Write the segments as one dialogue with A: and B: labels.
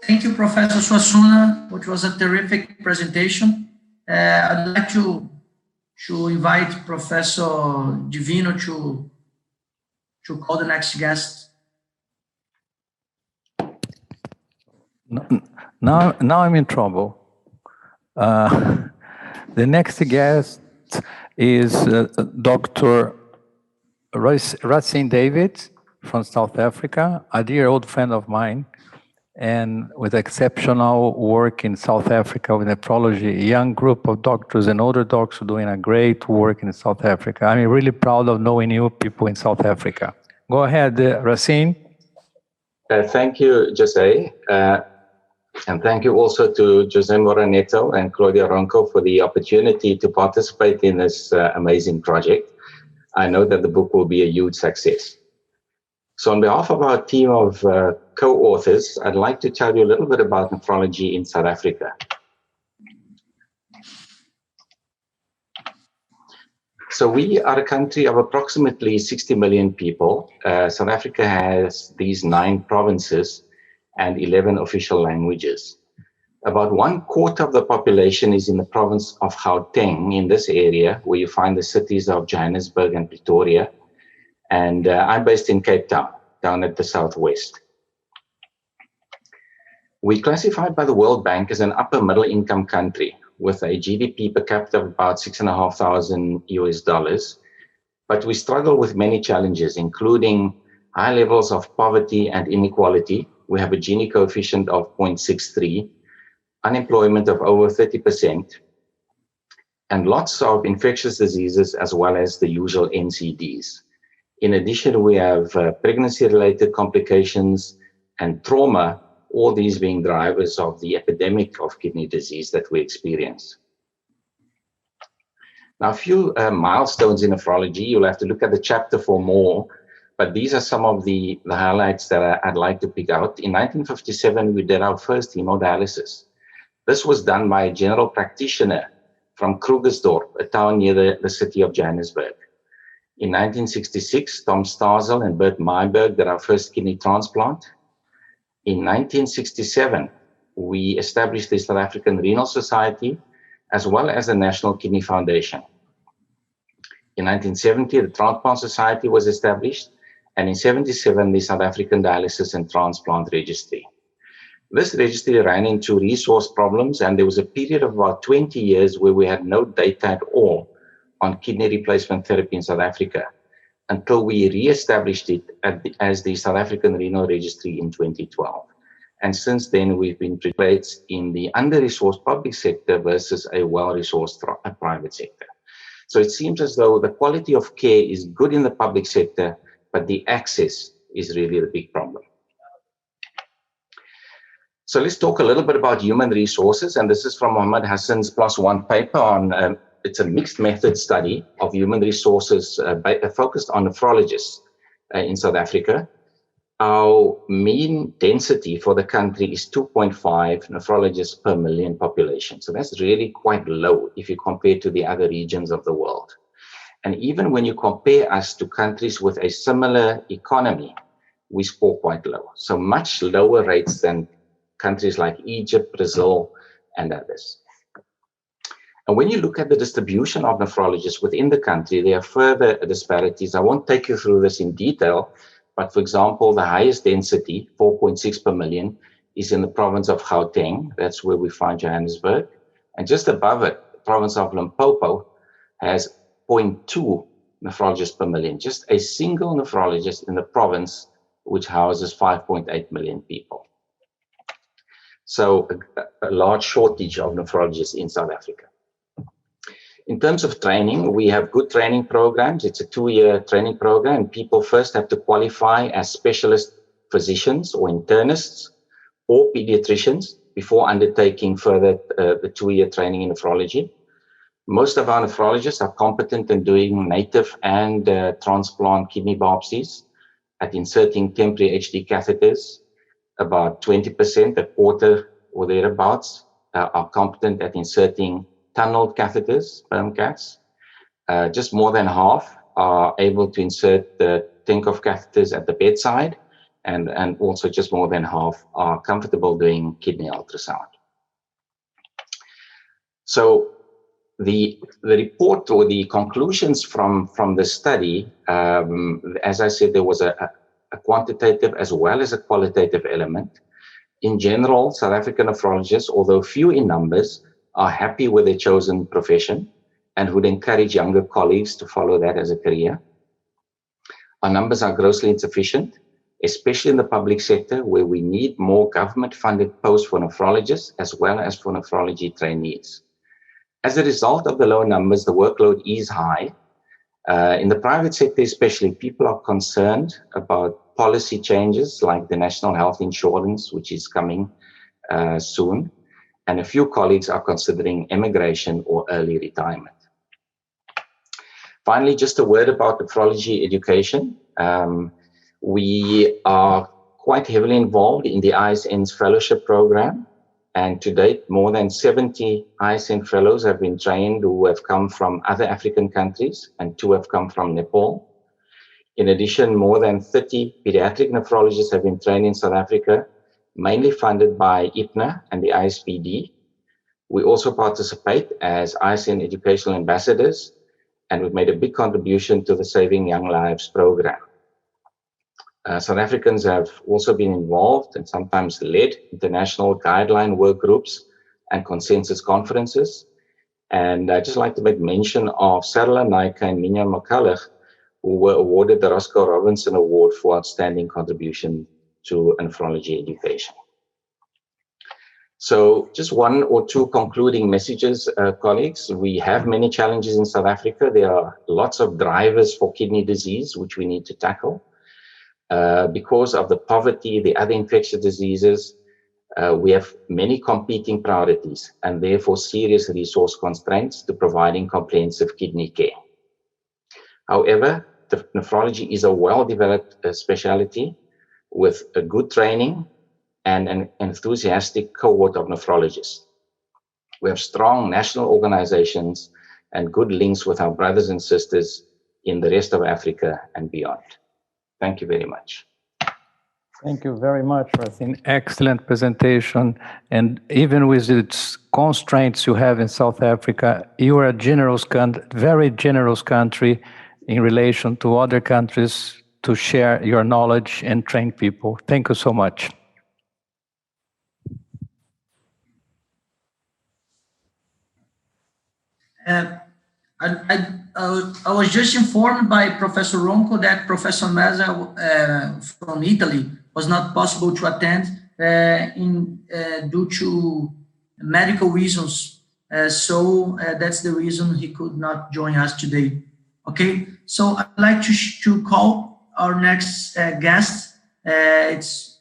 A: Thank you, Professor Suassuna, which was a terrific presentation. I'd like to invite Professor Divino to call the next guest.
B: Now I'm in trouble. The next guest is Dr. Racine David from South Africa, a dear old friend of mine, and with exceptional work in South Africa with nephrology, a young group of doctors and older doctors doing a great work in South Africa. I'm really proud of knowing you people in South Africa. Go ahead, Racine.
C: Thank you, José. And thank you also to José Moura-Neto and Claudio Ronco for the opportunity to participate in this amazing project. I know that the book will be a huge success. So on behalf of our team of co-authors, I'd like to tell you a little bit about nephrology in South Africa. So we are a country of approximately 60 million people. South Africa has these 9 provinces and 11 official languages. About 1/4 of the population is in the province of Gauteng, in this area where you find the cities of Johannesburg and Pretoria. And I'm based in Cape Town, down at the southwest. We're classified by the World Bank as an upper middle income country with a GDP per capita of about $6,500 US. But we struggle with many challenges, including high levels of poverty and inequality. We have a Gini coefficient of 0.63, unemployment of over 30%, and lots of infectious diseases as well as the usual NCDs. In addition, we have pregnancy-related complications and trauma, all these being drivers of the epidemic of kidney disease that we experience. Now, a few milestones in nephrology. You'll have to look at the chapter for more, but these are some of the highlights that I'd like to pick out. In 1957, we did our first hemodialysis. This was done by a general practitioner from Krugersdorp, a town near the city of Johannesburg. In 1966, Tom Starzl and Bert Meiberg did our first kidney transplant. In 1967, we established the South African Renal Society, as well as the National Kidney Foundation. In 1970, the Transplant Society was established, and in 1977, the South African Dialysis and Transplant Registry. This registry ran into resource problems, and there was a period of about 20 years where we had no data at all on kidney replacement therapy in South Africa, until we re-established it as the South African Renal Registry in 2012. And since then, we've been placed in the under-resourced public sector versus a well-resourced private sector. So it seems as though the quality of care is good in the public sector, but the access is really the big problem. So let's talk a little bit about human resources, and this is from Mohammed Hassan's +1 paper on, it's a mixed method study of human resources focused on nephrologists in South Africa. Our mean density for the country is 2.5 nephrologists per million population. So that's really quite low if you compare to the other regions of the world. And even when you compare us to countries with a similar economy, we score quite low. So much lower rates than countries like Egypt, Brazil, and others. And when you look at the distribution of nephrologists within the country, there are further disparities. I won't take you through this in detail, but for example, the highest density, 4.6 per million, is in the province of Gauteng. That's where we find Johannesburg. And just above it, the province of Limpopo has 0.2 nephrologists per million, just a single nephrologist in the province, which houses 5.8 million people. So a large shortage of nephrologists in South Africa. In terms of training, we have good training programs. It's a 2-year training program. People first have to qualify as specialist physicians or internists or pediatricians before undertaking further the 2-year training in nephrology. Most of our nephrologists are competent in doing native and transplant kidney biopsies, at inserting temporary HD catheters. About 20%, a quarter or thereabouts, are competent at inserting tunneled catheters, perm cats. Just more than half are able to insert the Tinkoff catheters at the bedside, and also just more than half are comfortable doing kidney ultrasound. So the report or the conclusions from the study, as I said, there was a quantitative as well as a qualitative element. In general, South African nephrologists, although few in numbers, are happy with their chosen profession and would encourage younger colleagues to follow that as a career. Our numbers are grossly insufficient, especially in the public sector, where we need more government-funded posts for nephrologists as well as for nephrology trainees. As a result of the low numbers, the workload is high. In the private sector especially, people are concerned about policy changes like the National Health Insurance, which is coming soon, and a few colleagues are considering emigration or early retirement. Finally, just a word about nephrology education. We are quite heavily involved in the ISN's fellowship program, and to date, more than 70 ISN fellows have been trained who have come from other African countries, and 2 have come from Nepal. In addition, more than 30 pediatric nephrologists have been trained in South Africa, mainly funded by IPNA and the ISPD. We also participate as ISN educational ambassadors, and we've made a big contribution to the Saving Young Lives program. South Africans have also been involved and sometimes led international guideline work groups and consensus conferences. And I'd just like to make mention of Sarla Naika and Minyan McCulloch, who were awarded the Roscoe Robinson Award for outstanding contribution to nephrology education. So just 1 or 2 concluding messages, colleagues. We have many challenges in South Africa. There are lots of drivers for kidney disease, which we need to tackle. Because of the poverty, the other infectious diseases, we have many competing priorities and therefore serious resource constraints to providing comprehensive kidney care. However, nephrology is a well-developed specialty with a good training and an enthusiastic cohort of nephrologists. We have strong national organizations and good links with our brothers and sisters in the rest of Africa and beyond. Thank you very much.
B: Thank you very much, Racine. Excellent presentation. And even with its constraints you have in South Africa, you are a generous very generous country in relation to other countries to share your knowledge and train people. Thank you so much.
A: I was just informed by Professor Ronco that Professor Messa from Italy was not possible to attend due to medical reasons. So that's the reason he could not join us today. Okay, so I'd like to call our next guest. It's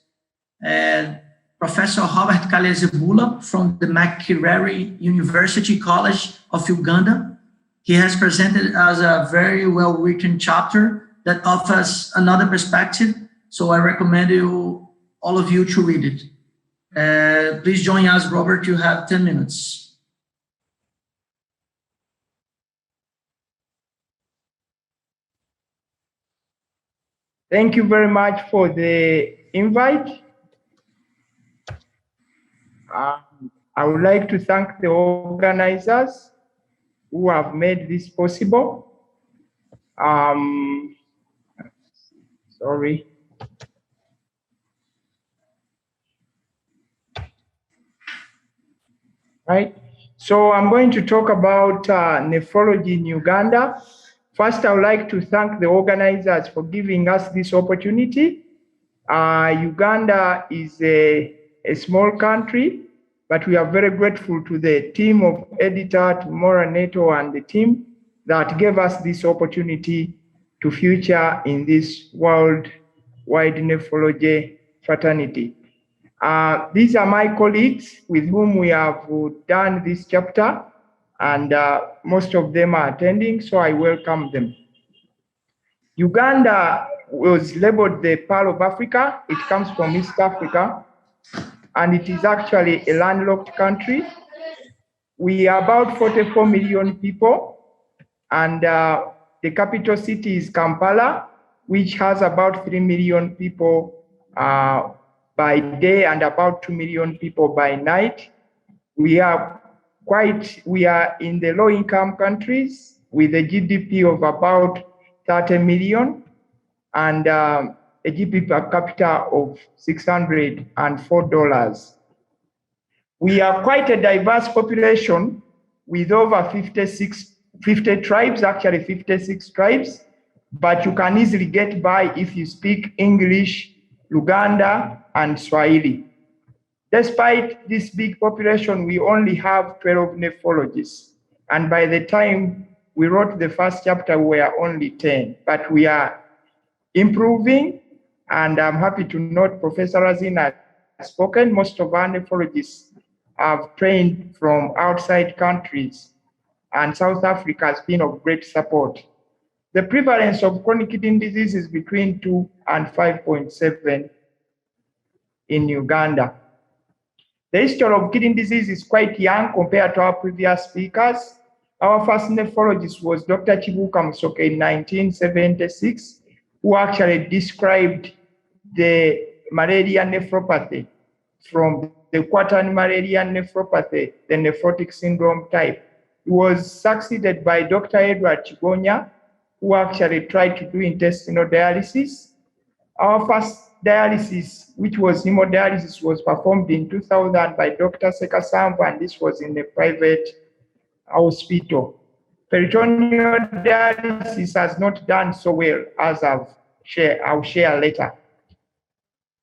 A: Professor Robert Kalezebula from the Makerere University College of Uganda. He has presented as a very well-written chapter that offers another perspective, so I recommend all of you to read it. Please join us, Robert. You have 10 minutes.
D: Thank you very much for the invite. I would like to thank the organizers who have made this possible. Sorry. Right. So I'm going to talk about nephrology in Uganda. First, I would like to thank the organizers for giving us this opportunity. Uganda is a small country, but we are very grateful to the team of editor, to Moura-Neto and the team that gave us this opportunity to feature in this worldwide nephrology fraternity. These are my colleagues with whom we have done this chapter, and most of them are attending, so I welcome them. Uganda was labeled the Pearl of Africa. It comes from East Africa, and it is actually a landlocked country. We are about 44 million people, and the capital city is Kampala, which has about 3 million people by day and about 2 million people by night. We are in the low-income countries with a GDP of about 30 million and a GDP per capita of $604. We are quite a diverse population with over 50 tribes, actually 56 tribes, but you can easily get by if you speak English, Luganda, and Swahili. Despite this big population, we only have 12 nephrologists. And by the time we wrote the first chapter, we were only 10, but we are improving. And I'm happy to note Professor Razina has spoken. Most of our nephrologists have trained from outside countries, and South Africa has been of great support. The prevalence of chronic kidney disease is between 2 and 5.7 in Uganda. The history of kidney disease is quite young compared to our previous speakers. Our first nephrologist was Dr. Chibuka Musoke in 1976, who actually described the malaria nephropathy from the quaternary malaria nephropathy, the nephrotic syndrome type. He was succeeded by Dr. Edward Chigonya, who actually tried to do intestinal dialysis. Our first dialysis, which was hemodialysis, was performed in 2000 by Dr. Sekasambu, and this was in a private hospital. Peritoneal dialysis has not done so well, as I'll share later.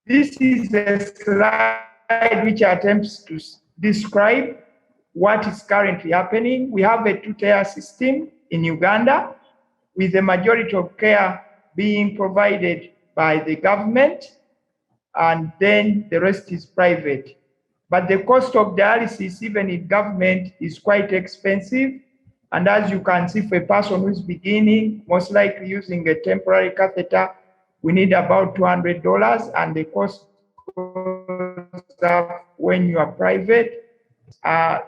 D: This is a slide which attempts to describe what is currently happening. We have a two-tier system in Uganda, with the majority of care being provided by the government, and then the rest is private. But the cost of dialysis, even in government, is quite expensive. And as you can see, for a person who's beginning, most likely using a temporary catheter, we need about $200, and the cost when you are private,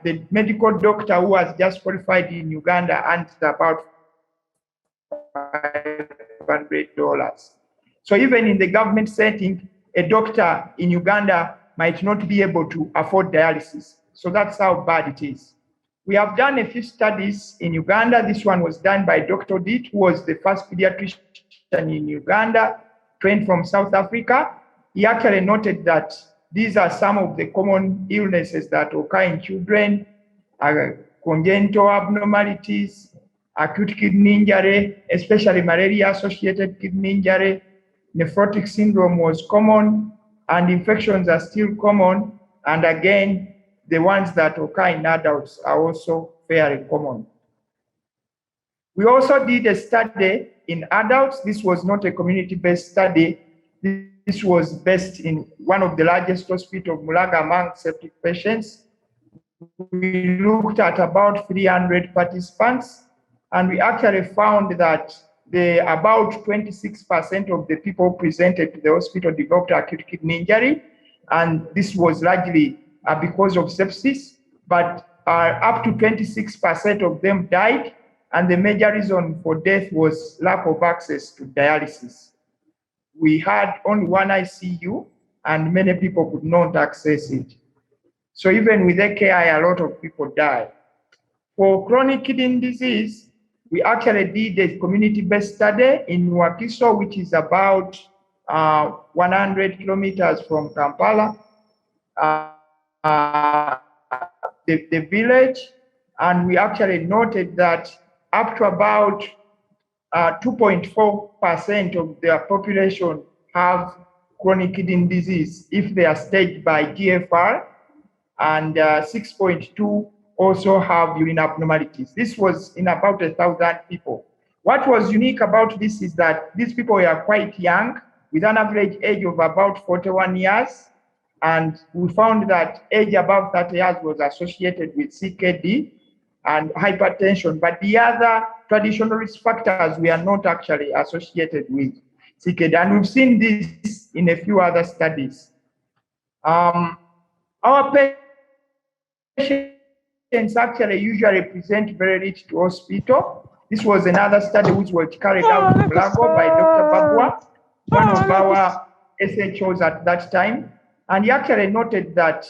D: the medical doctor who has just qualified in Uganda earns about $500. So even in the government setting, a doctor in Uganda might not be able to afford dialysis. So that's how bad it is. We have done a few studies in Uganda. This one was done by Dr. Dit, who was the first pediatrician in Uganda, trained from South Africa. He actually noted that these are some of the common illnesses that occur in children, congenital abnormalities, acute kidney injury, especially malaria-associated kidney injury. Nephrotic syndrome was common, and infections are still common. And again, the ones that occur in adults are also fairly common. We also did a study in adults. This was not a community-based study. This was based in one of the largest hospitals, Mulaga, among septic patients. We looked at about 300 participants, and we actually found that about 26% of the people presented to the hospital developed acute kidney injury, and this was largely because of sepsis, but up to 26% of them died, and the major reason for death was lack of access to dialysis. We had only one ICU, and many people could not access it. So even with AKI, a lot of people die. For chronic kidney disease, we actually did a community-based study in Wakiso, which is about 100 kilometers from Kampala, the village, and we actually noted that up to about 2.4% of their population have chronic kidney disease if they are staged by GFR, and 6.2 also have urine abnormalities. This was in about 1,000 people. What was unique about this is that these people were quite young, with an average age of about 41 years, and we found that age above 30 years was associated with CKD and hypertension, but the other traditional risk factors were not actually associated with CKD, and we've seen this in a few other studies. Our patients actually usually present very rich to hospital. This was another study which was carried out in Mulago by Dr. Bagwa, one of our SHOs at that time. And he actually noted that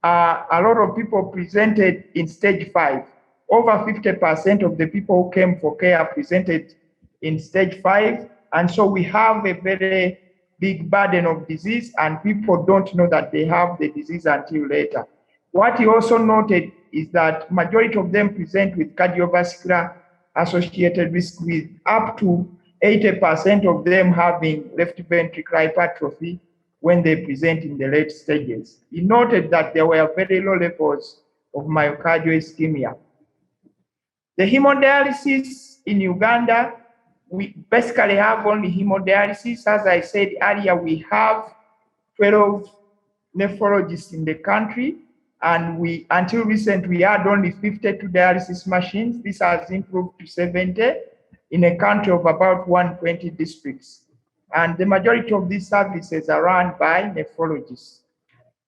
D: a lot of people presented in stage 5. Over 50% of the people who came for care presented in stage 5. And so we have a very big burden of disease, and people don't know that they have the disease until later. What he also noted is that majority of them present with cardiovascular associated risk, with up to 80% of them having left ventricular hypertrophy when they present in the late stages. He noted that there were very low levels of myocardial ischemia. The hemodialysis in Uganda, we basically have only hemodialysis. As I said earlier, we have 12 nephrologists in the country, and we, until recently, we had only 52 dialysis machines. This has improved to 70 in a country of about 120 districts. And the majority of these services are run by nephrologists.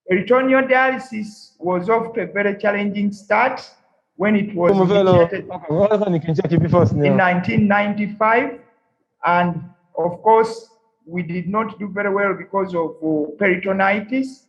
D: Peritoneal dialysis was off to a very challenging start when it was initiated in 1995. And of course, we did not do very well because of peritonitis.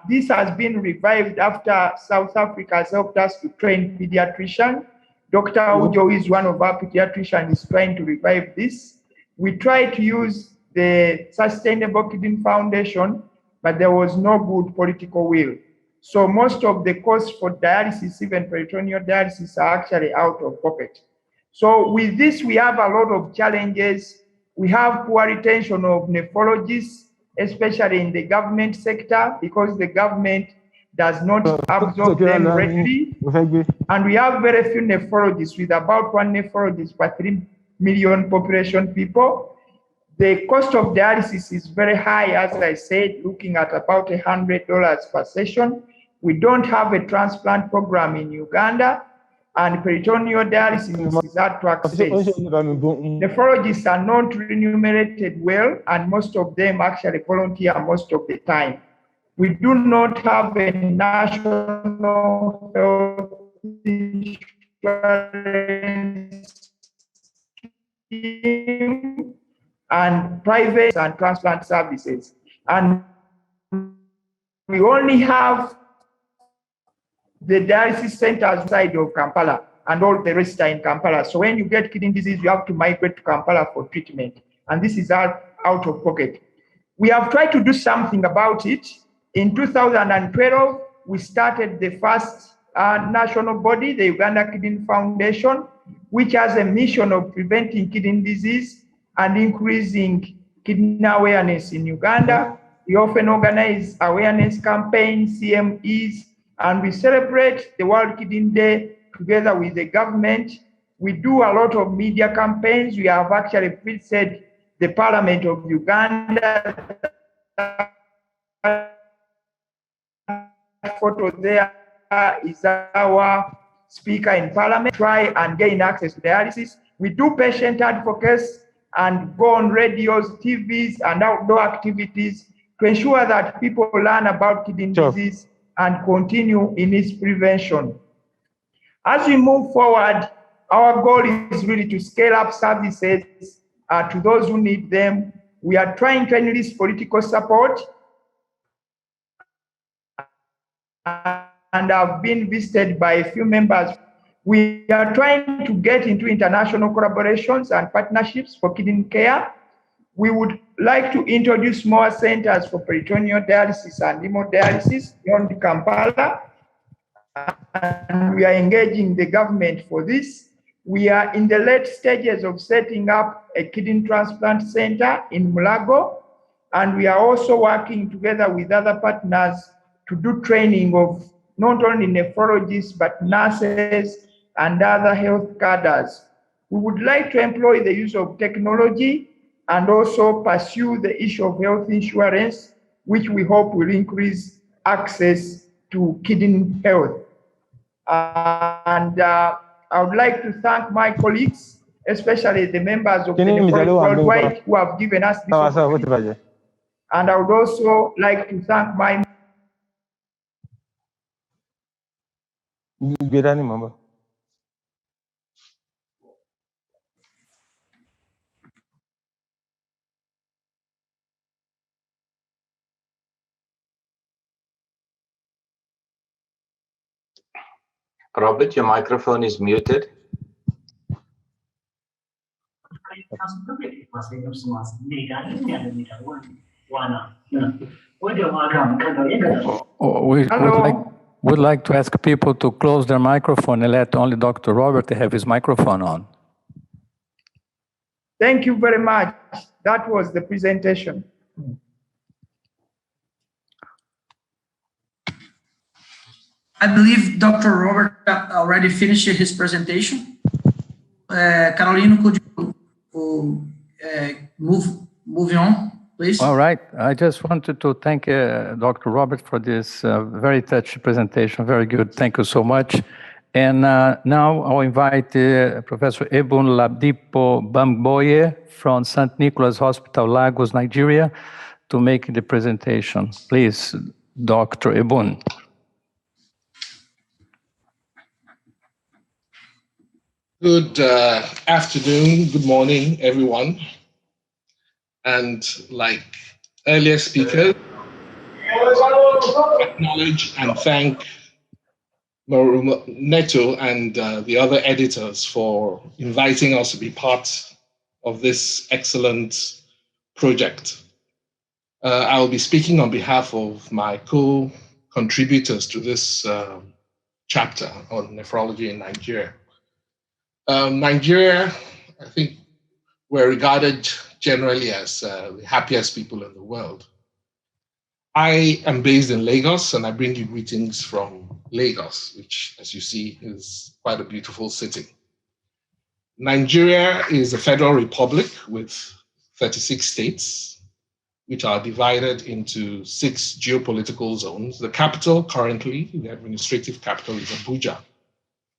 D: This has been revived after South Africa has helped us to train pediatricians. Dr. Ujo is one of our pediatricians, is trying to revive this. We tried to use the Sustainable Kidney Foundation, but there was no good political will. So most of the costs for dialysis, even peritoneal dialysis, are actually out of pocket. So with this, we have a lot of challenges. We have poor retention of nephrologists, especially in the government sector, because the government does not absorb them readily. And we have very few nephrologists, with about 1 nephrologist per 3 million population people. The cost of dialysis is very high, as I said, looking at about $100 per session. We don't have a transplant program in Uganda, and peritoneal dialysis is hard to access. Nephrologists are not remunerated well, and most of them actually volunteer most of the time. We do not have a national health insurance scheme and private and transplant services. And we only have the dialysis centers outside of Kampala, and all the rest are in Kampala. So when you get kidney disease, you have to migrate to Kampala for treatment. And this is out of pocket. We have tried to do something about it. In 2012, we started the first national body, the Uganda Kidney Foundation, which has a mission of preventing kidney disease and increasing kidney awareness in Uganda. We often organize awareness campaigns, CMEs, and we celebrate the World Kidney Day together with the government. We do a lot of media campaigns. We have actually visited the Parliament of Uganda. Photo there is our speaker in Parliament. Try and gain access to dialysis. We do patient advocacy and go on radios, TVs, and outdoor activities to ensure that people learn about kidney disease and continue in its prevention. As we move forward, our goal is really to scale up services to those who need them. We are trying to enlist political support, and have been visited by a few members. We are trying to get into international collaborations and partnerships for kidney care. We would like to introduce more centers for peritoneal dialysis and hemodialysis beyond Kampala, and we are engaging the government for this. We are in the late stages of setting up a kidney transplant center in Mulago, and we are also working together with other partners to do training of not only nephrologists, but nurses and other health cadres. We would like to employ the use of technology and also pursue the issue of health insurance, which we hope will increase access to kidney health. I would like to thank my colleagues, especially the members of the Nephrology Worldwide, who have given us this opportunity. And I would also like to thank my
C: Robert, your microphone is muted.
B: Would like to ask people to close their microphone and let only Dr. Robert have his microphone on.
D: Thank you very much. That was the presentation.
A: I believe Dr. Robert already finished his presentation. Carolino, could you move on, please?
B: All right. I just wanted to thank Dr. Robert for this very touchy presentation. Very good. Thank you so much. And now I'll invite Professor Ebun Ladipo Bamboye from St. Nicholas Hospital, Lagos, Nigeria, to make the presentation. Please, Dr. Ebun.
E: Good afternoon, good morning, everyone. And like earlier speakers, acknowledge and thank Moura-Neto and the other editors for inviting us to be part of this excellent project. I'll be speaking on behalf of my co-contributors to this chapter on nephrology in Nigeria. Nigeria, I think, we're regarded generally as the happiest people in the world. I am based in Lagos, and I bring you greetings from Lagos, which, as you see, is quite a beautiful city. Nigeria is a federal republic with 36 states, which are divided into 6 geopolitical zones. The capital currently, the administrative capital, is Abuja,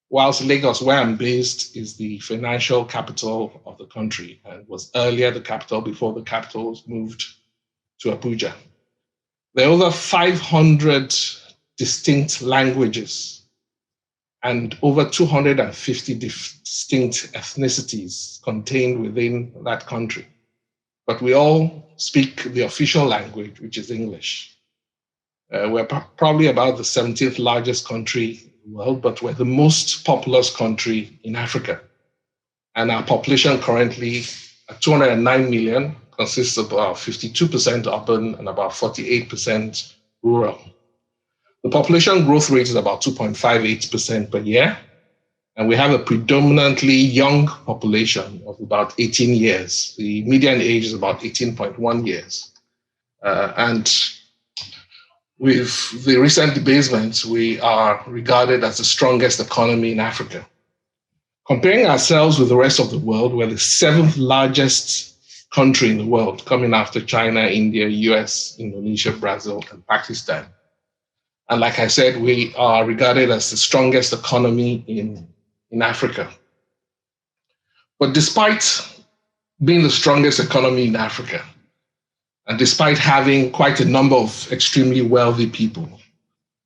E: whilst Lagos, where I'm based, is the financial capital of the country and was earlier the capital before the capitals moved to Abuja. There are over 500 distinct languages and over 250 distinct ethnicities contained within that country. But we all speak the official language, which is English. We're probably about the 17th largest country in the world, but we're the most populous country in Africa. And our population currently at 209 million consists of about 52% urban and about 48% rural. The population growth rate is about 2.58% per year. And we have a predominantly young population of about 18 years. The median age is about 18.1 years. And with the recent debasement, we are regarded as the strongest economy in Africa. Comparing ourselves with the rest of the world, we're the 7th largest country in the world, coming after China, India, US, Indonesia, Brazil, and Pakistan. And like I said, we are regarded as the strongest economy in Africa. But despite being the strongest economy in Africa, and despite having quite a number of extremely wealthy people,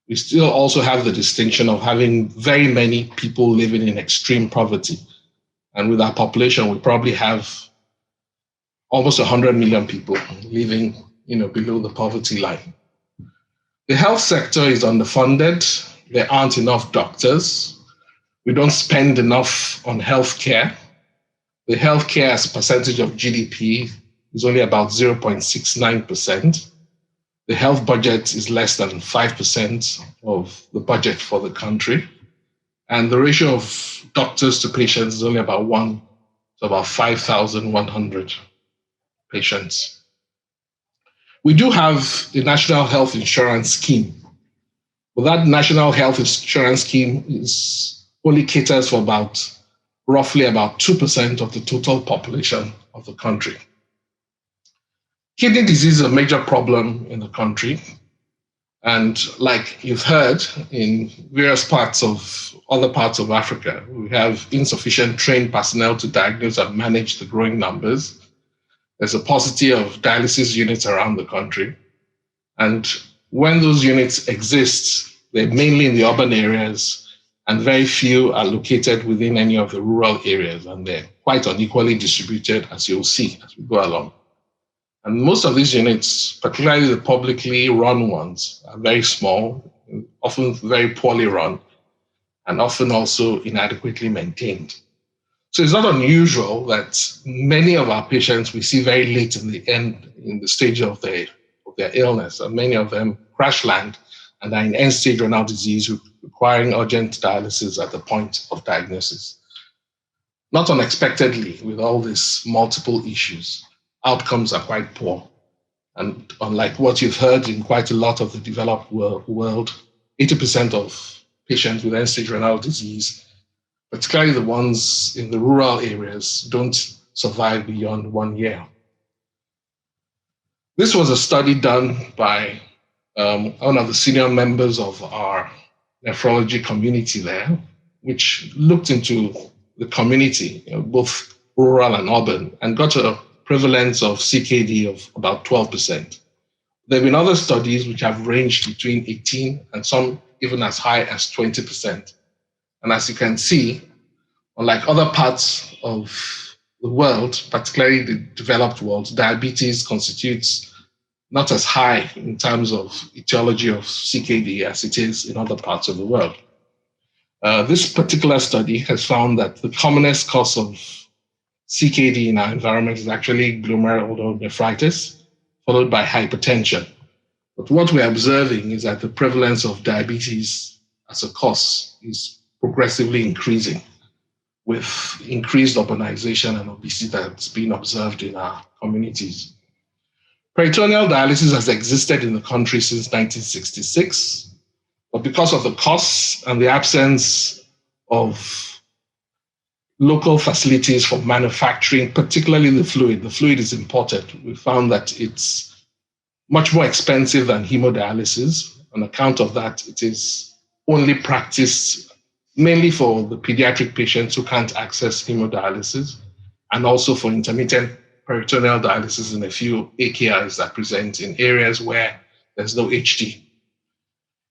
E: we still also have the distinction of having very many people living in extreme poverty. And with our population, we probably have almost 100 million people living, below the poverty line. The health sector is underfunded. There aren't enough doctors. We don't spend enough on healthcare. The healthcare as a percentage of GDP is only about 0.69%. The health budget is less than 5% of the budget for the country. And the ratio of doctors to patients is only about 1 to about 5,100 patients. We do have the National Health Insurance Scheme. But that National Health Insurance Scheme only caters for roughly about 2% of the total population of the country. Kidney disease is a major problem in the country. And like you've heard, in various other parts of Africa, we have insufficient trained personnel to diagnose and manage the growing numbers. There's a paucity of dialysis units around the country. And when those units exist, they're mainly in the urban areas, and very few are located within any of the rural areas. And they're quite unequally distributed, as you'll see as we go along. And most of these units, particularly the publicly run ones, are very small, often very poorly run. and often also inadequately maintained. So it's not unusual that many of our patients we see very late in the stage of their illness, and many of them crash land and are in end-stage renal disease requiring urgent dialysis at the point of diagnosis. Not unexpectedly, with all these multiple issues, outcomes are quite poor. And unlike what you've heard in quite a lot of the developed world, 80% of patients with end-stage renal disease, particularly the ones in the rural areas, don't survive beyond 1 year. This was a study done by one of the senior members of our nephrology community there, which looked into the community, both rural and urban, and got a prevalence of CKD of about 12%. There have been other studies which have ranged between 18 and some even as high as 20%. And as you can see, unlike other parts of the world, particularly the developed world, diabetes constitutes not as high in terms of etiology of CKD as it is in other parts of the world. This particular study has found that the commonest cause of CKD in our environment is actually glomerulonephritis, followed by hypertension. But what we're observing is that the prevalence of diabetes as a cause is progressively increasing with increased urbanization and obesity that's been observed in our communities. Peritoneal dialysis has existed in the country since 1966, but because of the costs and the absence of local facilities for manufacturing, particularly the fluid is imported. We found that it's much more expensive than hemodialysis. On account of that, it is only practiced mainly for the pediatric patients who can't access hemodialysis, and also for intermittent peritoneal dialysis in a few AKIs that present in areas where there's no HD.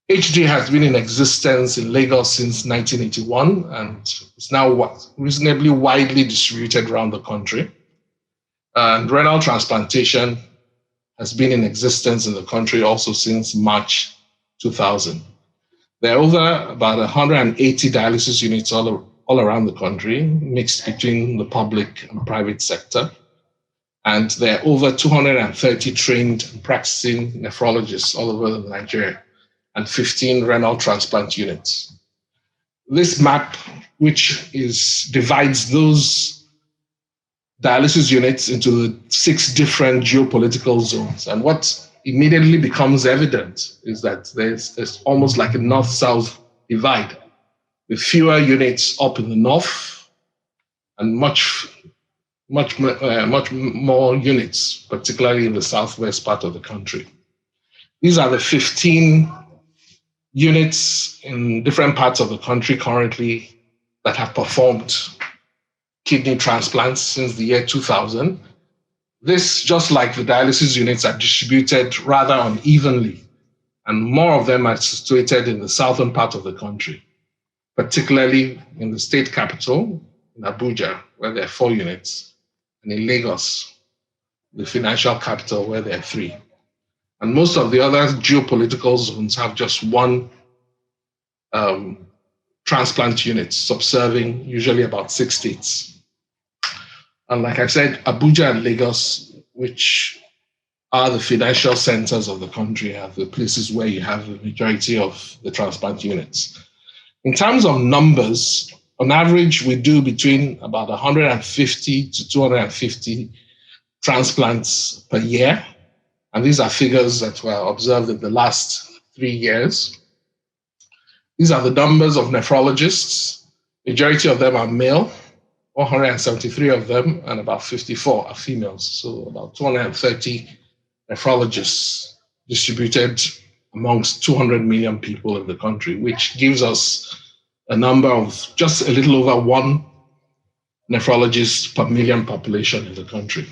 E: HD has been in existence in Lagos since 1981 and is now reasonably widely distributed around the country. And renal transplantation has been in existence in the country also since March 2000. There are over about 180 dialysis units all around the country, mixed between the public and private sector. And there are over 230 trained and practicing nephrologists all over Nigeria, and 15 renal transplant units. This map, which divides those dialysis units into the 6 different geopolitical zones. And what immediately becomes evident is that there's almost like a north-south divide, with fewer units up in the north and much more units, particularly in the southwest part of the country. These are the 15 units in different parts of the country currently that have performed kidney transplants since the year 2000. This, just like the dialysis units, are distributed rather unevenly, and more of them are situated in the southern part of the country, particularly in the state capital, in Abuja, where there are 4 units, and in Lagos, the financial capital, where there are 3. And most of the other geopolitical zones have just 1 transplant unit, subserving usually about 6 states. And like I said, Abuja and Lagos, which are the financial centers of the country, are the places where you have the majority of the transplant units. In terms of numbers, on average, we do between about 150 to 250 transplants per year. And these are figures that were observed in the last 3 years. These are the numbers of nephrologists. Majority of them are male, 173 of them, and about 54 are females. So about 230 nephrologists distributed amongst 200 million people in the country, which gives us a number of just a little over 1 nephrologist per million population in the country.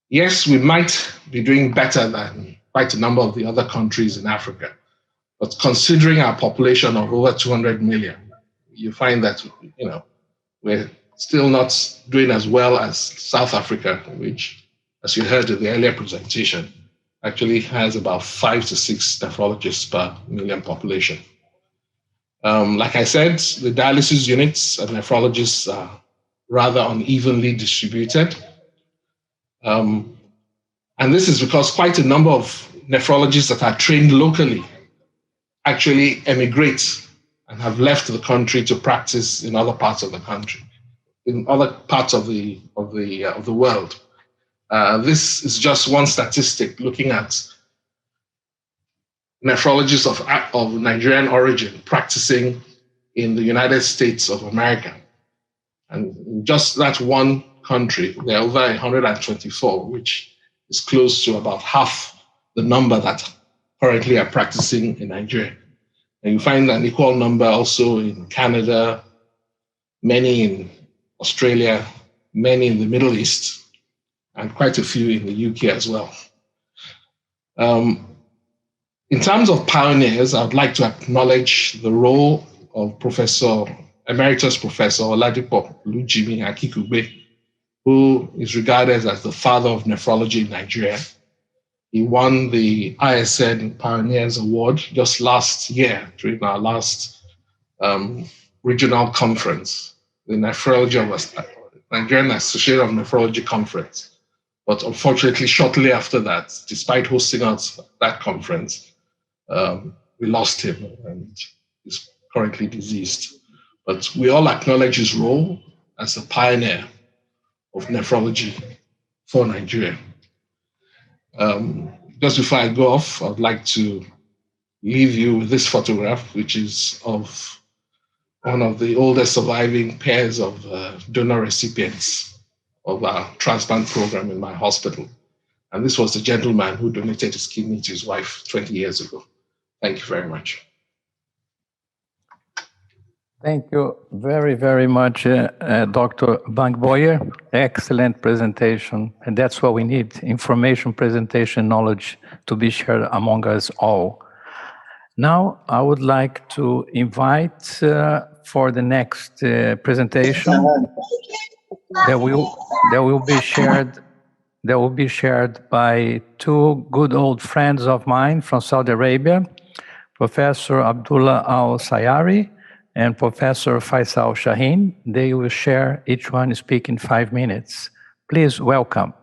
E: Yes, we might be doing better than quite a number of the other countries in Africa, but considering our population of over 200 million, you find that, we're still not doing as well as South Africa, which, as you heard in the earlier presentation, actually has about 5 to 6 nephrologists per million population. Like I said, the dialysis units and nephrologists are rather unevenly distributed. And this is because quite a number of nephrologists that are trained locally actually emigrate and have left the country to practice in other parts of the country, in other parts of the world. This is just one statistic looking at nephrologists of Nigerian origin practicing in the United States of America. And just that one country, there are over 124, which is close to about half the number that currently are practicing in Nigeria. And you find an equal number also in Canada, many in Australia, many in the Middle East, and quite a few in the UK as well. In terms of pioneers, I would like to acknowledge the role of Emeritus Professor Oladipo Olujimi Akikugbe, who is regarded as the father of nephrology in Nigeria. He won the ISN Pioneers Award just last year during our last regional conference, the Nigerian Association of Nephrology Conference. But unfortunately, shortly after that, despite hosting us that conference, we lost him and he's currently deceased. But we all acknowledge his role as a pioneer of nephrology for Nigeria. Just before I go off, I'd like to leave you with this photograph, which is of one of the oldest surviving pairs of donor recipients of our transplant program in my hospital. And this was the gentleman who donated his kidney to his wife 20 years ago. Thank you very much.
B: Thank you very, very much, Dr. Bankboyer. Excellent presentation. And that's what we need, information, presentation, knowledge to be shared among us all. Now, I would like to invite for the next presentation that will be shared by two good old friends of mine from Saudi Arabia, Professor Abdullah Al-Sayari and Professor Faisal Shaheen. They will share, each one speak in 5 minutes. Please welcome.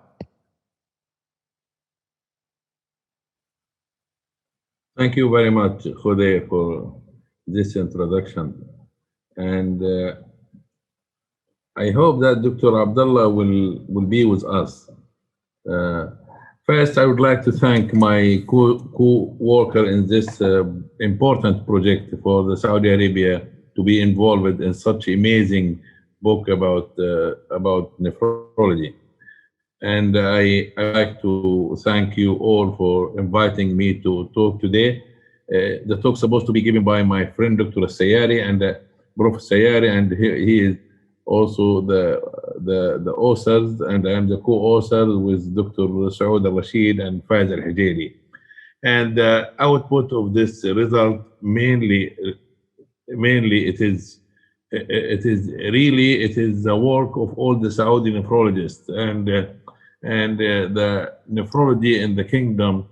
F: Thank you very much, José, for this introduction. And I hope that Dr. Abdullah will be with us. First, I would like to thank my co-worker in this important project for the Saudi Arabia to be involved in such amazing book about nephrology. And I like to thank you all for inviting me to talk today. The talk is supposed to be given by my friend, Dr. Sayari, and Prof. Sayari, and he is also the authors, and I am the co-author with Dr. Saud Al-Rashid and Faiz Al-Hijali. And the output of this result mainly it is the work of all the Saudi nephrologists, and the nephrology in the kingdom.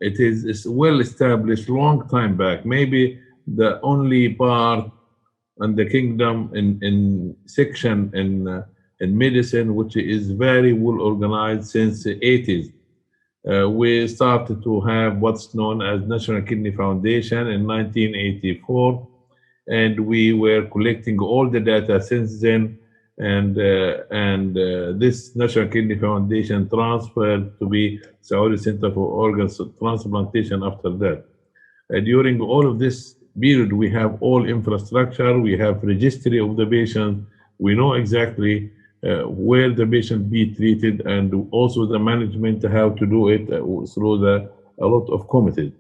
F: It is well established long time back. Maybe the only part in the kingdom in section in medicine which is very well organized since the 80s. We started to have what's known as National Kidney Foundation in 1984, and we were collecting all the data since then, and this National Kidney Foundation transferred to be Saudi Center for Organ Transplantation after that. During all of this period, we have all infrastructure, we have registry of the patient, we know exactly where the patient be treated, and also the management how to do it through a lot of committees.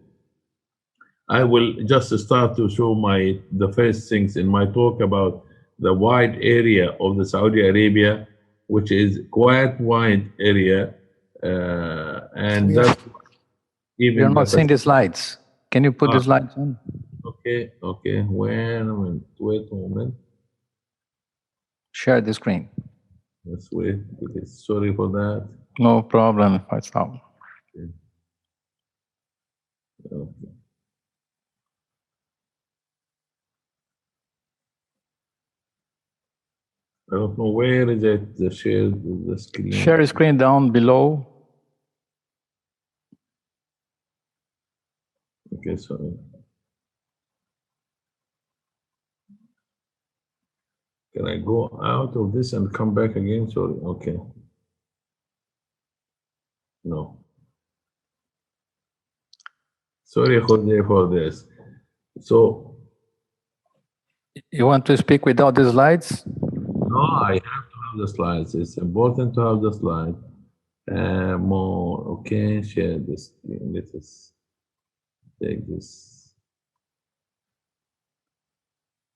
F: I will just start to show the first things in my talk about the wide area of the Saudi Arabia, which is quite wide area, and that's even.
B: You're not seeing the slides. Can you put the slides on?
F: Okay. Wait a moment.
B: Share the screen.
F: Let's wait. Okay. Sorry for that.
B: No problem. It's not.
F: Okay. I don't know where is it, the share the screen.
B: Share screen down below.
F: Okay, sorry. Can I go out of this and come back again? Sorry, okay. No. Sorry, Jose, for this. So,
B: You want to speak without the slides?
F: no, I have to have the slides. It's important to have the slide. More, okay, share this screen. Let us take this.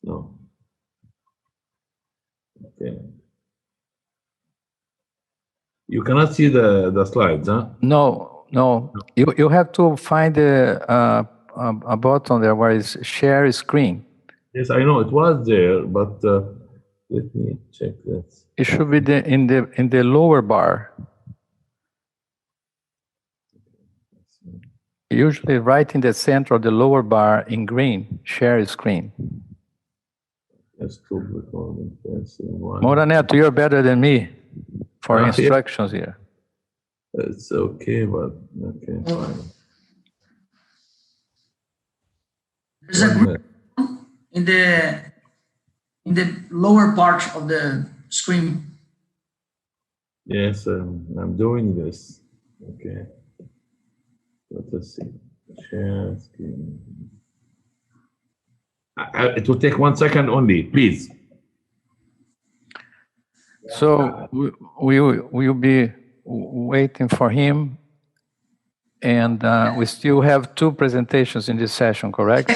F: No. Okay. You cannot see the slides, huh?
B: No, no. You have to find a button there where it's share screen.
F: Yes, I know it was there, but let me check this.
B: It should be in the lower bar. Usually right in the center of the lower bar in green, share screen.
F: Let's go recording.
B: Moura-Neto, you're better than me for
F: Yeah.
B: instructions here.
F: It's okay, but okay, fine.
A: There's a group in the lower part of the screen.
F: Yes, I'm doing this. Okay. Let us see. Share screen. It will take 1 second only, please.
B: So we'll be waiting for him. And we still have 2 presentations in this session, correct?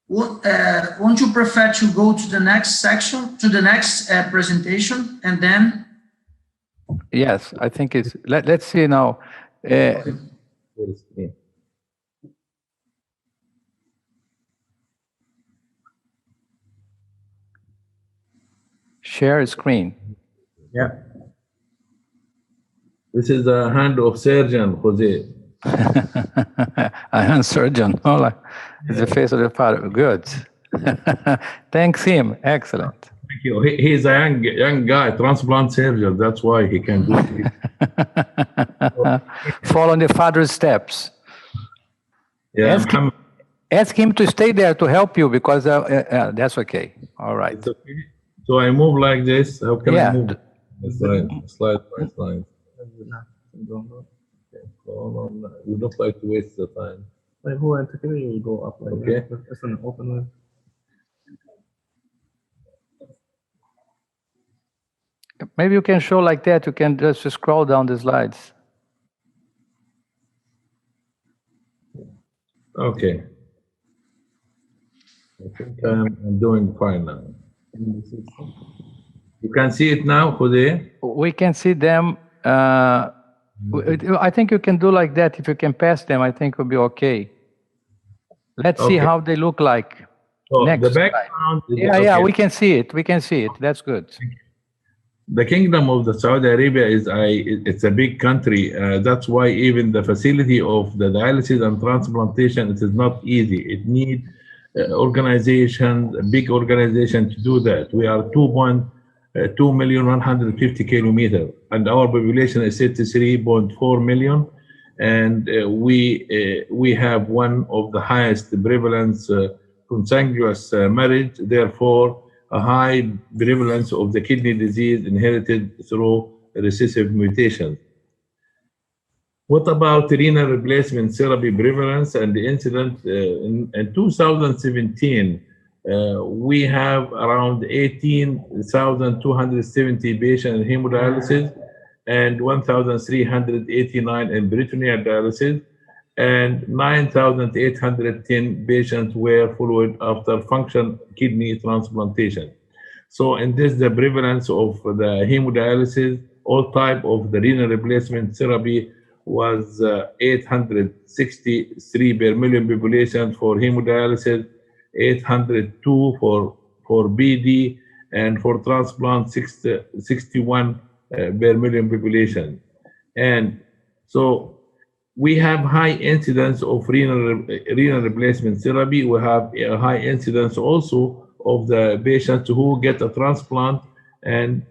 A: Won't you prefer to go to the next section, to the next presentation, and then?
B: Yes, I think it's, let's see now. Share screen.
F: Yeah. This is the hand of surgeon, Jose.
B: I am surgeon. It's the face of the Father. Good. Thanks him. Excellent.
F: Thank you. He's a young guy, transplant surgeon. That's why he can do it.
B: Following the Father's steps.
F: Yeah.
B: Ask him to stay there to help you because that's okay. All right.
F: It's okay. So I move like this. How can I move? Slide by slide. You don't like to waste the time.
G: You go up like
F: Okay.
G: that. That's an open one.
B: Maybe you can show like that. You can just scroll down the slides.
F: Okay. I think I'm doing fine now. You can see it now, Jose?
B: We can see them. I think you can do like that. If you can pass them, I think it will be okay. Let's see how they look like.
F: So
B: Next
F: the background.
B: Yeah, we can see it. We can see it. That's good.
F: The Kingdom of the Saudi Arabia it's a big country. That's why even the facility of the dialysis and transplantation, it is not easy. It needs organization, a big organization to do that. We are 2,150,000 kilometers, and our population is 33.4 million. And we have one of the highest prevalence consanguineous marriage, therefore a high prevalence of the kidney disease inherited through recessive mutations. What about renal replacement therapy prevalence and the incidence? In 2017, we have around 18,270 patients in hemodialysis and 1,389 in peritoneal dialysis, and 9,810 patients were followed after functional kidney transplantation. So in this, the prevalence of the hemodialysis, all type of the renal replacement therapy was 863 per million population for hemodialysis, 802 for BD, and for transplant 61 per million population. And so we have high incidence of renal replacement therapy. We have a high incidence also of the patients who get a transplant and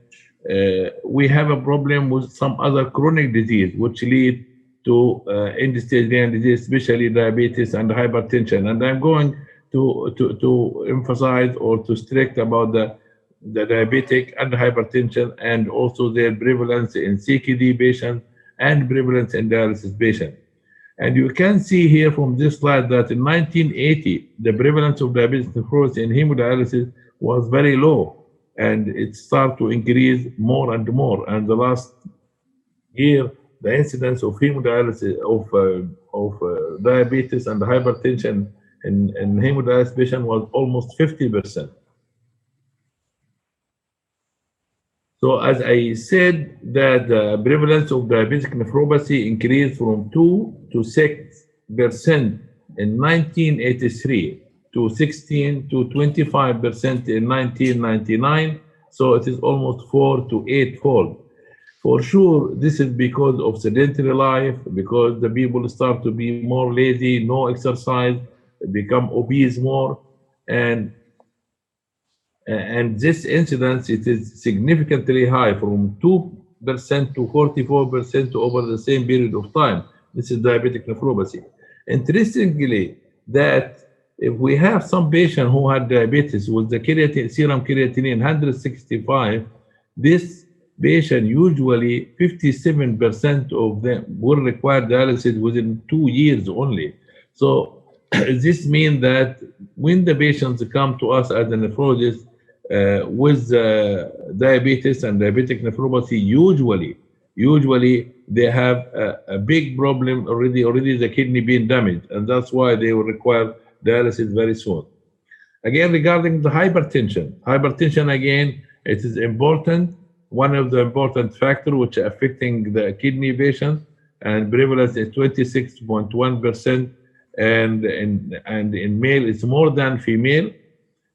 F: we have a problem with some other chronic disease which lead to end-stage renal disease, especially diabetes and hypertension. And I'm going to emphasize or to stress about the diabetic and hypertension, and also their prevalence in CKD patients and prevalence in dialysis patients. And you can see here from this slide that in 1980, the prevalence of diabetic nephrosis in hemodialysis was very low, and it started to increase more and more. And the last year, the incidence of hemodialysis, of diabetes and hypertension in hemodialysis patients was almost 50%. So as I said, that the prevalence of diabetic nephropathy increased from 2 to 6% in 1983 to 16 to 25% in 1999. So it is almost 4 to 8-fold. For sure, this is because of sedentary life, because the people start to be more lazy, no exercise, become obese more, and this incidence, it is significantly high, from 2% to 44% over the same period of time. This is diabetic nephropathy. Interestingly, that if we have some patient who had diabetes with the serum creatinine 165, this patient, usually 57% of them will require dialysis within 2 years only. So this means that when the patients come to us as a nephrologist with diabetes and diabetic nephropathy, usually they have a big problem already the kidney being damaged, and that's why they will require dialysis very soon. Again, regarding the hypertension again, it is important, one of the important factors which are affecting the kidney patient, and prevalence is 26.1%, and in male it's more than female.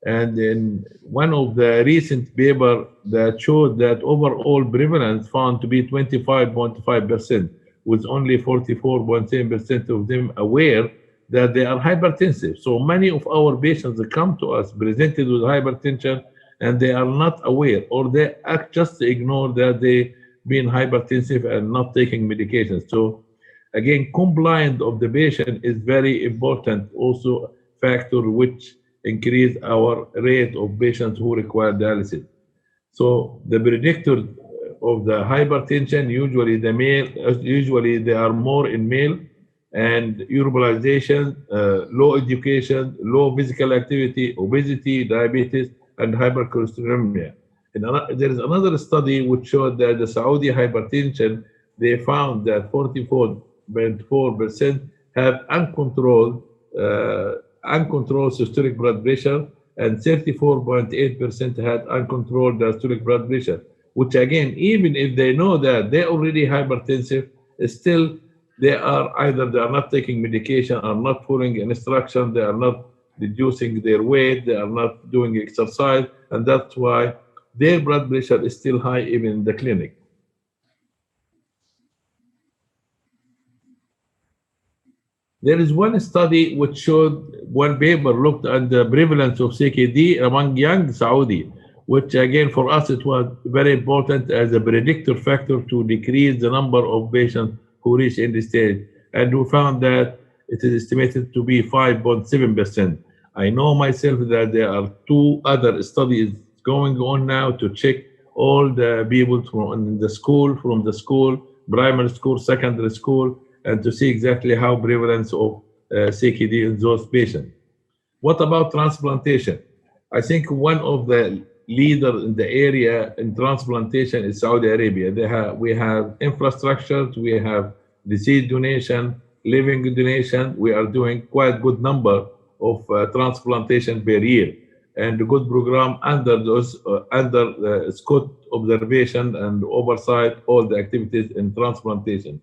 F: And in one of the recent paper that showed that overall prevalence found to be 25.5%, with only 44.7% of them aware that they are hypertensive. So many of our patients that come to us presented with hypertension, and they are not aware, or they just ignore that they being hypertensive and not taking medications. So again, compliance of the patient is very important, also factor which increase our rate of patients who require dialysis. So the predictor of the hypertension, usually they are more in male, and urbanization, low education, low physical activity, obesity, diabetes, and hypercholesterolemia. And there is another study which showed that the Saudi hypertension, they found that 44.4% have uncontrolled systolic blood pressure, and 34.8% had uncontrolled diastolic blood pressure, which again, even if they know that they're already hypertensive, still they are not taking medication, are not following instruction, they are not reducing their weight, they are not doing exercise, and that's why their blood pressure is still high even in the clinic. There is one study which showed, one paper looked at the prevalence of CKD among young Saudi, which again for us it was very important as a predictor factor to decrease the number of patients who reach end stage. And we found that it is estimated to be 5.7%. I know myself that there are 2 other studies going on now to check all the people from the school, primary school, secondary school, and to see exactly how prevalence of CKD in those patients. What about transplantation? I think one of the leaders in the area in transplantation is Saudi Arabia. We have infrastructure, we have disease donation, living donation. We are doing quite good number of transplantation per year, and a good program under Scott observation and oversight all the activities in transplantation.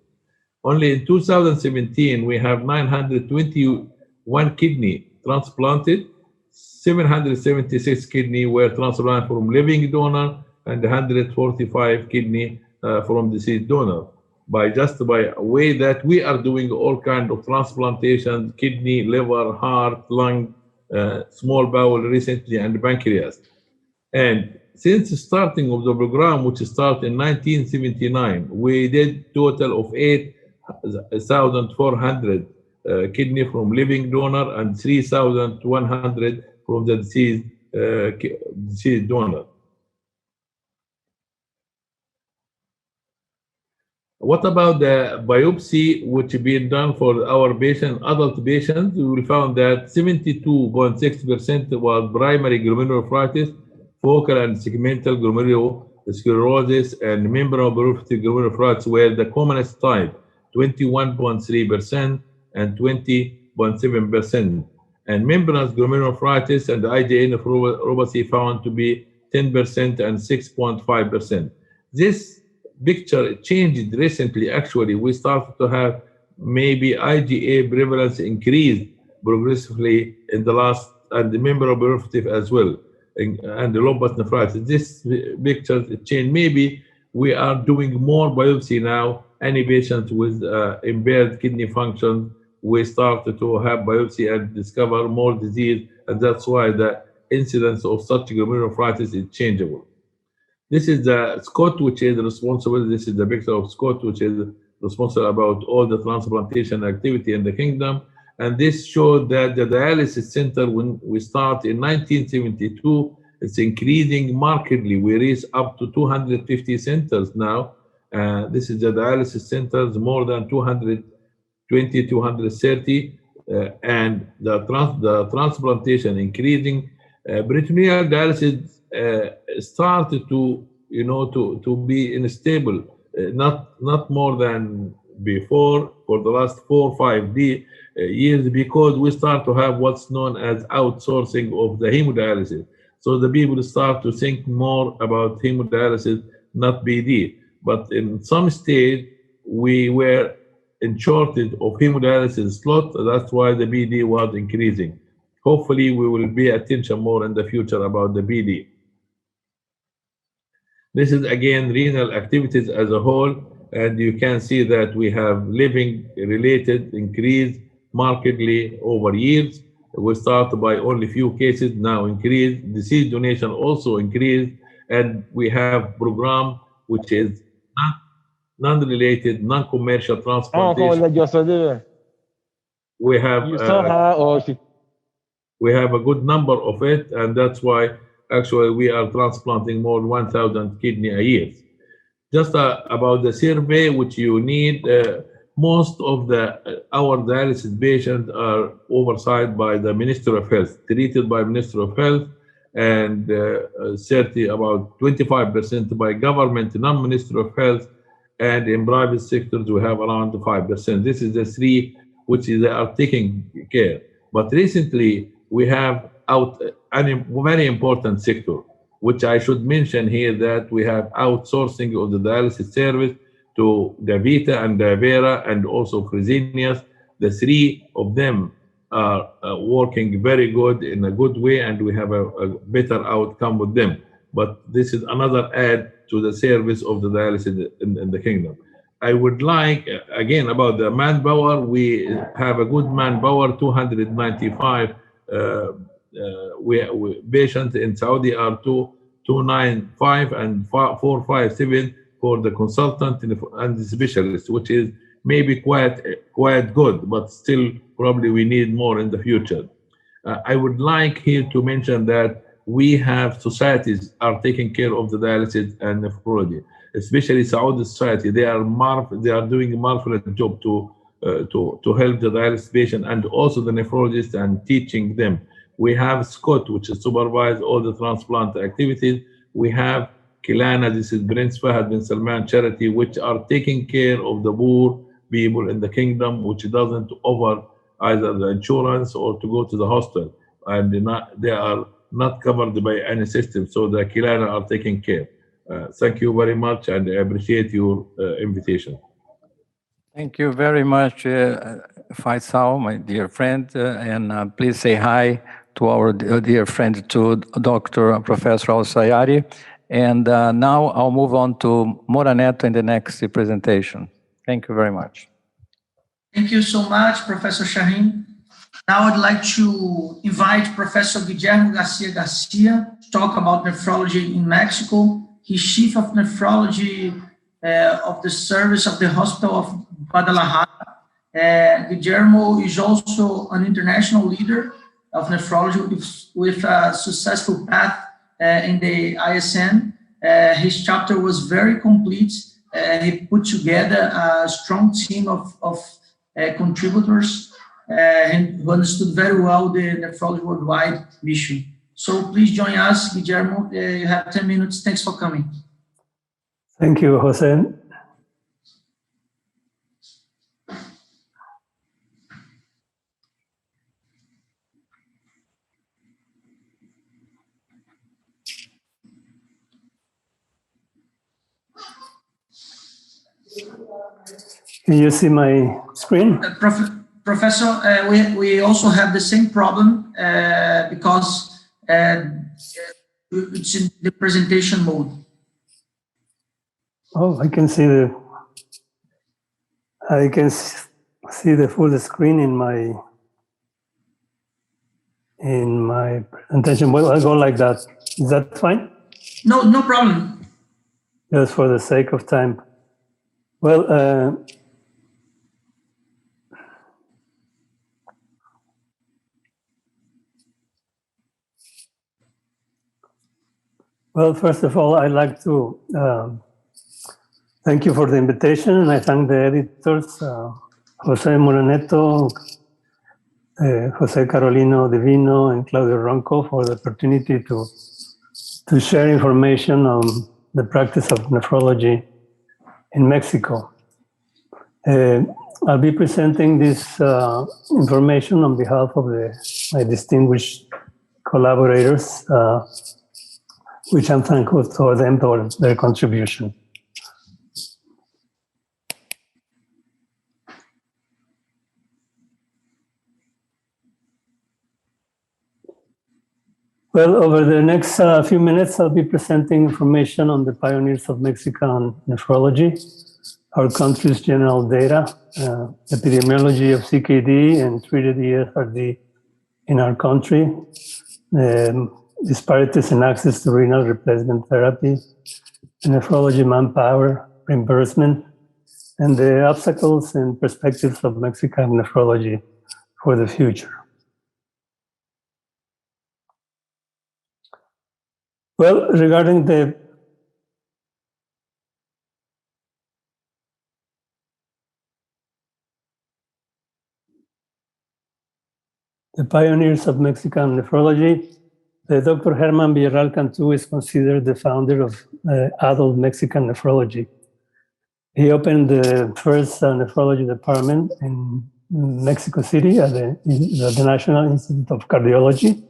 F: Only in 2017, we have 921 kidney transplanted, 776 kidney were transplanted from living donor, and 145 kidney from deceased donor. By way that we are doing all kinds of transplantation, kidney, liver, heart, lung, small bowel recently, and pancreas. And since the starting of the program, which started in 1979, we did total of 8,400 kidney from living donor and 3,100 from the deceased donor. What about the biopsy which been done for our patient, adult patients? We found that 72.6% was primary glomerulonephritis, focal and segmental glomerulosclerosis, and membranous proliferative glomerulonephritis were the commonest type, 21.3% and 20.7%. And membranous glomerulonephritis and IgA nephropathy found to be 10% and 6.5%. This picture changed recently. Actually, we started to have maybe IgA prevalence increased progressively in the last, and the membranous proliferative as well, and the lupus nephritis. This picture changed. Maybe we are doing more biopsy now. Any patient with impaired kidney function, we started to have biopsy and discover more disease, and that's why the incidence of such glomerulonephritis is changeable. This is the Scott, which is responsible. This is the picture of Scott, which is responsible about all the transplantation activity in the kingdom. And this showed that the dialysis center, when we start in 1972, it's increasing markedly. We reach up to 250 centers now. This is the dialysis centers, more than 220, 230, and the transplantation increasing. Peritoneal dialysis started to be unstable, not more than before for the last 4 or 5 years, because we start to have what's known as outsourcing of the hemodialysis. So the people start to think more about hemodialysis, not BD. But in some states, we were in shortage of hemodialysis slot. That's why the BD was increasing. Hopefully, we will pay attention more in the future about the BD. This is again renal activities as a whole, and you can see that we have living-related increase markedly over years. We started by only few cases, now increased. Deceased donation also increased, and we have program which is non-related, non-commercial transplantation. We have a good number of it, and that's why actually we are transplanting more than 1,000 kidney a year. Just about the survey which you need, most of our dialysis patients are oversight by the Ministry of Health, treated by Ministry of Health, and about 25% by government, non-Ministry of Health, and in private sectors we have around 5%. This is the three which they are taking care. But recently we have a very important sector, which I should mention here, that we have outsourcing of the dialysis service to Davita and Davera and also Fresenius. The three of them are working very good in a good way, and we have a better outcome with them. But this is another add to the service of the dialysis in the kingdom. I would like, again, about the manpower, we have a good manpower, 295 patients in Saudi are 295 and 457 for the consultant and the specialist, which is maybe quite good, but still probably we need more in the future. I would like here to mention that we have societies are taking care of the dialysis and nephrology, especially Saudi society. They are doing a marvelous job to help the dialysis patient and also the nephrologists and teaching them. We have Scott, which supervises all the transplant activities. We have Kilana, this is Prince Fahad bin Salman charity, which are taking care of the poor people in the kingdom, which doesn't offer either the insurance or to go to the hospital, and they are not covered by any system. So the Kilana are taking care. Thank you very much, and I appreciate your invitation.
B: Thank you very much, Faisal, my dear friend, and please say hi to our dear friend, to Dr. Professor Al-Sayari. And now I'll move on to Moura-Neto in the next presentation. Thank you very much.
A: Thank you so much, Professor Shaheen. Now I'd like to invite Professor Guillermo Garcia to talk about nephrology in Mexico. He's Chief of Nephrology of the Service of the Hospital of Guadalajara. Guillermo is also an international leader of nephrology with a successful path in the ISN. His chapter was very complete. He put together a strong team of contributors who understood very well the Nephrology Worldwide mission. So please join us, Guillermo. You have 10 minutes. Thanks for coming.
H: Thank you, Jose. Can you see my screen?
A: Professor, we also have the same problem because it's in the presentation mode.
H: Oh, I can see the full screen in my presentation. Well, I'll go like that. Is that fine?
A: No problem.
H: Just for the sake of time. Well, first of all, I'd like to thank you for the invitation, and I thank the editors, José Moura-Neto, José Carolino, Divino, and Claudio Ronco for the opportunity to share information on the practice of nephrology in Mexico. I'll be presenting this information on behalf of my distinguished collaborators, which I'm thankful for them for their contribution. Well, over the next few minutes, I'll be presenting information on the pioneers of Mexican nephrology, our country's general data, epidemiology of CKD and treated ESRD in our country, disparities in access to renal replacement therapy, nephrology manpower, reimbursement, and the obstacles and perspectives of Mexican nephrology for the future. Well, regarding the pioneers of Mexican nephrology, Dr. Herman Villarreal Cantú is considered the founder of adult Mexican nephrology. He opened the first nephrology department in Mexico City at the National Institute of Cardiology.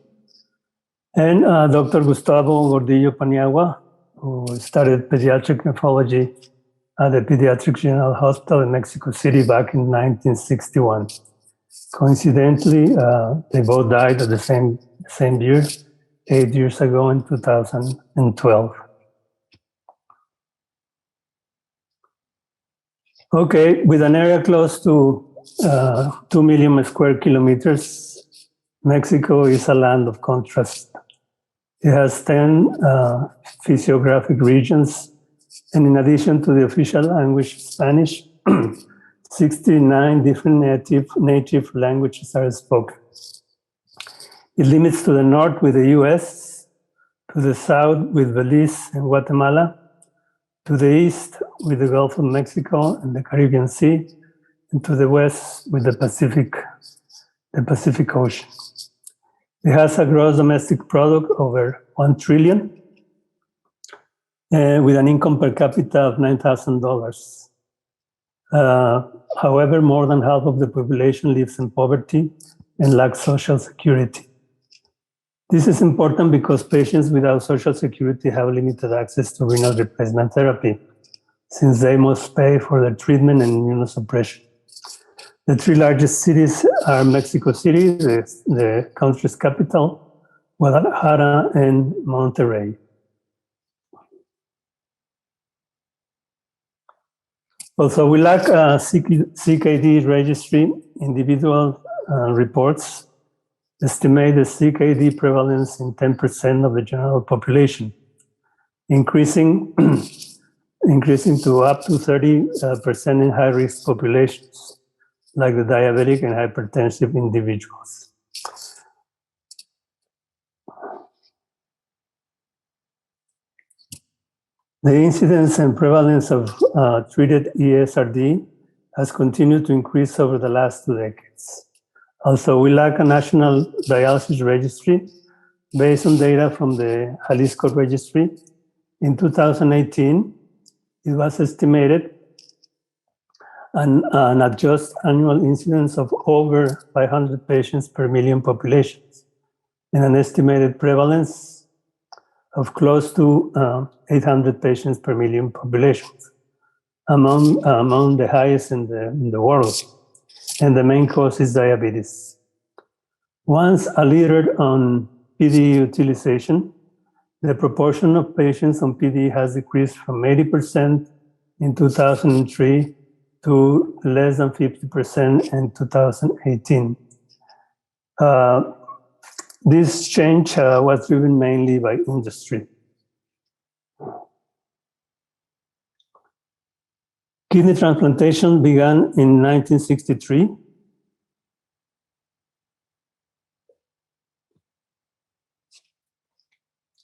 H: And Dr. Gustavo Gordillo Paniagua, who started pediatric nephrology at the Pediatric General Hospital in Mexico City back in 1961. Coincidentally, they both died at the same year, 8 years ago in 2012. Okay, with an area close to 2 million square kilometers, Mexico is a land of contrast. It has 10 physiographic regions, and in addition to the official language Spanish, 69 different native languages are spoken. It limits to the north with the US, to the south with Belize and Guatemala, to the east with the Gulf of Mexico and the Caribbean Sea, and to the west with the Pacific Ocean. It has a gross domestic product over 1 trillion, with an income per capita of $9,000. However, more than half of the population lives in poverty and lacks social security. This is important because patients without social security have limited access to renal replacement therapy, since they must pay for their treatment and immunosuppression. The three largest cities are Mexico City, the country's capital, Guadalajara, and Monterrey. Also, we lack a CKD registry, individual reports estimate the CKD prevalence in 10% of the general population, increasing to up to 30% in high-risk populations, like the diabetic and hypertensive individuals. The incidence and prevalence of treated ESRD has continued to increase over the last 2 decades. Also, we lack a national dialysis registry based on data from the Jalisco registry. In 2018, it was estimated an adjusted annual incidence of over 500 patients per million populations, and an estimated prevalence of close to 800 patients per million populations, among the highest in the world. And the main cause is diabetes. Once a leader on PD utilization, the proportion of patients on PD has decreased from 80% in 2003 to less than 50% in 2018. This change was driven mainly by industry. Kidney transplantation began in 1963.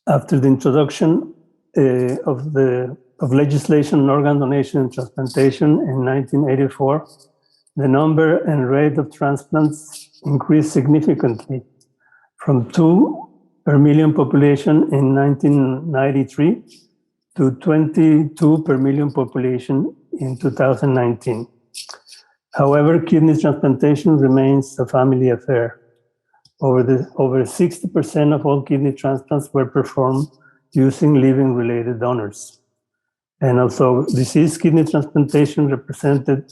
H: After the introduction of legislation on organ donation and transplantation in 1984, the number and rate of transplants increased significantly from 2 per million population in 1993 to 22 per million population in 2019. However, kidney transplantation remains a family affair. Over 60% of all kidney transplants were performed using living-related donors. And also, diseased kidney transplantation represented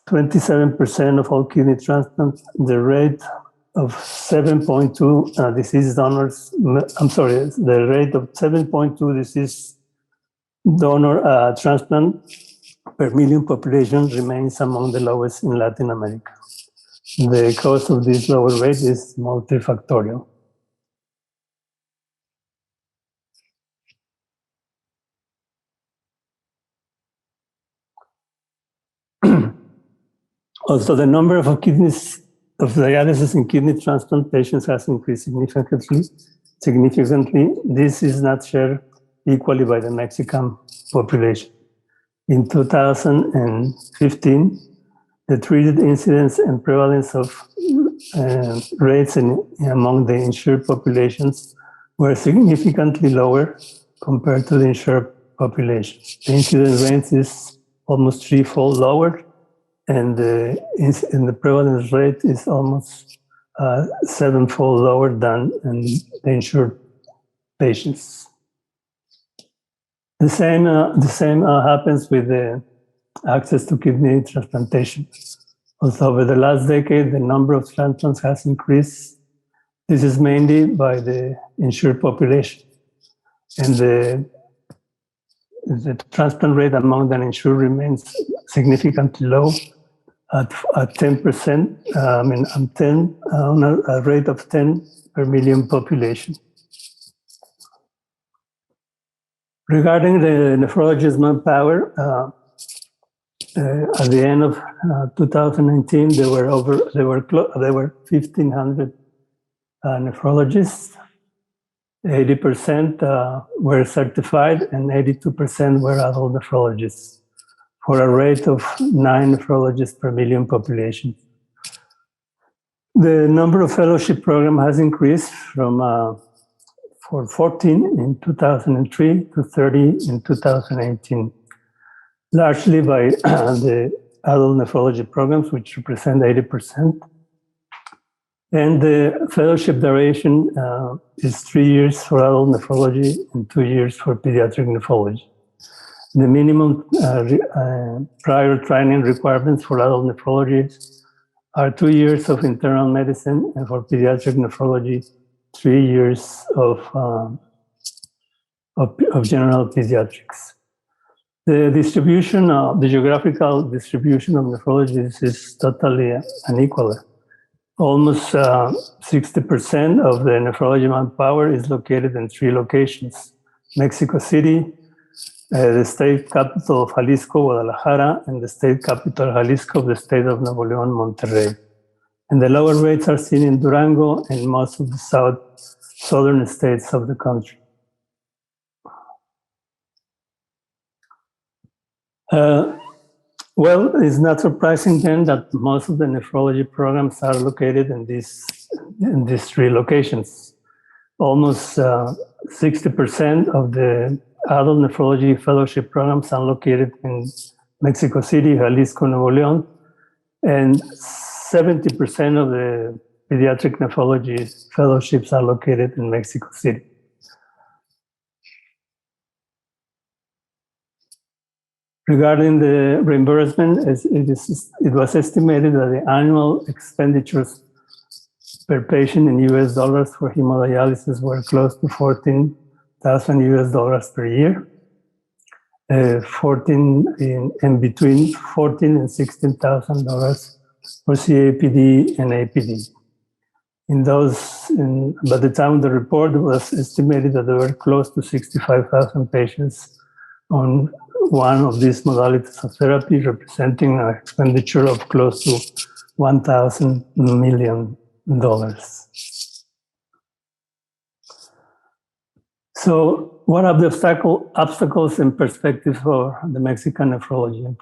H: 27% of all kidney transplants. The rate of 7.2 deceased donors, the rate of 7.2 deceased donor transplant per million population remains among the lowest in Latin America. The cause of this lower rate is multifactorial. Also, the number of dialysis and kidney transplant patients has increased significantly. This is not shared equally by the Mexican population. In 2015, the treated incidence and prevalence of rates among the insured populations were significantly lower compared to the insured population. The incidence rate is almost 3-fold lower, and the prevalence rate is almost 7-fold lower than in the insured patients. The same happens with the access to kidney transplantation. Also, over the last decade, the number of transplants has increased. This is mainly by the insured population. And the transplant rate among the uninsured remains significantly low at 10%, on a rate of 10 per million population. Regarding the nephrologist manpower, at the end of 2019, there were 1,500 nephrologists. 80% were certified, and 82% were adult nephrologists, for a rate of 9 nephrologists per million population. The number of fellowship program has increased from 14 in 2003 to 30 in 2018. Largely by the adult nephrology programs, which represent 80%. And the fellowship duration is 3 years for adult nephrology and 2 years for pediatric nephrology. The minimum prior training requirements for adult nephrology are 2 years of internal medicine, and for pediatric nephrology, 3 years of general pediatrics. The geographical distribution of nephrologists is totally unequal. Almost 60% of the nephrology manpower is located in 3 locations: Mexico City, the state capital of Jalisco, Guadalajara, and the state capital, Jalisco, of the state of Nuevo León, Monterrey. And the lower rates are seen in Durango and most of the southern states of the country. Well, it's not surprising then that most of the nephrology programs are located in these 3 locations. Almost 60% of the adult nephrology fellowship programs are located in Mexico City, Jalisco, Nuevo León, and 70% of the pediatric nephrology fellowships are located in Mexico City. Regarding the reimbursement, it was estimated that the annual expenditures per patient in US dollars for hemodialysis were close to $14,000 US per year, between $14,000 and $16,000 for CAPD and APD. By the time of the report, it was estimated that there were close to 65,000 patients on one of these modalities of therapy, representing an expenditure of close to $1,000 million. So what are the obstacles and perspectives for the Mexican nephrology? In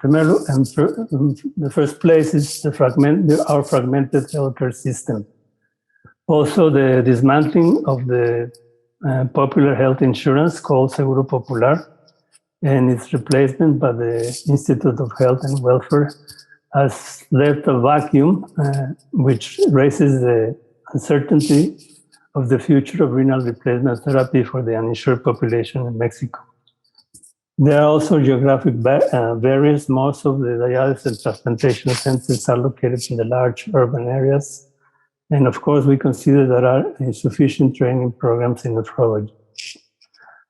H: the first place is our fragmented healthcare system. Also, the dismantling of the popular health insurance called Seguro Popular, and its replacement by the Institute of Health and Welfare has left a vacuum, which raises the uncertainty of the future of renal replacement therapy for the uninsured population in Mexico. There are also geographic barriers. Most of the dialysis and transplantation centers are located in the large urban areas. And of course, we consider there are insufficient training programs in nephrology.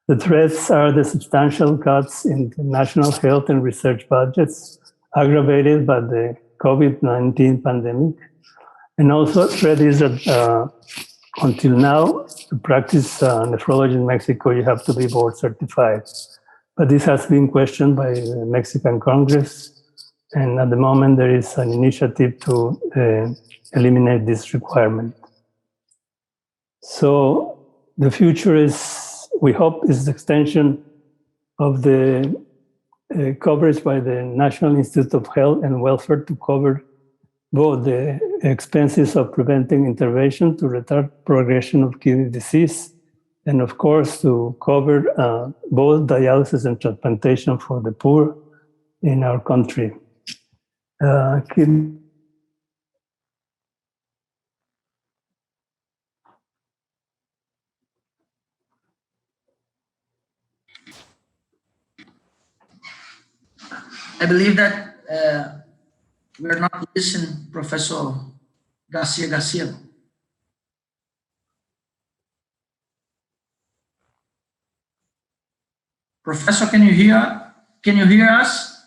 H: The threats are the substantial cuts in the national health and research budgets, aggravated by the COVID-19 pandemic. And also a threat is that until now, to practice nephrology in Mexico, you have to be board certified. But this has been questioned by the Mexican Congress. And at the moment, there is an initiative to eliminate this requirement. So the future we hope, is the extension of the coverage by the National Institute of Health and Welfare to cover both the expenses of preventing intervention to retard progression of kidney disease, and of course to cover both dialysis and transplantation for the poor in our country.
A: I believe that we're not listening, Professor Garcia. Professor, can you hear us?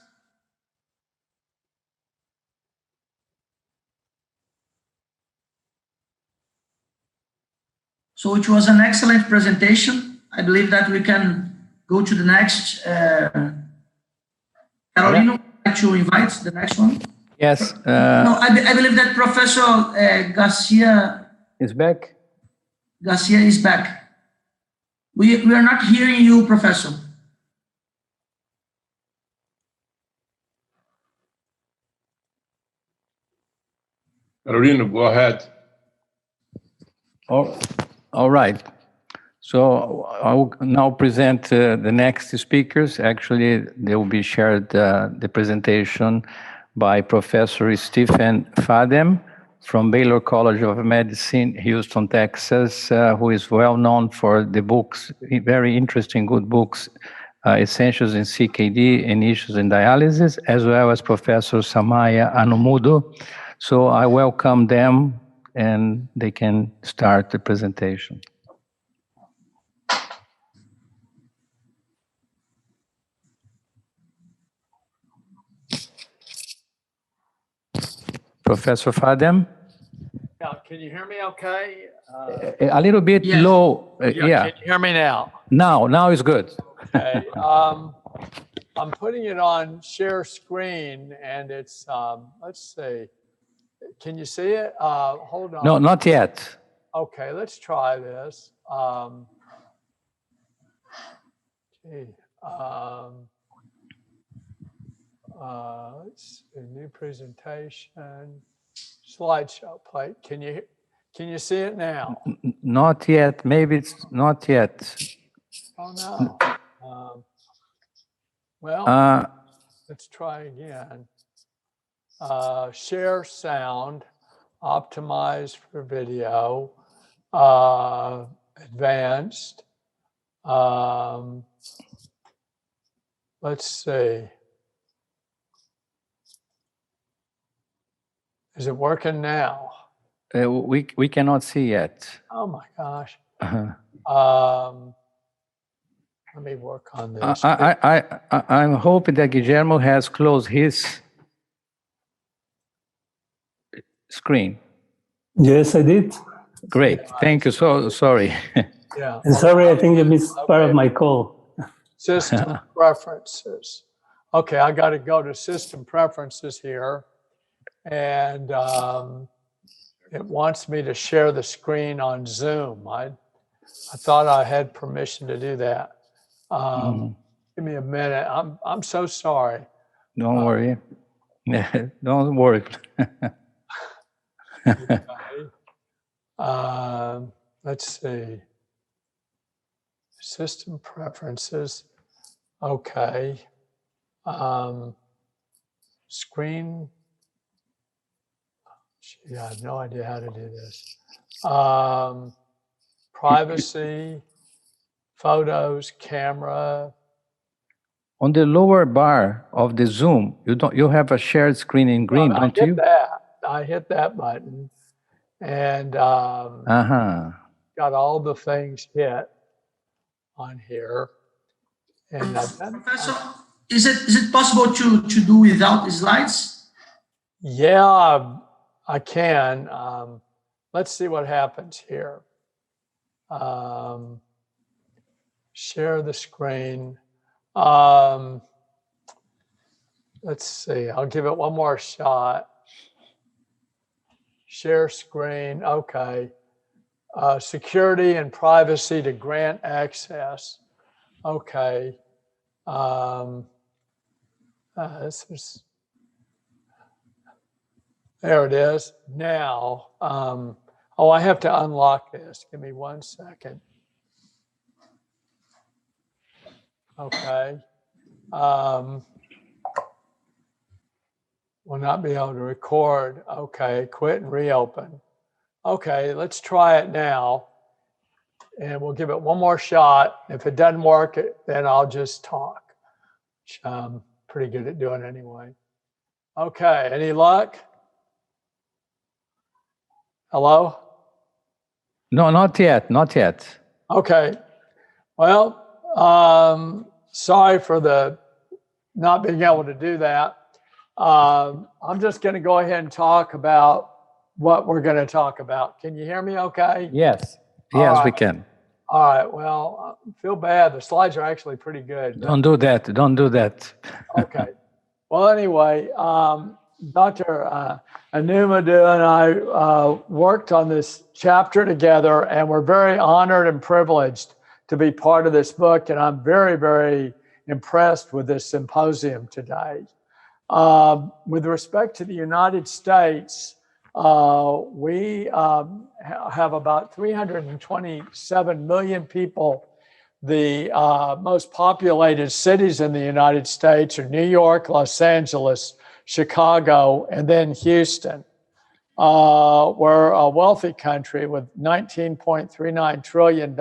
A: So it was an excellent presentation. I believe that we can go to the next. Carolino, would you like to invite the next one?
B: Yes.
A: No, I believe that Professor Garcia
B: is back.
A: Garcia is back. We are not hearing you, Professor.
F: Carolino, go ahead.
B: All right. So I will now present the next speakers. Actually, they will be shared the presentation by Professor Stephen Fadem from Baylor College of Medicine, Houston, Texas, who is well known for the books, very interesting, good books, Essentials in CKD and Issues in Dialysis, as well as Professor Samaya Anumudu. So I welcome them, and they can start the presentation. Professor Fadem?
I: Yeah, Can you hear me okay?
B: A little bit
A: Yes.
B: low.
I: Can you hear me now?
B: Now it's good.
I: Okay. I'm putting it on share screen and it's, let's see. Can you see it? Hold on.
B: No, not yet.
I: Okay, let's try this. Let's see, new presentation, slideshow plate. Can you see it now?
B: Not yet. Maybe it's not yet.
I: Oh no. Well, let's try again. Share sound, optimize for video, advanced. Let's see. Is it working now?
B: We cannot see yet.
I: Oh my gosh. Let me work on this.
B: I'm hoping that Guillermo has closed his screen.
H: Yes, I did.
B: Great. Thank you. So sorry.
I: Yeah.
H: And sorry, I think you missed part of my call.
I: System preferences. Okay, I got to go to system preferences here. And it wants me to share the screen on Zoom. I thought I had permission to do that. Give me a minute. I'm so sorry.
B: Don't worry. Don't worry.
I: Okay. Let's see. System preferences. Okay. Screen. Gee, I have no idea how to do this. Privacy, photos, camera.
B: On the lower bar of the Zoom, you have a shared screen in green, don't you?
I: I hit that button and got all the things hit on here. And
A: Professor, is it possible to do without the slides?
I: Yeah, I can. Let's see what happens here. Share the screen. Let's see. I'll give it one more shot. Share screen. Okay. Security and privacy to grant access. Okay. This is. There it is. Now, I have to unlock this. Give me 1 second. Okay. Will not be able to record. Okay, quit and reopen. Okay, let's try it now. And we'll give it one more shot. If it doesn't work, then I'll just talk, which I'm pretty good at doing anyway. Okay, any luck? Hello?
B: No, not yet. Not yet.
I: Okay. Well, sorry for the not being able to do that. I'm just going to go ahead and talk about what we're going to talk about. Can you hear me okay?
B: Yes.
I: All
B: Yes,
I: right.
B: we can.
I: All right. Well, I feel bad. The slides are actually pretty good.
B: Don't do that. Don't do that.
I: Okay. Well, anyway, Dr. Anumadu and I worked on this chapter together, and we're very honored and privileged to be part of this book. And I'm very, very impressed with this symposium today. With respect to the United States, we have about 327 million people. The most populated cities in the United States are New York, Los Angeles, Chicago, and then Houston. We're a wealthy country with $19.39 trillion.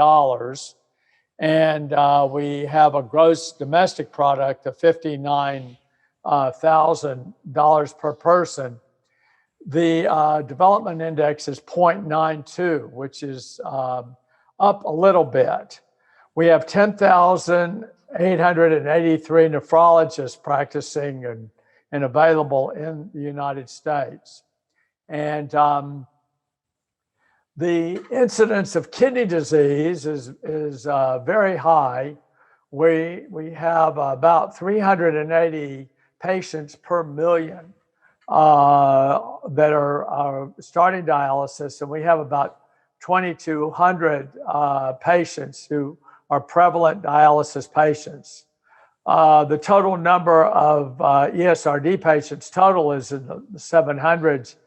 I: And we have a gross domestic product of $59,000 per person. The development index is 0.92, which is up a little bit. We have 10,883 nephrologists practicing and available in the United States. And The incidence of kidney disease is very high. We have about 380 patients per million that are starting dialysis, and we have about 2,200 patients who are prevalent dialysis patients. The total number of ESRD patients total is in the 700s,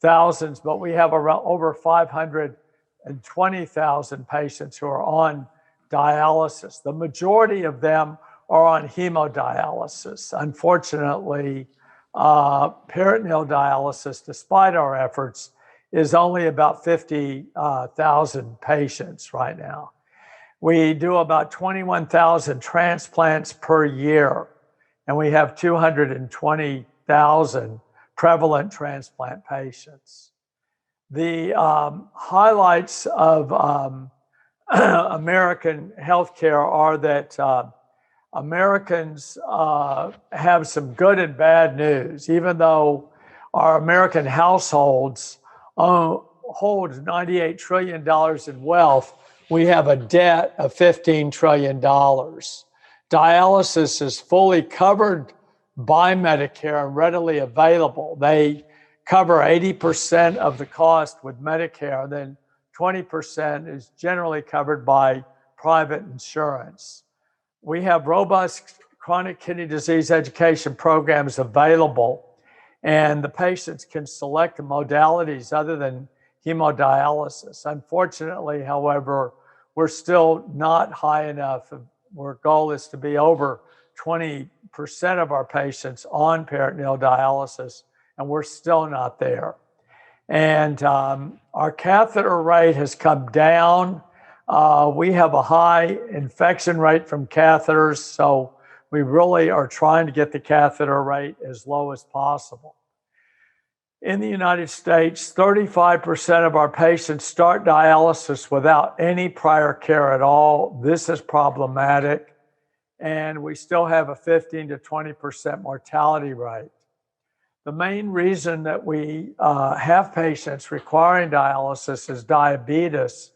I: thousands, but we have around over 520,000 patients who are on dialysis. The majority of them are on hemodialysis. Unfortunately, peritoneal dialysis, despite our efforts, is only about 50,000 patients right now. We do about 21,000 transplants per year, and we have 220,000 prevalent transplant patients. The highlights of American healthcare are that Americans have some good and bad news. Even though our American households hold $98 trillion in wealth, we have a debt of $15 trillion. Dialysis is fully covered by Medicare and readily available. They cover 80% of the cost with Medicare, then 20% is generally covered by private insurance. We have robust chronic kidney disease education programs available, and the patients can select modalities other than hemodialysis. Unfortunately, however, we're still not high enough. Our goal is to be over 20% of our patients on peritoneal dialysis, and we're still not there. And our catheter rate has come down. We have a high infection rate from catheters, so we really are trying to get the catheter rate as low as possible. In the United States, 35% of our patients start dialysis without any prior care at all. This is problematic, and we still have a 15 to 20% mortality rate. The main reason that we have patients requiring dialysis is diabetes,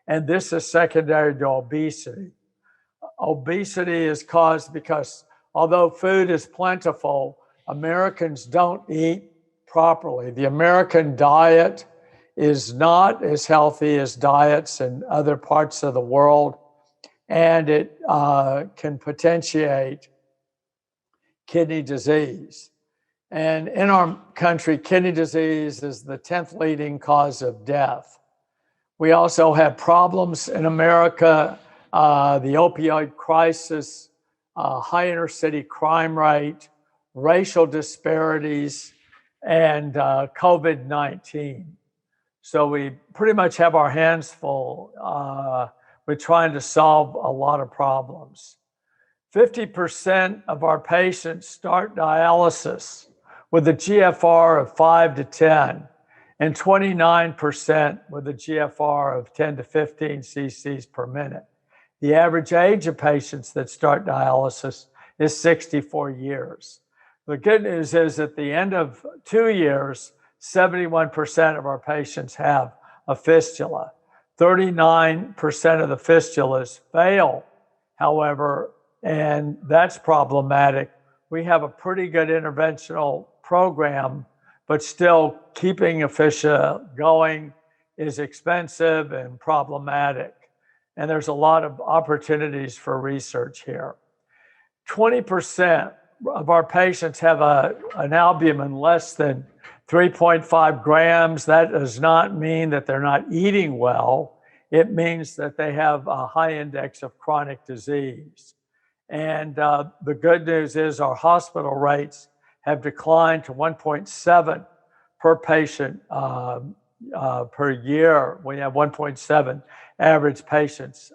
I: and this is secondary to obesity. Obesity is caused because although food is plentiful, Americans don't eat properly. The American diet is not as healthy as diets in other parts of the world, and it can potentiate kidney disease. And in our country, kidney disease is the 10th leading cause of death. We also have problems in America, the opioid crisis, high inner city crime rate, racial disparities, and COVID-19. So we pretty much have our hands full with trying to solve a lot of problems. 50% of our patients start dialysis with a GFR of 5 to 10, and 29% with a GFR of 10 to 15 cc's per minute. The average age of patients that start dialysis is 64 years. The good news is at the end of 2 years, 71% of our patients have a fistula. 39% of the fistulas fail, however, and that's problematic. We have a pretty good interventional program, but still keeping a fistula going is expensive and problematic. And there's a lot of opportunities for research here. 20% of our patients have an albumin less than 3.5 grams. That does not mean that they're not eating well. It means that they have a high index of chronic disease. And the good news is our hospital rates have declined to 1.7 per patient per year. We have 1.7 average patients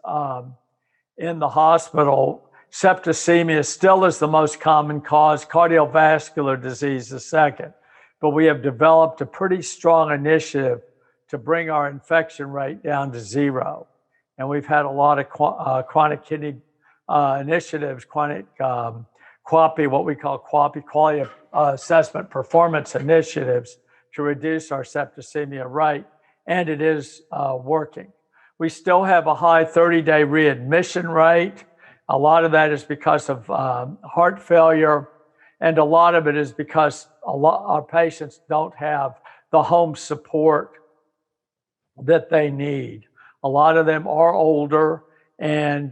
I: in the hospital. Septicemia still is the most common cause, cardiovascular disease the second. But we have developed a pretty strong initiative to bring our infection rate down to 0. And we've had a lot of chronic kidney initiatives, chronic QAPI, what we call QAPI, Quality Assessment Performance Initiatives, to reduce our septicemia rate. and it is working. We still have a high 30-day readmission rate. A lot of that is because of heart failure, and a lot of it is because our patients don't have the home support that they need. A lot of them are older, and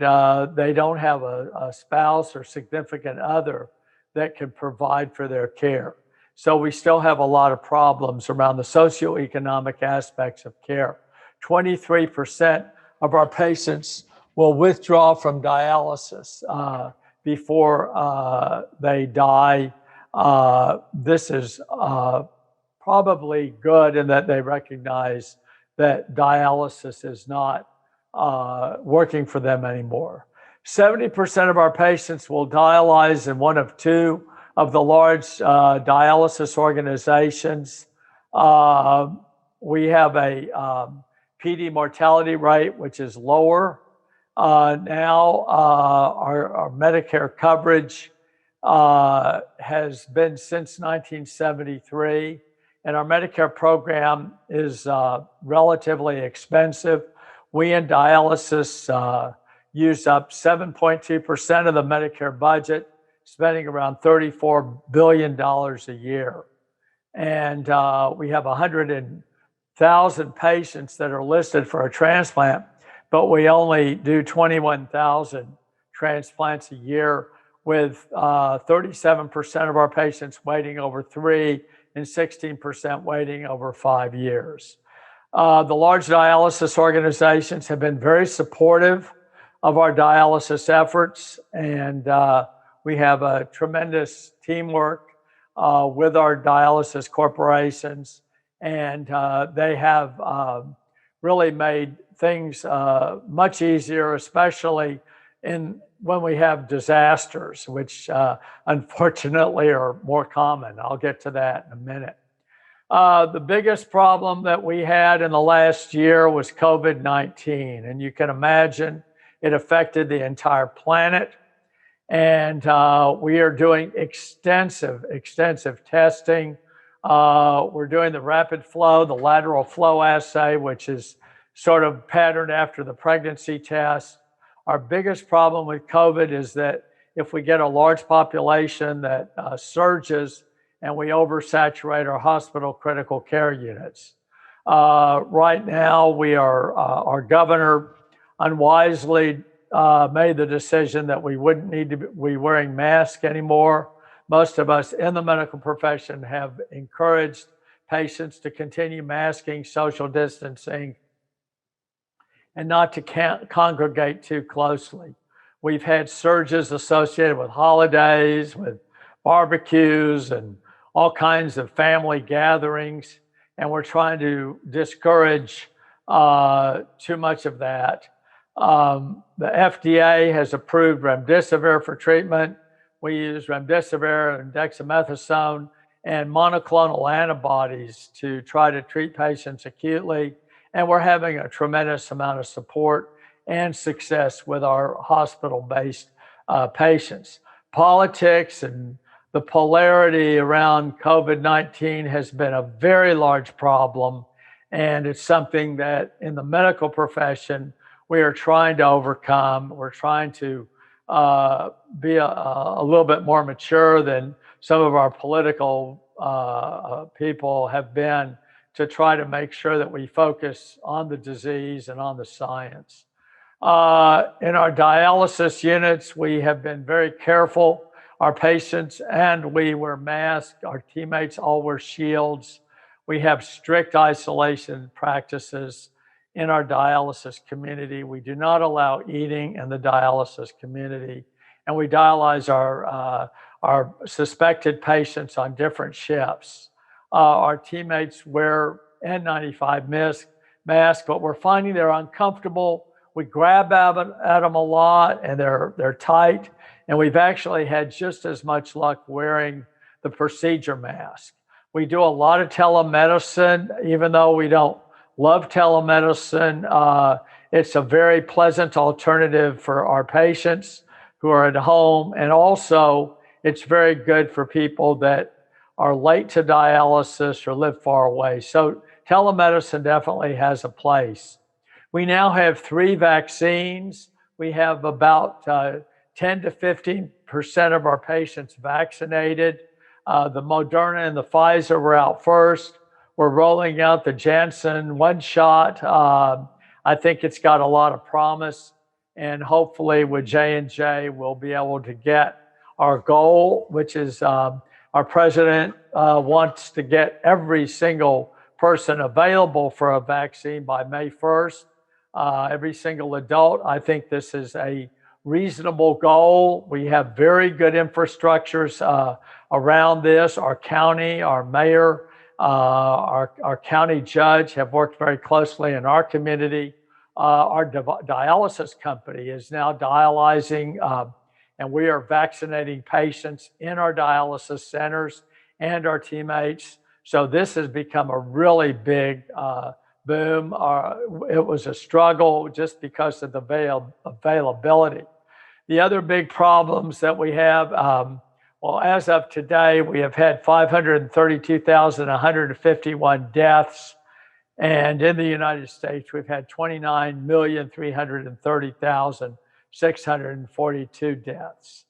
I: they don't have a spouse or significant other that can provide for their care. So we still have a lot of problems around the socioeconomic aspects of care. 23% of our patients will withdraw from dialysis before they die. This is probably good in that they recognize that dialysis is not working for them anymore. 70% of our patients will dialyze in one of two of the large dialysis organizations. We have a PD mortality rate which is lower. Now our Medicare coverage has been since 1973, and our Medicare program is relatively expensive. We in dialysis use up 7.2% of the Medicare budget, spending around $34 billion a year. And we have 100,000 patients that are listed for a transplant, but we only do 21,000 transplants a year, with 37% of our patients waiting over 3 and 16% waiting over 5 years. The large dialysis organizations have been very supportive of our dialysis efforts, and we have a tremendous teamwork with our dialysis corporations, and they have really made things much easier, especially when we have disasters, which unfortunately are more common. I'll get to that in a minute. The biggest problem that we had in the last year was COVID-19, and you can imagine it affected the entire planet. And we are doing extensive testing. We're doing the rapid flow, the lateral flow assay, which is sort of patterned after the pregnancy test. Our biggest problem with COVID is that if we get a large population that surges and we oversaturate our hospital critical care units. Right now, our governor unwisely made the decision that we wouldn't need to be wearing masks anymore. Most of us in the medical profession have encouraged patients to continue masking, social distancing, and not to congregate too closely. We've had surges associated with holidays, with barbecues, and all kinds of family gatherings, and we're trying to discourage too much of that. The FDA has approved remdesivir for treatment. We use remdesivir and dexamethasone and monoclonal antibodies to try to treat patients acutely. And we're having a tremendous amount of support and success with our hospital-based patients. Politics and the polarity around COVID-19 has been a very large problem, and it's something that in the medical profession we are trying to overcome. We're trying to be a little bit more mature than some of our political people have been, to try to make sure that we focus on the disease and on the science. In our dialysis units, we have been very careful. Our patients and we wear masks. Our teammates all wear shields. We have strict isolation practices in our dialysis community. We do not allow eating in the dialysis community. And we dialyze our suspected patients on different shifts. Our teammates wear N95 masks, but we're finding they're uncomfortable. We grab at them a lot, and they're tight. And we've actually had just as much luck wearing the procedure mask. We do a lot of telemedicine, even though we don't love telemedicine. It's a very pleasant alternative for our patients who are at home. And also, it's very good for people that are late to dialysis or live far away. So telemedicine definitely has a place. We now have 3 vaccines. We have about 10 to 15% of our patients vaccinated. The Moderna and the Pfizer were out first. We're rolling out the Janssen one-shot. I think it's got a lot of promise, and hopefully with J&J, we'll be able to get our goal, which is our president wants to get every single person available for a vaccine by May 1st, every single adult. I think this is a reasonable goal. We have very good infrastructures around this. Our county, our mayor, our county judge have worked very closely in our community. Our dialysis company is now dialyzing, and we are vaccinating patients in our dialysis centers and our teammates. So this has become a really big boom. It was a struggle just because of the availability. The other big problems that we have, well, as of today, we have had 532,151 deaths. And in the United States, we've had 29,330,642 deaths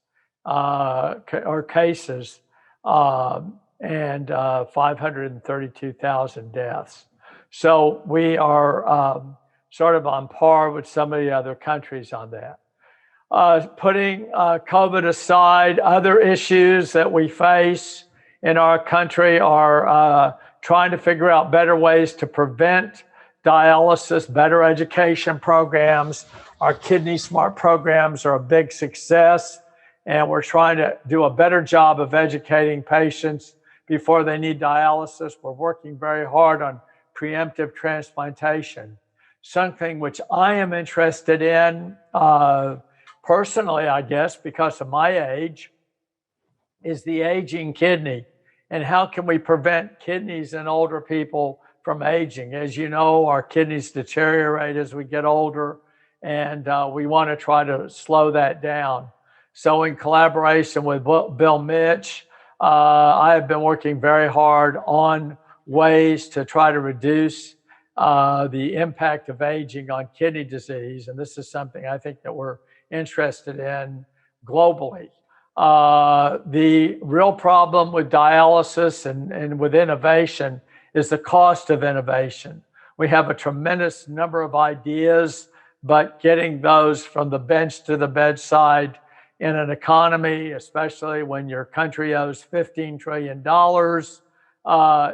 I: or cases, and 532,000 deaths. So we are sort of on par with some of the other countries on that. Putting COVID aside, other issues that we face in our country are trying to figure out better ways to prevent dialysis, better education programs. Our Kidney Smart programs are a big success, and we're trying to do a better job of educating patients before they need dialysis. We're working very hard on preemptive transplantation, something which I am interested in personally, I guess, because of my age, is the aging kidney. And how can we prevent kidneys in older people from aging? As you know, our kidneys deteriorate as we get older, and we want to try to slow that down. So in collaboration with Bill Mitch, I have been working very hard on ways to try to reduce the impact of aging on kidney disease. And this is something I think that we're interested in globally. The real problem with dialysis and with innovation is the cost of innovation. We have a tremendous number of ideas, but getting those from the bench to the bedside in an economy, especially when your country owes $15 trillion,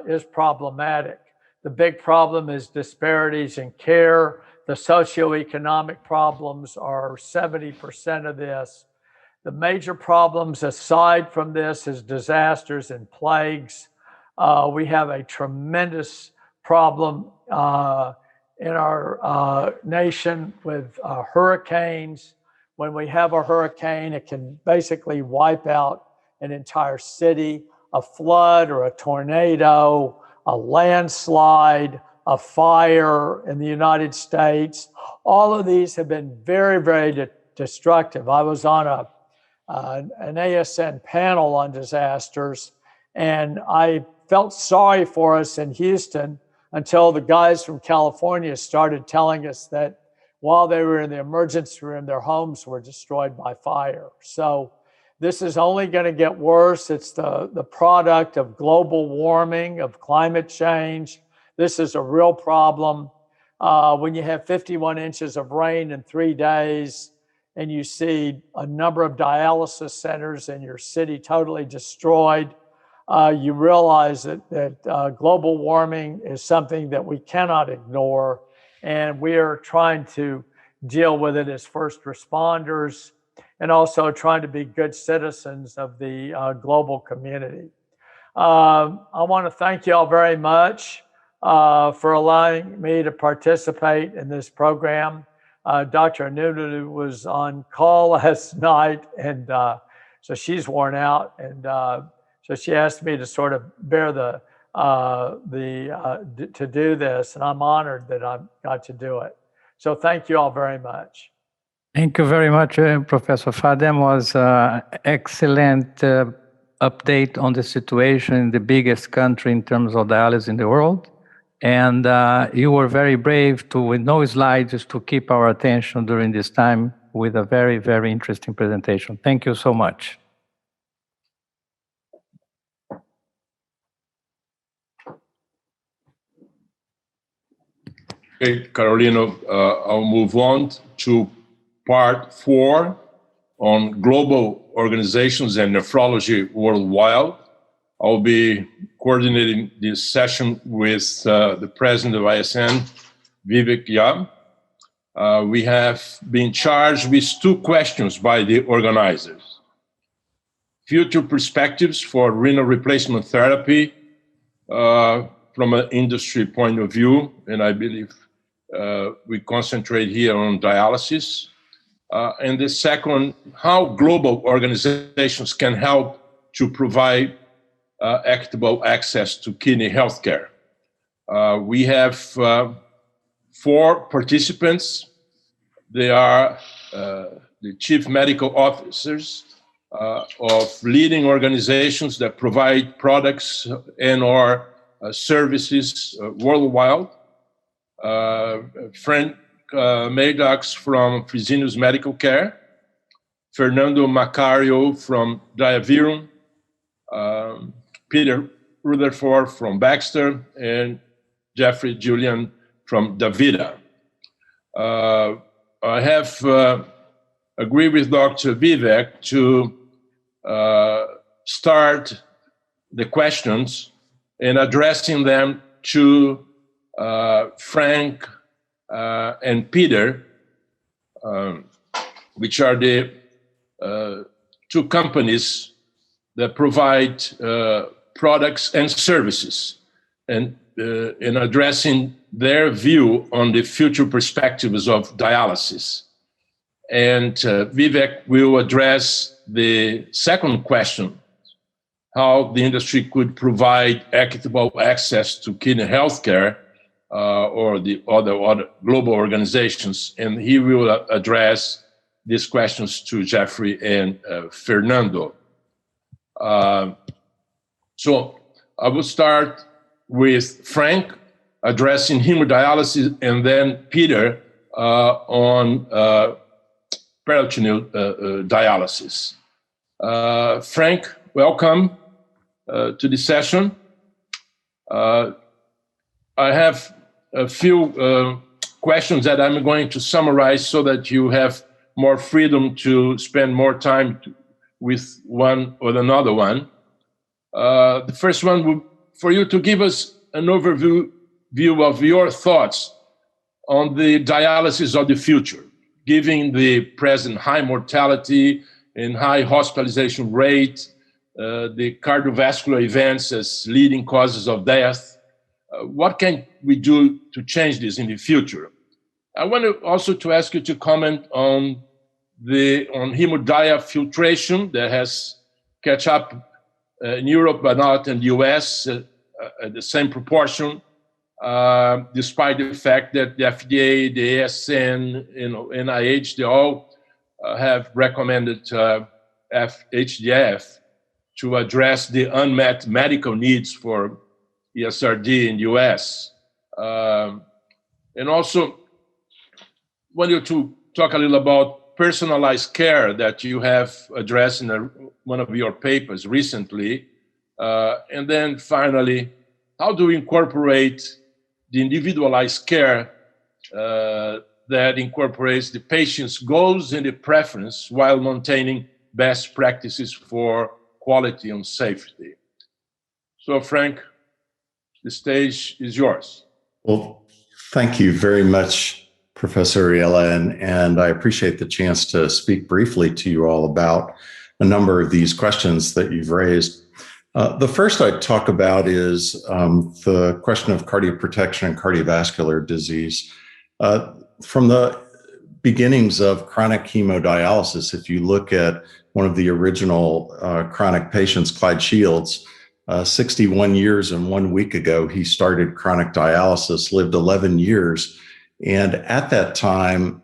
I: is problematic. The big problem is disparities in care. The socioeconomic problems are 70% of this. The major problems aside from this is disasters and plagues. We have a tremendous problem in our nation with hurricanes. When we have a hurricane, it can basically wipe out an entire city. A flood or a tornado, a landslide, a fire in the United States. All of these have been very, very destructive. I was on an ASN panel on disasters, and I felt sorry for us in Houston until the guys from California started telling us that while they were in the emergency room, their homes were destroyed by fire. So this is only going to get worse. It's the product of global warming, of climate change. This is a real problem. When you have 51 inches of rain in 3 days and you see a number of dialysis centers in your city totally destroyed, you realize that global warming is something that we cannot ignore, and we are trying to deal with it as first responders and also trying to be good citizens of the global community. I want to thank you all very much for allowing me to participate in this program. Dr. Anunu was on call last night, and so she's worn out, and so she asked me to sort of bear to do this, and I'm honored that I got to do it. So thank you all very much.
B: Thank you very much, Professor Fadem. Was excellent update on the situation in the biggest country in terms of dialysis in the world. And you were very brave to, with no slides, to keep our attention during this time with a very, very interesting presentation. Thank you so much.
F: Okay, Carolino, I'll move on to part 4 on global organizations and nephrology worldwide. I'll be coordinating this session with the president of ISN, Vivek Jha. We have been charged with 2 questions by the organizers. Future perspectives for renal replacement therapy from an industry point of view, and I believe we concentrate here on dialysis. And the second, how global organizations can help to provide equitable access to kidney healthcare. We have 4 participants. They are the chief medical officers of leading organizations that provide products and or services worldwide. Frank Maddox from Fresenius Medical Care, Fernando Macario from Diavirum, Peter Rutherford from Baxter, and Jeffrey Julian from Davida. I have agreed with Dr. Vivek to start the questions and addressing them to Frank and Peter, which are the 2 companies that provide products and services, and in addressing their view on the future perspectives of dialysis. And Vivek will address the second question, how the industry could provide equitable access to kidney healthcare or the other global organizations. And he will address these questions to Jeffrey and Fernando. So I will start with Frank addressing hemodialysis, and then Peter on peritoneal dialysis. Frank, welcome to the session. I have a few questions that I'm going to summarize so that you have more freedom to spend more time with one or another one. The first one would for you to give us an overview of your thoughts on the dialysis of the future, given the present high mortality and high hospitalization rate, the cardiovascular events as leading causes of death. What can we do to change this in the future? I want to also to ask you to comment on hemodialysis filtration that has catch up in Europe but not in the US at the same proportion, despite the fact that the FDA, the ASN, NIH, they all have recommended HDF to address the unmet medical needs for ESRD in the US. And also want you to talk a little about personalized care that you have addressed in one of your papers recently. And then finally, how do we incorporate the individualized care that incorporates the patient's goals and the preference while maintaining best practices for quality and safety? So Frank, the stage is yours.
J: Well, thank you very much, Professor Riella, and I appreciate the chance to speak briefly to you all about a number of these questions that you've raised. The first I'd talk about is the question of cardioprotection and cardiovascular disease. From the beginnings of chronic hemodialysis, if you look at one of the original chronic patients, Clyde Shields, 61 years and 1 week ago, he started chronic dialysis, lived 11 years. And at that time,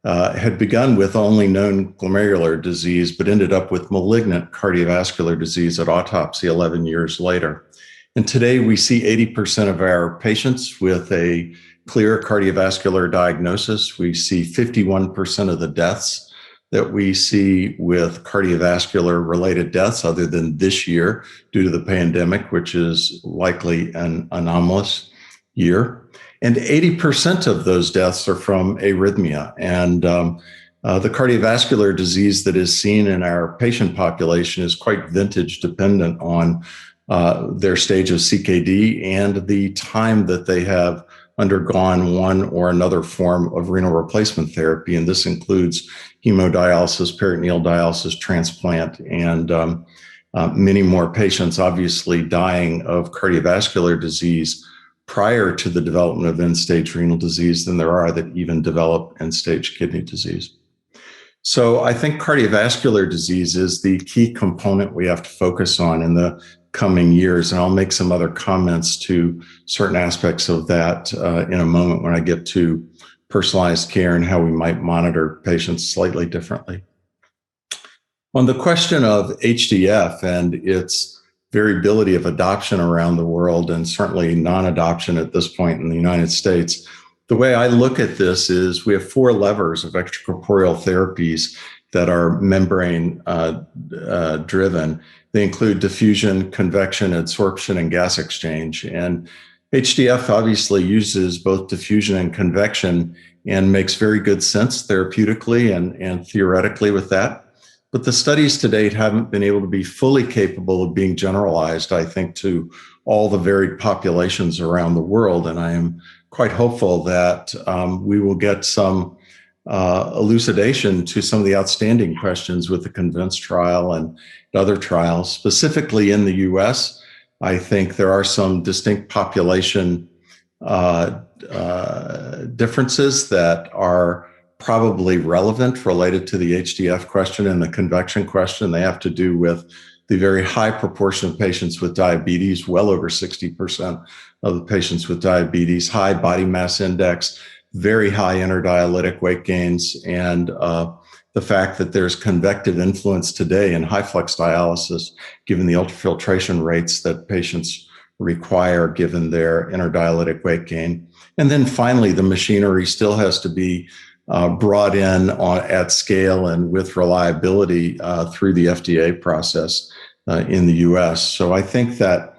J: had begun with only known glomerular disease, but ended up with malignant cardiovascular disease at autopsy 11 years later. And today we see 80% of our patients with a clear cardiovascular diagnosis. We see 51% of the deaths that we see with cardiovascular related deaths, other than this year due to the pandemic, which is likely an anomalous year. And 80% of those deaths are from arrhythmia. And the cardiovascular disease that is seen in our patient population is quite vintage dependent on their stage of CKD and the time that they have undergone one or another form of renal replacement therapy. And this includes hemodialysis, peritoneal dialysis, transplant, and many more patients obviously dying of cardiovascular disease prior to the development of end-stage renal disease than there are that even develop end-stage kidney disease. So I think cardiovascular disease is the key component we have to focus on in the coming years. And I'll make some other comments to certain aspects of that in a moment when I get to personalized care and how we might monitor patients slightly differently. On the question of HDF and its variability of adoption around the world, and certainly non-adoption at this point in the United States, the way I look at this is we have 4 levers of extracorporeal therapies that are membrane driven. They include diffusion, convection, adsorption, and gas exchange. And HDF obviously uses both diffusion and convection and makes very good sense therapeutically and theoretically with that. But the studies to date haven't been able to be fully capable of being generalized, I think, to all the varied populations around the world. And I am quite hopeful that we will get some elucidation to some of the outstanding questions with the CONVINCE trial and other trials. Specifically in the US, I think there are some distinct population differences that are probably relevant related to the HDF question and the convection question. They have to do with the very high proportion of patients with diabetes, well over 60% of the patients with diabetes, high body mass index, very high interdialytic weight gains, and the fact that there's convective influence today in high flux dialysis, given the ultrafiltration rates that patients require given their interdialytic weight gain. And then finally, the machinery still has to be brought in at scale and with reliability through the FDA process in the US. So I think that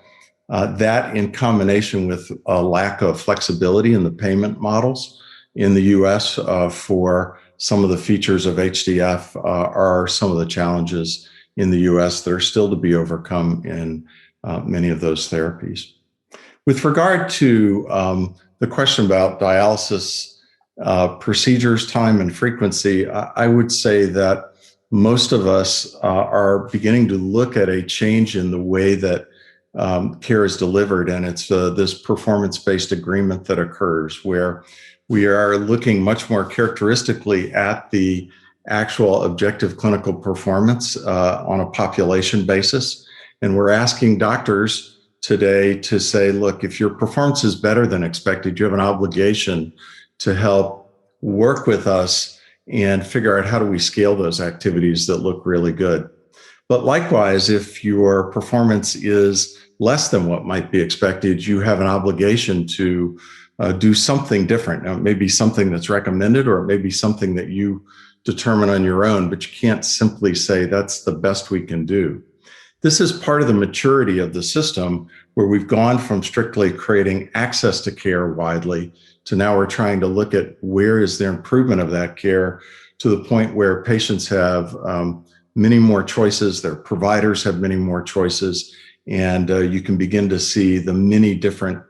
J: that in combination with a lack of flexibility in the payment models in the US for some of the features of HDF are some of the challenges in the US that are still to be overcome in many of those therapies. With regard to the question about dialysis procedures, time, and frequency, I would say that most of us are beginning to look at a change in the way that care is delivered, and it's this performance-based agreement that occurs where we are looking much more characteristically at the actual objective clinical performance on a population basis. And we're asking doctors today to say, look, if your performance is better than expected, you have an obligation to help work with us and figure out how do we scale those activities that look really good. But likewise, if your performance is less than what might be expected, you have an obligation to do something different. Now, it may be something that's recommended, or it may be something that you determine on your own, but you can't simply say that's the best we can do. This is part of the maturity of the system where we've gone from strictly creating access to care widely to now we're trying to look at where is the improvement of that care to the point where patients have many more choices, their providers have many more choices, and you can begin to see the many different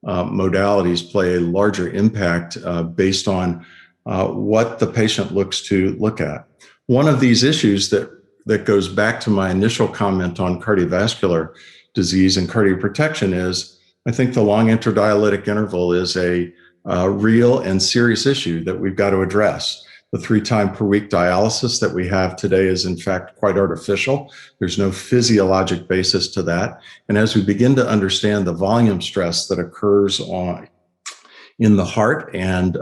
J: modalities play a larger impact based on what the patient looks to look at. One of these issues that goes back to my initial comment on cardiovascular disease and cardioprotection is, I think the long interdialytic interval is a real and serious issue that we've got to address. The 3-time per week dialysis that we have today is in fact quite artificial. There's no physiologic basis to that. And as we begin to understand the volume stress that occurs in the heart and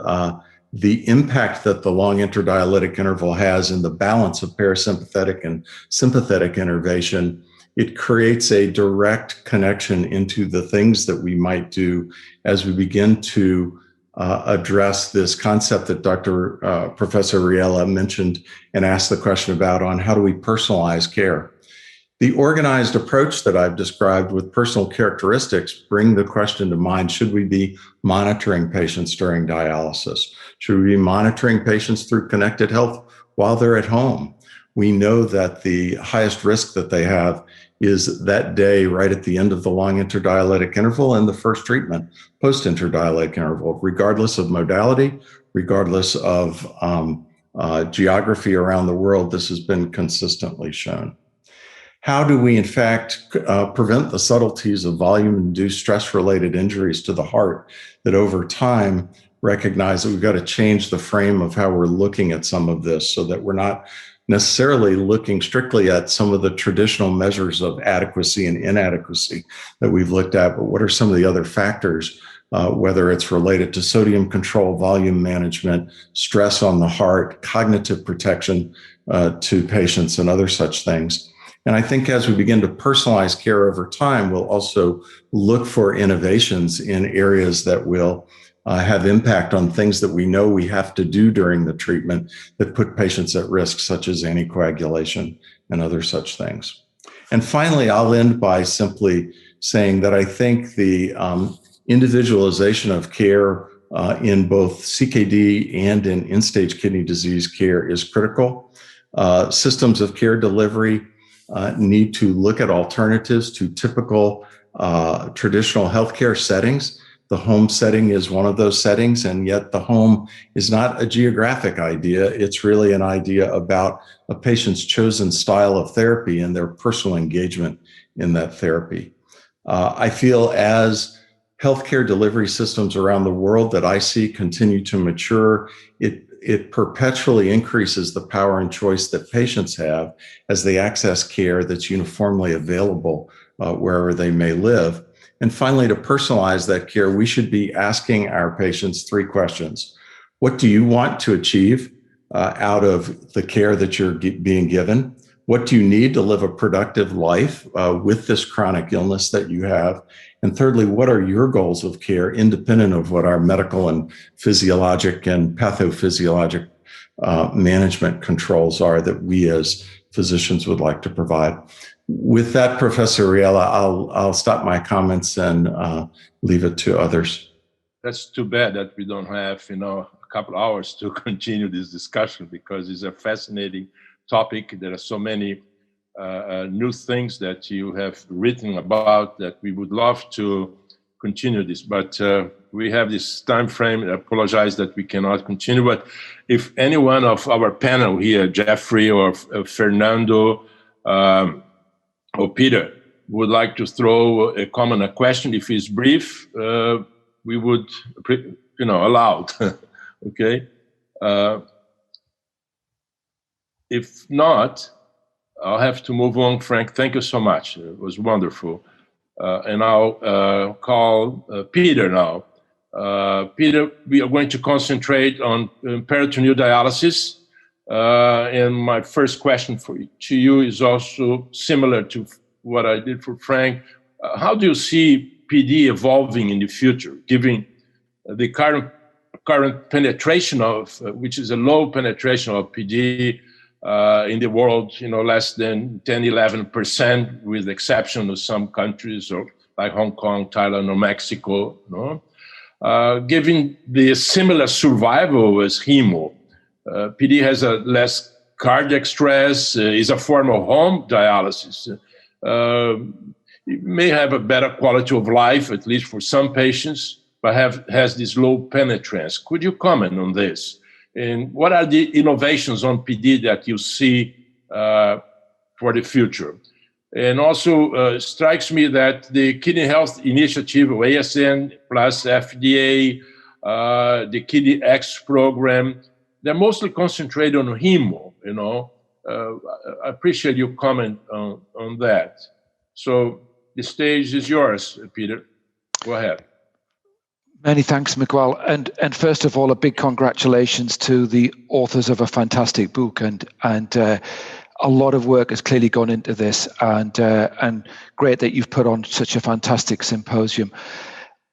J: the impact that the long interdialytic interval has in the balance of parasympathetic and sympathetic innervation, it creates a direct connection into the things that we might do as we begin to address this concept that Professor Riella mentioned and asked the question about on how do we personalize care. The organized approach that I've described with personal characteristics bring the question to mind, should we be monitoring patients during dialysis? Should we be monitoring patients through connected health while they're at home? We know that the highest risk that they have is that day right at the end of the long interdialytic interval and the first treatment post-interdialytic interval, regardless of modality, regardless of geography around the world. This has been consistently shown. How do we, in fact, prevent the subtleties of volume-induced stress-related injuries to the heart that over time recognize that we've got to change the frame of how we're looking at some of this so that we're not necessarily looking strictly at some of the traditional measures of adequacy and inadequacy that we've looked at, but what are some of the other factors, whether it's related to sodium control, volume management, stress on the heart, cognitive protection to patients, and other such things. And I think as we begin to personalize care over time, we'll also look for innovations in areas that will have impact on things that we know we have to do during the treatment that put patients at risk, such as anticoagulation and other such things. And finally, I'll end by simply saying that I think the individualization of care in both CKD and in end-stage kidney disease care is critical. Systems of care delivery need to look at alternatives to typical traditional healthcare settings. The home setting is one of those settings, and yet the home is not a geographic idea. It's really an idea about a patient's chosen style of therapy and their personal engagement in that therapy. I feel as healthcare delivery systems around the world that I see continue to mature, it perpetually increases the power and choice that patients have as they access care that's uniformly available wherever they may live. And finally, to personalize that care, we should be asking our patients 3 questions. What do you want to achieve out of the care that you're being given? What do you need to live a productive life with this chronic illness that you have? And thirdly, what are your goals of care independent of what our medical and physiologic and pathophysiologic management controls are that we as physicians would like to provide? With that, Professor Riella, I'll stop my comments and leave it to others.
F: That's too bad that we don't have, a couple hours to continue this discussion, because it's a fascinating topic. There are so many new things that you have written about that we would love to continue this, but we have this time frame. I apologize that we cannot continue, but if anyone of our panel here, Jeffrey or Fernando or Peter, would like to throw a comment, a question, if it's brief, we would, allow it. Okay. If not, I'll have to move on. Frank, thank you so much. It was wonderful. And I'll call Peter now. Peter, we are going to concentrate on peritoneal dialysis. And my first question to you is also similar to what I did for Frank. How do you see PD evolving in the future, given the current penetration of, which is a low penetration of PD in the world, less than 10, 11%, with the exception of some countries like Hong Kong, Thailand, or Mexico, given the similar survival as hemo. PD has a less cardiac stress, is a form of home dialysis. It may have a better quality of life, at least for some patients, but has this low penetrance. Could you comment on this? And what are the innovations on PD that you see for the future? And also strikes me that the Kidney Health Initiative, or ASN plus FDA, the Kidney X program, they're mostly concentrated on hemo, I appreciate your comment on that. So the stage is yours, Peter. Go ahead.
K: Many thanks, Miguel. And first of all, a big congratulations to the authors of a fantastic book, and a lot of work has clearly gone into this, and great that you've put on such a fantastic symposium.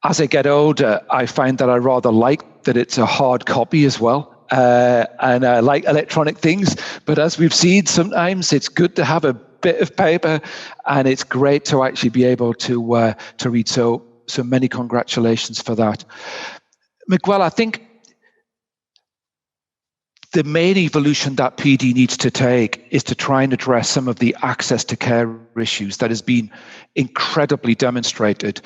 K: As I get older, I find that I rather like that it's a hard copy as well, and I like electronic things. But as we've seen, sometimes it's good to have a bit of paper, and it's great to actually be able to read. So many congratulations for that. Miguel, I think the main evolution that PD needs to take is to try and address some of the access to care issues that has been incredibly demonstrated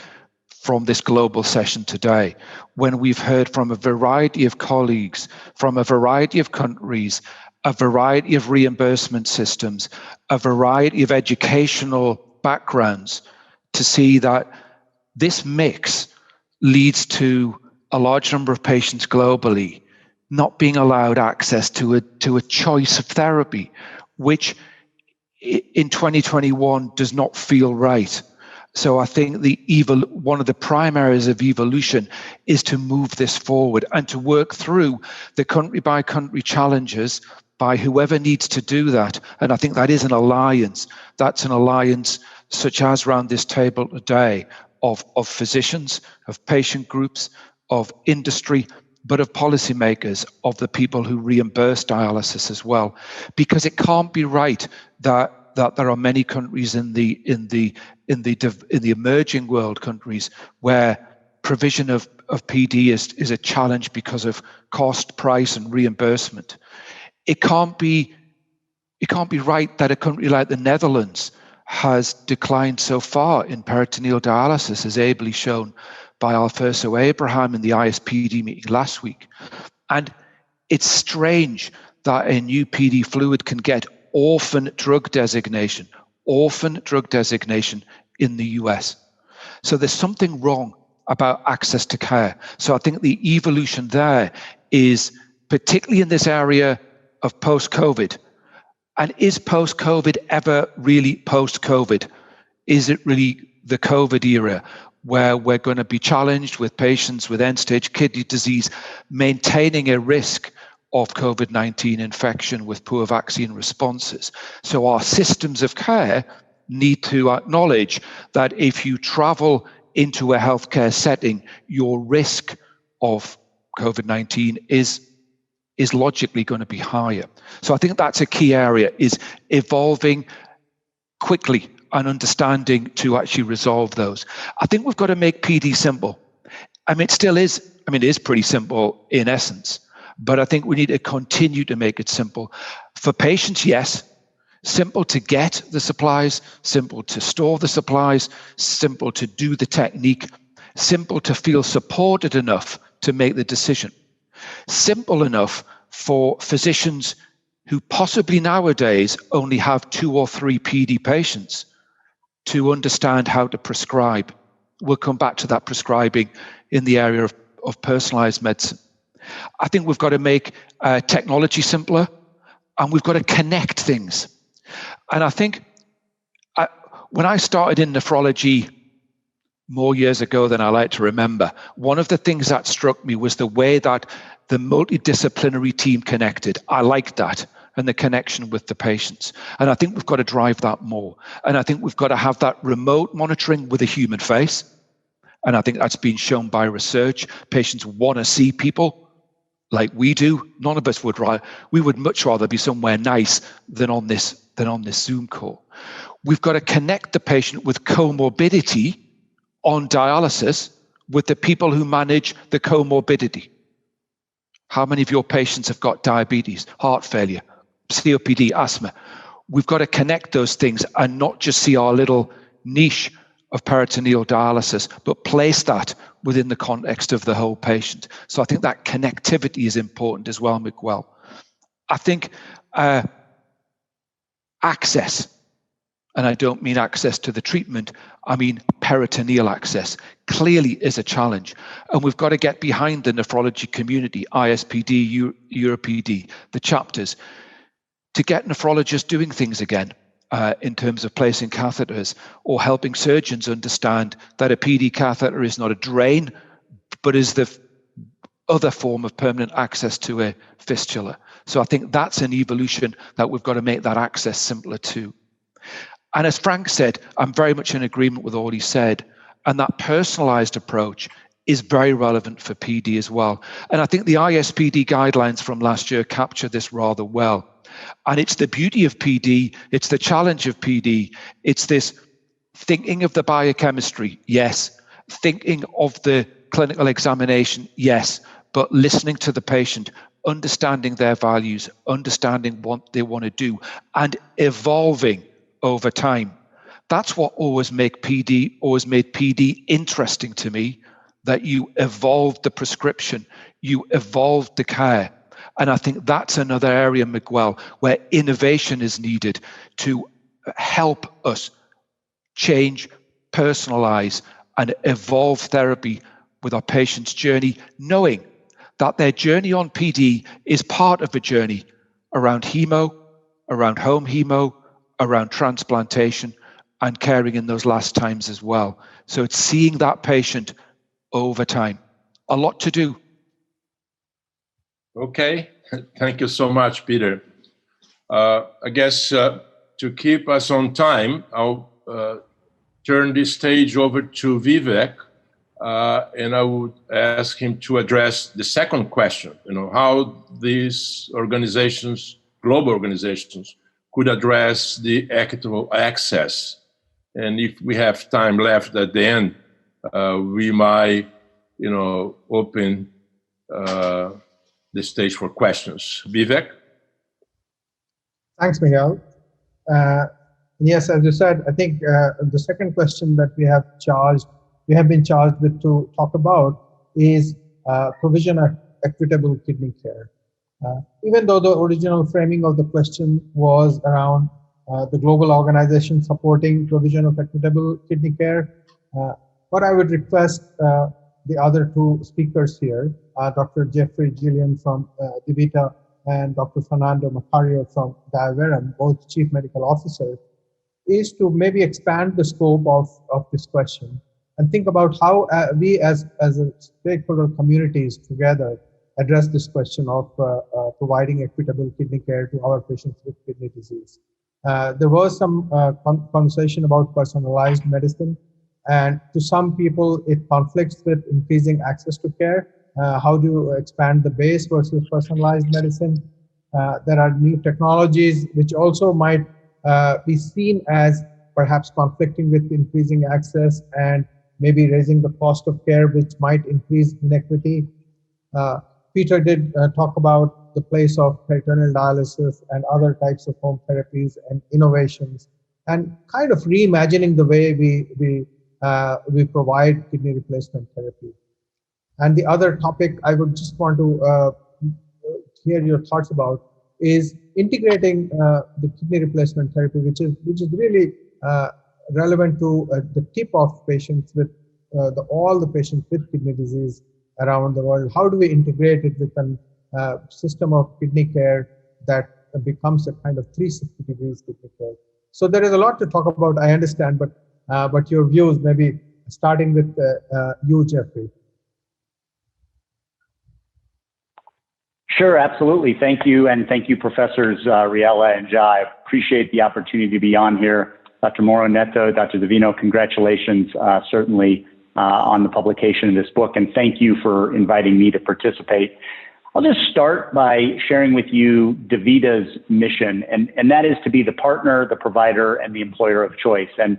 K: from this global session today, when we've heard from a variety of colleagues, from a variety of countries, a variety of reimbursement systems, a variety of educational backgrounds, to see that this mix leads to a large number of patients globally not being allowed access to a choice of therapy, which in 2021 does not feel right. So I think one of the prime areas of evolution is to move this forward and to work through the country by country challenges by whoever needs to do that. And I think that is an alliance. That's an alliance such as around this table today, of physicians, of patient groups, of industry, but of policymakers, of the people who reimburse dialysis as well, because it can't be right that there are many countries in the emerging world countries where provision of PD is a challenge because of cost, price, and reimbursement. It can't be right that a country like the Netherlands has declined so far in peritoneal dialysis, as ably shown by Alfonso Abraham in the ISPD meeting last week. And it's strange that a new PD fluid can get orphan drug designation in the US. So there's something wrong about access to care. So I think the evolution there is, particularly in this area of post-COVID. And is post-COVID ever really post-COVID? Is it really the COVID era where we're going to be challenged with patients with end-stage kidney disease maintaining a risk of COVID-19 infection with poor vaccine responses? So our systems of care need to acknowledge that if you travel into a healthcare setting, your risk of COVID-19 is logically going to be higher. So I think that's a key area, is evolving quickly and understanding to actually resolve those. I think we've got to make PD simple. I mean, it is pretty simple in essence, but I think we need to continue to make it simple. For patients, yes, simple to get the supplies, simple to store the supplies, simple to do the technique, simple to feel supported enough to make the decision. Simple enough for physicians who possibly nowadays only have 2 or 3 PD patients to understand how to prescribe. We'll come back to that prescribing in the area of personalized medicine. I think we've got to make technology simpler, and we've got to connect things. And I think when I started in nephrology more years ago than I like to remember, one of the things that struck me was the way that the multidisciplinary team connected. I liked that, and the connection with the patients. And I think we've got to drive that more. And I think we've got to have that remote monitoring with a human face. And I think that's been shown by research. Patients want to see people like we do. None of us would much rather be somewhere nice than on this Zoom call. We've got to connect the patient with comorbidity on dialysis with the people who manage the comorbidity. How many of your patients have got diabetes, heart failure, COPD, asthma? We've got to connect those things and not just see our little niche of peritoneal dialysis, but place that within the context of the whole patient. So I think that connectivity is important as well, Miguel. I think access, and I don't mean access to the treatment, I mean peritoneal access, clearly is a challenge. And we've got to get behind the nephrology community, ISPD, EuroPD, the chapters, to get nephrologists doing things again in terms of placing catheters or helping surgeons understand that a PD catheter is not a drain, but is the other form of permanent access to a fistula. So I think that's an evolution that we've got to make that access simpler too. And as Frank said, I'm very much in agreement with all he said. And that personalized approach is very relevant for PD as well. And I think the ISPD guidelines from last year capture this rather well. And it's the beauty of PD, it's the challenge of PD, it's this thinking of the biochemistry, yes. Thinking of the clinical examination, yes. But listening to the patient, understanding their values, understanding what they want to do, and evolving over time. That's what always made PD interesting to me, that you evolved the prescription, you evolved the care. And I think that's another area, Miguel, where innovation is needed to help us change, personalize, and evolve therapy with our patient's journey, knowing that their journey on PD is part of a journey around hemo, around home hemo, around transplantation, and caring in those last times as well. So it's seeing that patient over time. A lot to do.
F: Okay, thank you so much, Peter. I guess to keep us on time, I'll turn this stage over to Vivek, and I would ask him to address the second question, how these organizations, global organizations, could address the equitable access. And if we have time left at the end, we might, open the stage for questions. Vivek?
L: Thanks, Miguel. Yes, as you said, I think the second question that we have been charged with to talk about is provision of equitable kidney care. Even though the original framing of the question was around the global organization supporting provision of equitable kidney care, what I would request the other two speakers here, Dr. Jeffrey Gillian from DeVita and Dr. Fernando Macario from Diaverum, both Chief Medical Officer, is to maybe expand the scope of this question and think about how we as a stakeholder communities together address this question of providing equitable kidney care to our patients with kidney disease. There was some conversation about personalized medicine, and to some people it conflicts with increasing access to care. How do you expand the base versus personalized medicine? There are new technologies which also might be seen as perhaps conflicting with increasing access and maybe raising the cost of care, which might increase inequity. Peter did talk about the place of peritoneal dialysis and other types of home therapies and innovations, and kind of reimagining the way we provide kidney replacement therapy. And the other topic I would just want to hear your thoughts about is integrating the kidney replacement therapy, which is really relevant to the tip of patients with all the patients with kidney disease around the world. How do we integrate it with a system of kidney care that becomes a kind of 360 degrees kidney care? So there is a lot to talk about, I understand, but your views, maybe starting with you, Jeffrey.
M: Sure, absolutely. Thank you. And thank you, Professors Riella and Jha. I appreciate the opportunity to be on here. Dr. Moura-Neto, Dr. Divino, congratulations certainly on the publication of this book. And thank you for inviting me to participate. I'll just start by sharing with you DaVita's mission, and that is to be the partner, the provider, and the employer of choice. And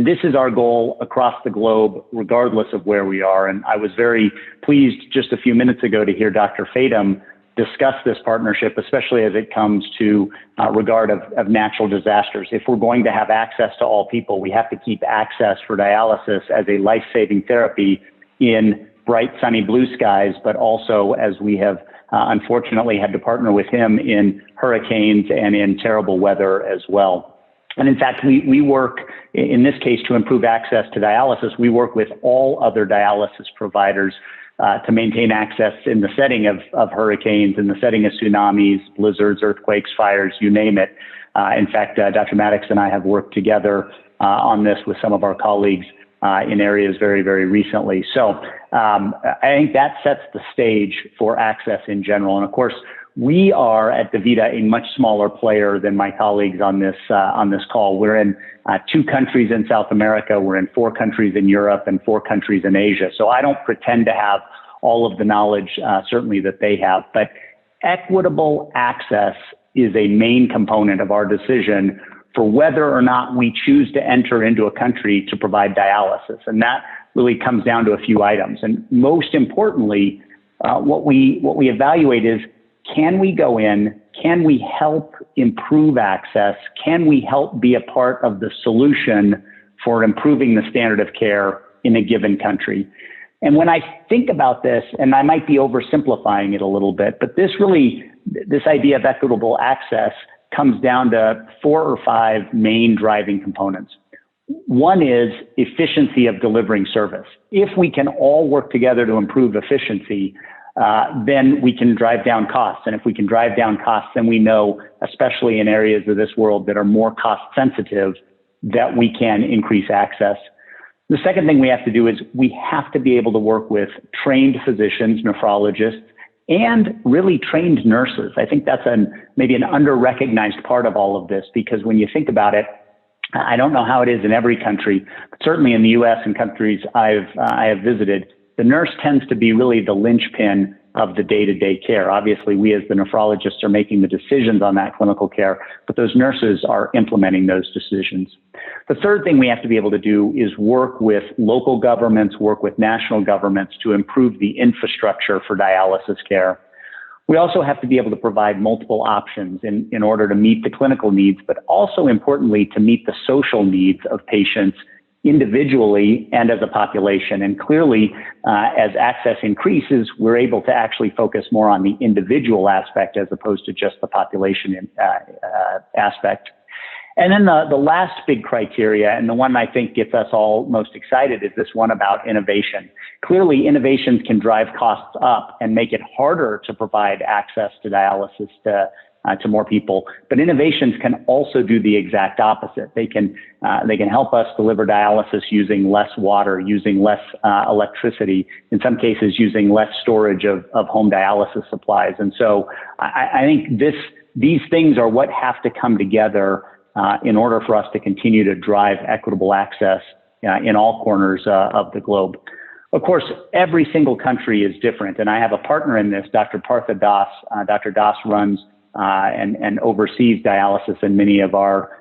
M: this is our goal across the globe, regardless of where we are. And I was very pleased just a few minutes ago to hear Dr. Fadum discuss this partnership, especially as it comes to regard of natural disasters. If we're going to have access to all people, we have to keep access for dialysis as a life-saving therapy in bright, sunny blue skies, but also as we have unfortunately had to partner with him in hurricanes and in terrible weather as well. And in fact, we work, in this case, to improve access to dialysis. We work with all other dialysis providers to maintain access in the setting of hurricanes, in the setting of tsunamis, blizzards, earthquakes, fires, you name it. In fact, Dr. Maddox and I have worked together on this with some of our colleagues in areas very, very recently. So I think that sets the stage for access in general. And of course, we are at DaVita a much smaller player than my colleagues on this call. We're in 2 countries in South America, we're in 4 countries in Europe, and 4 countries in Asia. So I don't pretend to have all of the knowledge, certainly, that they have. But equitable access is a main component of our decision for whether or not we choose to enter into a country to provide dialysis. And that really comes down to a few items. And most importantly, what we evaluate is, can we go in? Can we help improve access? Can we help be a part of the solution for improving the standard of care in a given country? And when I think about this, and I might be oversimplifying it a little bit, but this idea of equitable access comes down to 4 or 5 main driving components. One is efficiency of delivering service. If we can all work together to improve efficiency, then we can drive down costs. And if we can drive down costs, then we know, especially in areas of this world that are more cost sensitive, that we can increase access. The second thing we have to do is we have to be able to work with trained physicians, nephrologists, and really trained nurses. I think that's maybe an under-recognized part of all of this, because when you think about it, I don't know how it is in every country, but certainly in the US and countries I have visited, the nurse tends to be really the linchpin of the day-to-day care. Obviously, we as the nephrologists are making the decisions on that clinical care, but those nurses are implementing those decisions. The third thing we have to be able to do is work with local governments, work with national governments to improve the infrastructure for dialysis care. We also have to be able to provide multiple options in order to meet the clinical needs, but also importantly, to meet the social needs of patients individually and as a population. And clearly, as access increases, we're able to actually focus more on the individual aspect as opposed to just the population aspect. And then the last big criteria, and the one I think gets us all most excited, is this one about innovation. Clearly, innovations can drive costs up and make it harder to provide access to dialysis to more people. But innovations can also do the exact opposite. They can help us deliver dialysis using less water, using less electricity, in some cases using less storage of home dialysis supplies. And so I think these things are what have to come together in order for us to continue to drive equitable access in all corners of the globe. Of course, every single country is different, and I have a partner in this, Dr. Partha Das. Dr. Das runs and oversees dialysis in many of our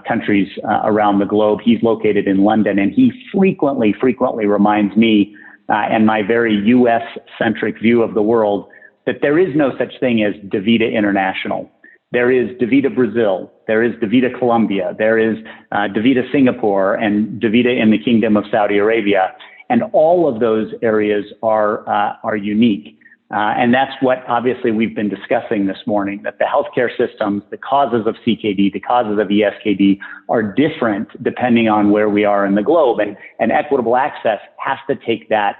M: countries around the globe. He's located in London, and he frequently reminds me and my very US-centric view of the world that there is no such thing as DaVita International. There is DaVita Brazil, there is DaVita Colombia, there is DaVita Singapore, and DaVita in the Kingdom of Saudi Arabia. And all of those areas are unique. And that's what obviously we've been discussing this morning, that the healthcare systems, the causes of CKD, the causes of ESKD are different depending on where we are in the globe. And equitable access has to take that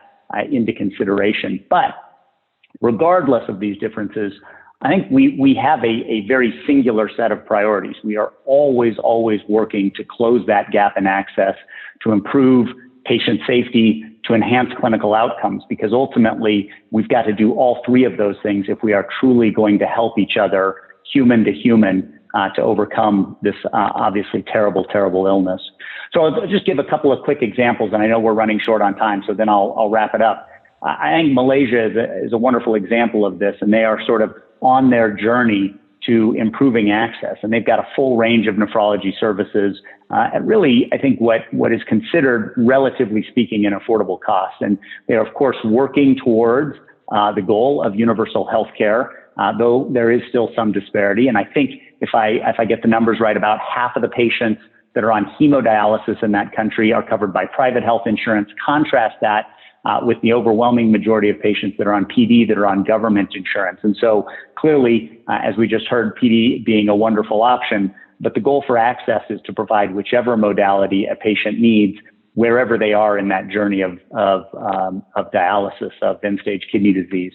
M: into consideration. But regardless of these differences, I think we have a very singular set of priorities. We are always working to close that gap in access, to improve patient safety, to enhance clinical outcomes, because ultimately we've got to do all 3 of those things if we are truly going to help each other, human to human, to overcome this obviously terrible illness. So I'll just give a couple of quick examples, and I know we're running short on time, so then I'll wrap it up. I think Malaysia is a wonderful example of this, and they are sort of on their journey to improving access. And they've got a full range of nephrology services at really, I think, what is considered, relatively speaking, an affordable cost. And they're, of course, working towards the goal of universal health care, though there is still some disparity. And I think if I get the numbers right, about half of the patients that are on hemodialysis in that country are covered by private health insurance. Contrast that with the overwhelming majority of patients that are on PD that are on government insurance. And so clearly, as we just heard, PD being a wonderful option, but the goal for access is to provide whichever modality a patient needs wherever they are in that journey of dialysis, of end-stage kidney disease.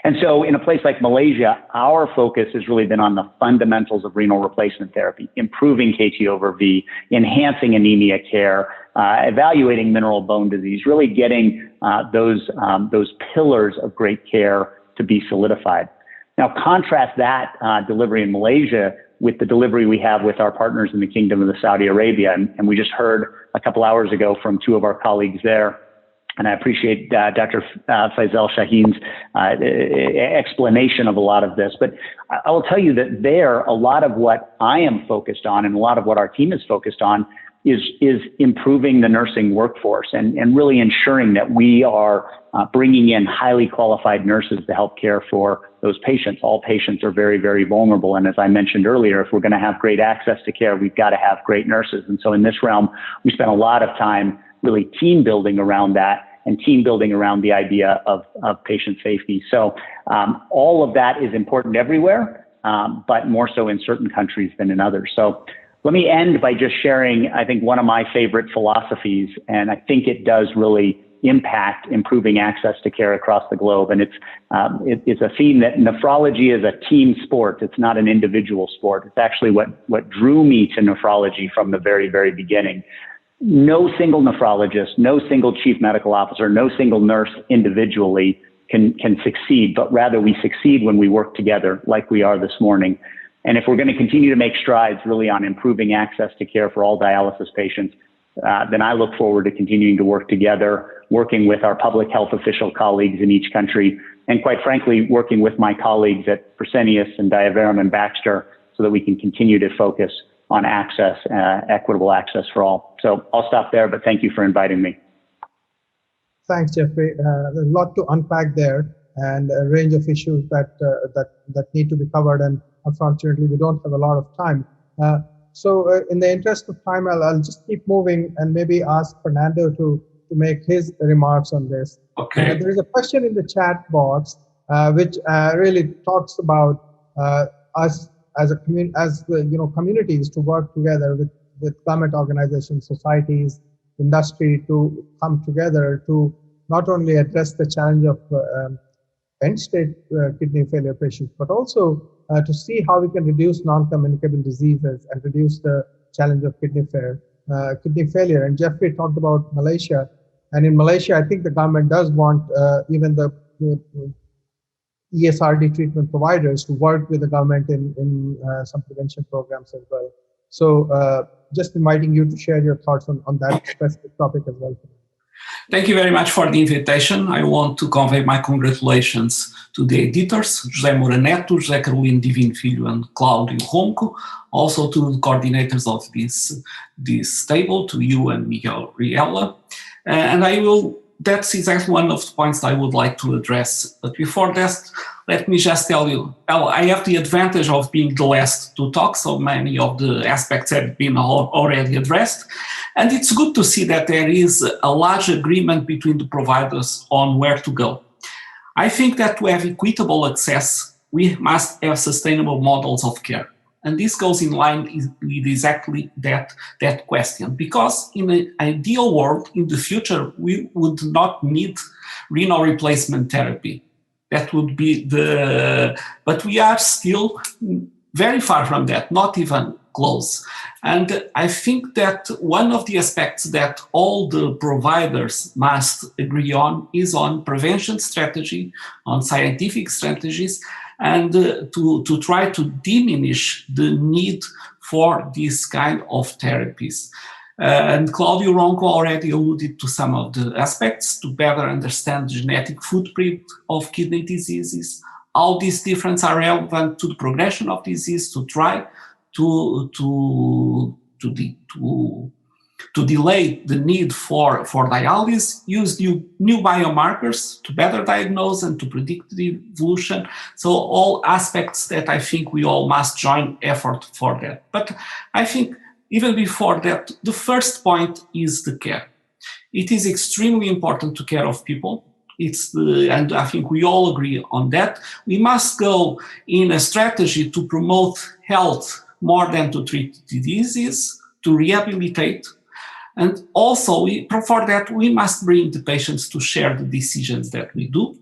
M: And so in a place like Malaysia, our focus has really been on the fundamentals of renal replacement therapy, improving KT over V, enhancing anemia care, evaluating mineral bone disease, really getting those pillars of great care to be solidified. Now, contrast that delivery in Malaysia with the delivery we have with our partners in the Kingdom of Saudi Arabia. And we just heard a couple hours ago from two of our colleagues there. And I appreciate Dr. Faisal Shaheen's explanation of a lot of this. But I will tell you that there, a lot of what I am focused on and a lot of what our team is focused on is improving the nursing workforce and really ensuring that we are bringing in highly qualified nurses to help care for those patients. All patients are very, very vulnerable. And as I mentioned earlier, if we're going to have great access to care, we've got to have great nurses. And so in this realm, we spent a lot of time really team building around that and team building around the idea of patient safety. So all of that is important everywhere, but more so in certain countries than in others. So let me end by just sharing, I think, one of my favorite philosophies, and I think it does really impact improving access to care across the globe. And it's a theme that nephrology is a team sport. It's not an individual sport. It's actually what drew me to nephrology from the very, very beginning. No single nephrologist, no single chief medical officer, no single nurse individually can succeed, but rather we succeed when we work together like we are this morning. And if we're going to continue to make strides really on improving access to care for all dialysis patients, then I look forward to continuing to work together, working with our public health official colleagues in each country, and quite frankly, working with my colleagues at Fresenius and Diaverum and Baxter so that we can continue to focus on access, equitable access for all. So I'll stop there, but thank you for inviting me.
L: Thanks, Jeffrey. There's a lot to unpack there and a range of issues that need to be covered. And unfortunately, we don't have a lot of time. So in the interest of time, I'll just keep moving and maybe ask Fernando to make his remarks on this.
N: Okay.
L: There is a question in the chat box which really talks about us as a communities to work together with government organizations, societies, industry to come together to not only address the challenge of end-stage kidney failure patients, but also to see how we can reduce non-communicable diseases and reduce the challenge of kidney failure. And Jeffrey talked about Malaysia. And in Malaysia, I think the government does want even the ESRD treatment providers to work with the government in some prevention programs as well. So just inviting you to share your thoughts on that specific topic as well.
N: Thank you very much for the invitation. I want to convey my congratulations to the editors, José Moura-Neto, José Carolino, Divino-Filho, and Claudio Ronco, also to the coordinators of this table, to you and Miguel, Riella. And that's exactly one of the points I would like to address. But before that, let me just tell you, I have the advantage of being the last to talk, so many of the aspects have been already addressed. And it's good to see that there is a large agreement between the providers on where to go. I think that to have equitable access, we must have sustainable models of care. And this goes in line with exactly that question. Because in an ideal world, in the future, we would not need renal replacement therapy. That would be but we are still very far from that, not even close. And I think that one of the aspects that all the providers must agree on is on prevention strategy, on scientific strategies, and to try to diminish the need for this kind of therapies. And Claudio Ronco already alluded to some of the aspects to better understand the genetic footprint of kidney diseases, how these differences are relevant to the progression of disease, to try to delay the need for dialysis, use new biomarkers to better diagnose and to predict the evolution. So all aspects that I think we all must join effort for that. But I think even before that, the first point is the care. It is extremely important to care of people. And I think we all agree on that. We must go in a strategy to promote health more than to treat diseases, to rehabilitate. And also, for that, we must bring the patients to share the decisions that we do.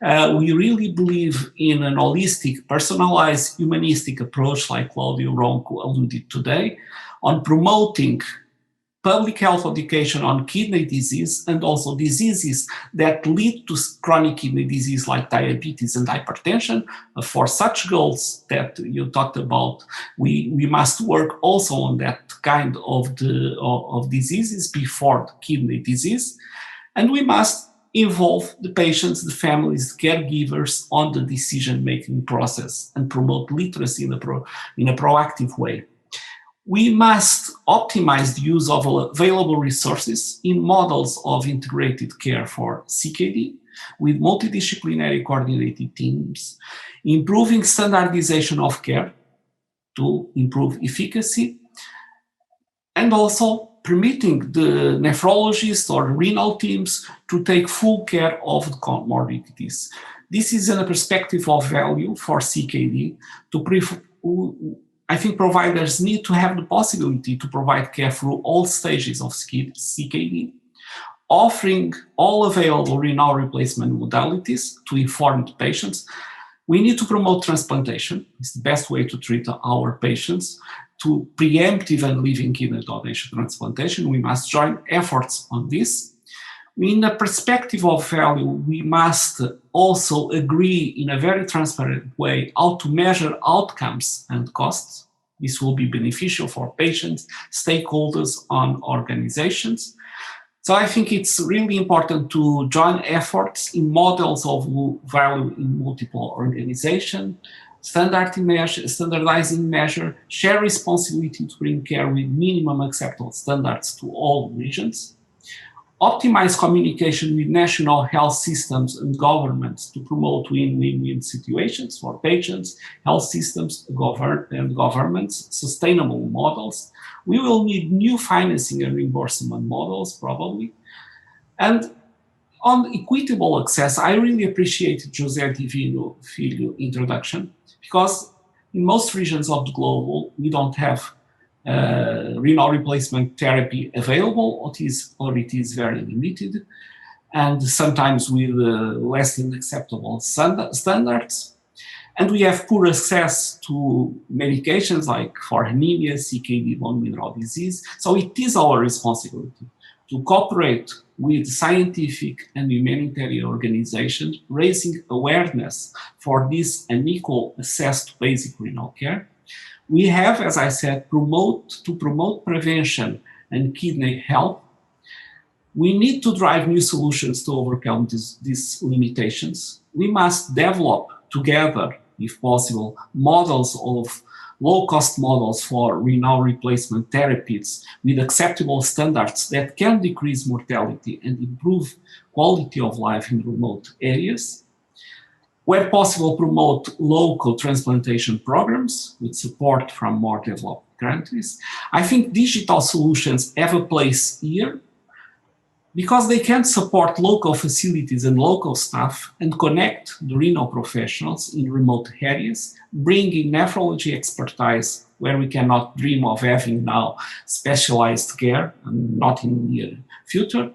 N: We really believe in an holistic, personalized, humanistic approach, like Claudio Ronco alluded today, on promoting public health education on kidney disease and also diseases that lead to chronic kidney disease like diabetes and hypertension. For such goals that you talked about, we must work also on that kind of diseases before the kidney disease. And we must involve the patients, the families, the caregivers on the decision-making process and promote literacy in a proactive way. We must optimize the use of available resources in models of integrated care for CKD with multidisciplinary coordinated teams, improving standardization of care to improve efficacy, and also permitting the nephrologists or renal teams to take full care of the comorbidities. This is in a perspective of value for CKD. I think providers need to have the possibility to provide care through all stages of CKD, offering all available renal replacement modalities to inform the patients. We need to promote transplantation. It's the best way to treat our patients. To preemptive and living kidney donation transplantation, we must join efforts on this. In the perspective of value, we must also agree in a very transparent way how to measure outcomes and costs. This will be beneficial for patients, stakeholders, and organizations. So I think it's really important to join efforts in models of value in multiple organizations, standardizing measure, share responsibility to bring care with minimum acceptable standards to all regions, optimize communication with national health systems and governments to promote win-win-win situations for patients, health systems, and governments, sustainable models. We will need new financing and reimbursement models, probably. And on equitable access, I really appreciated José Divino-Filho introduction, because in most regions of the globe, we don't have renal replacement therapy available, or it is very limited, and sometimes with less than acceptable standards. And we have poor access to medications like for anemia, CKD, bone mineral disease. So it is our responsibility to cooperate with scientific and humanitarian organizations, raising awareness for this unequal access to basic renal care. We have, as I said, to promote prevention and kidney health. We need to drive new solutions to overcome these limitations. We must develop together, if possible, models of low-cost models for renal replacement therapies with acceptable standards that can decrease mortality and improve quality of life in remote areas. Where possible, promote local transplantation programs with support from more developed countries. I think digital solutions have a place here because they can support local facilities and local staff and connect the renal professionals in remote areas, bringing nephrology expertise where we cannot dream of having now specialized care, and not in the near future.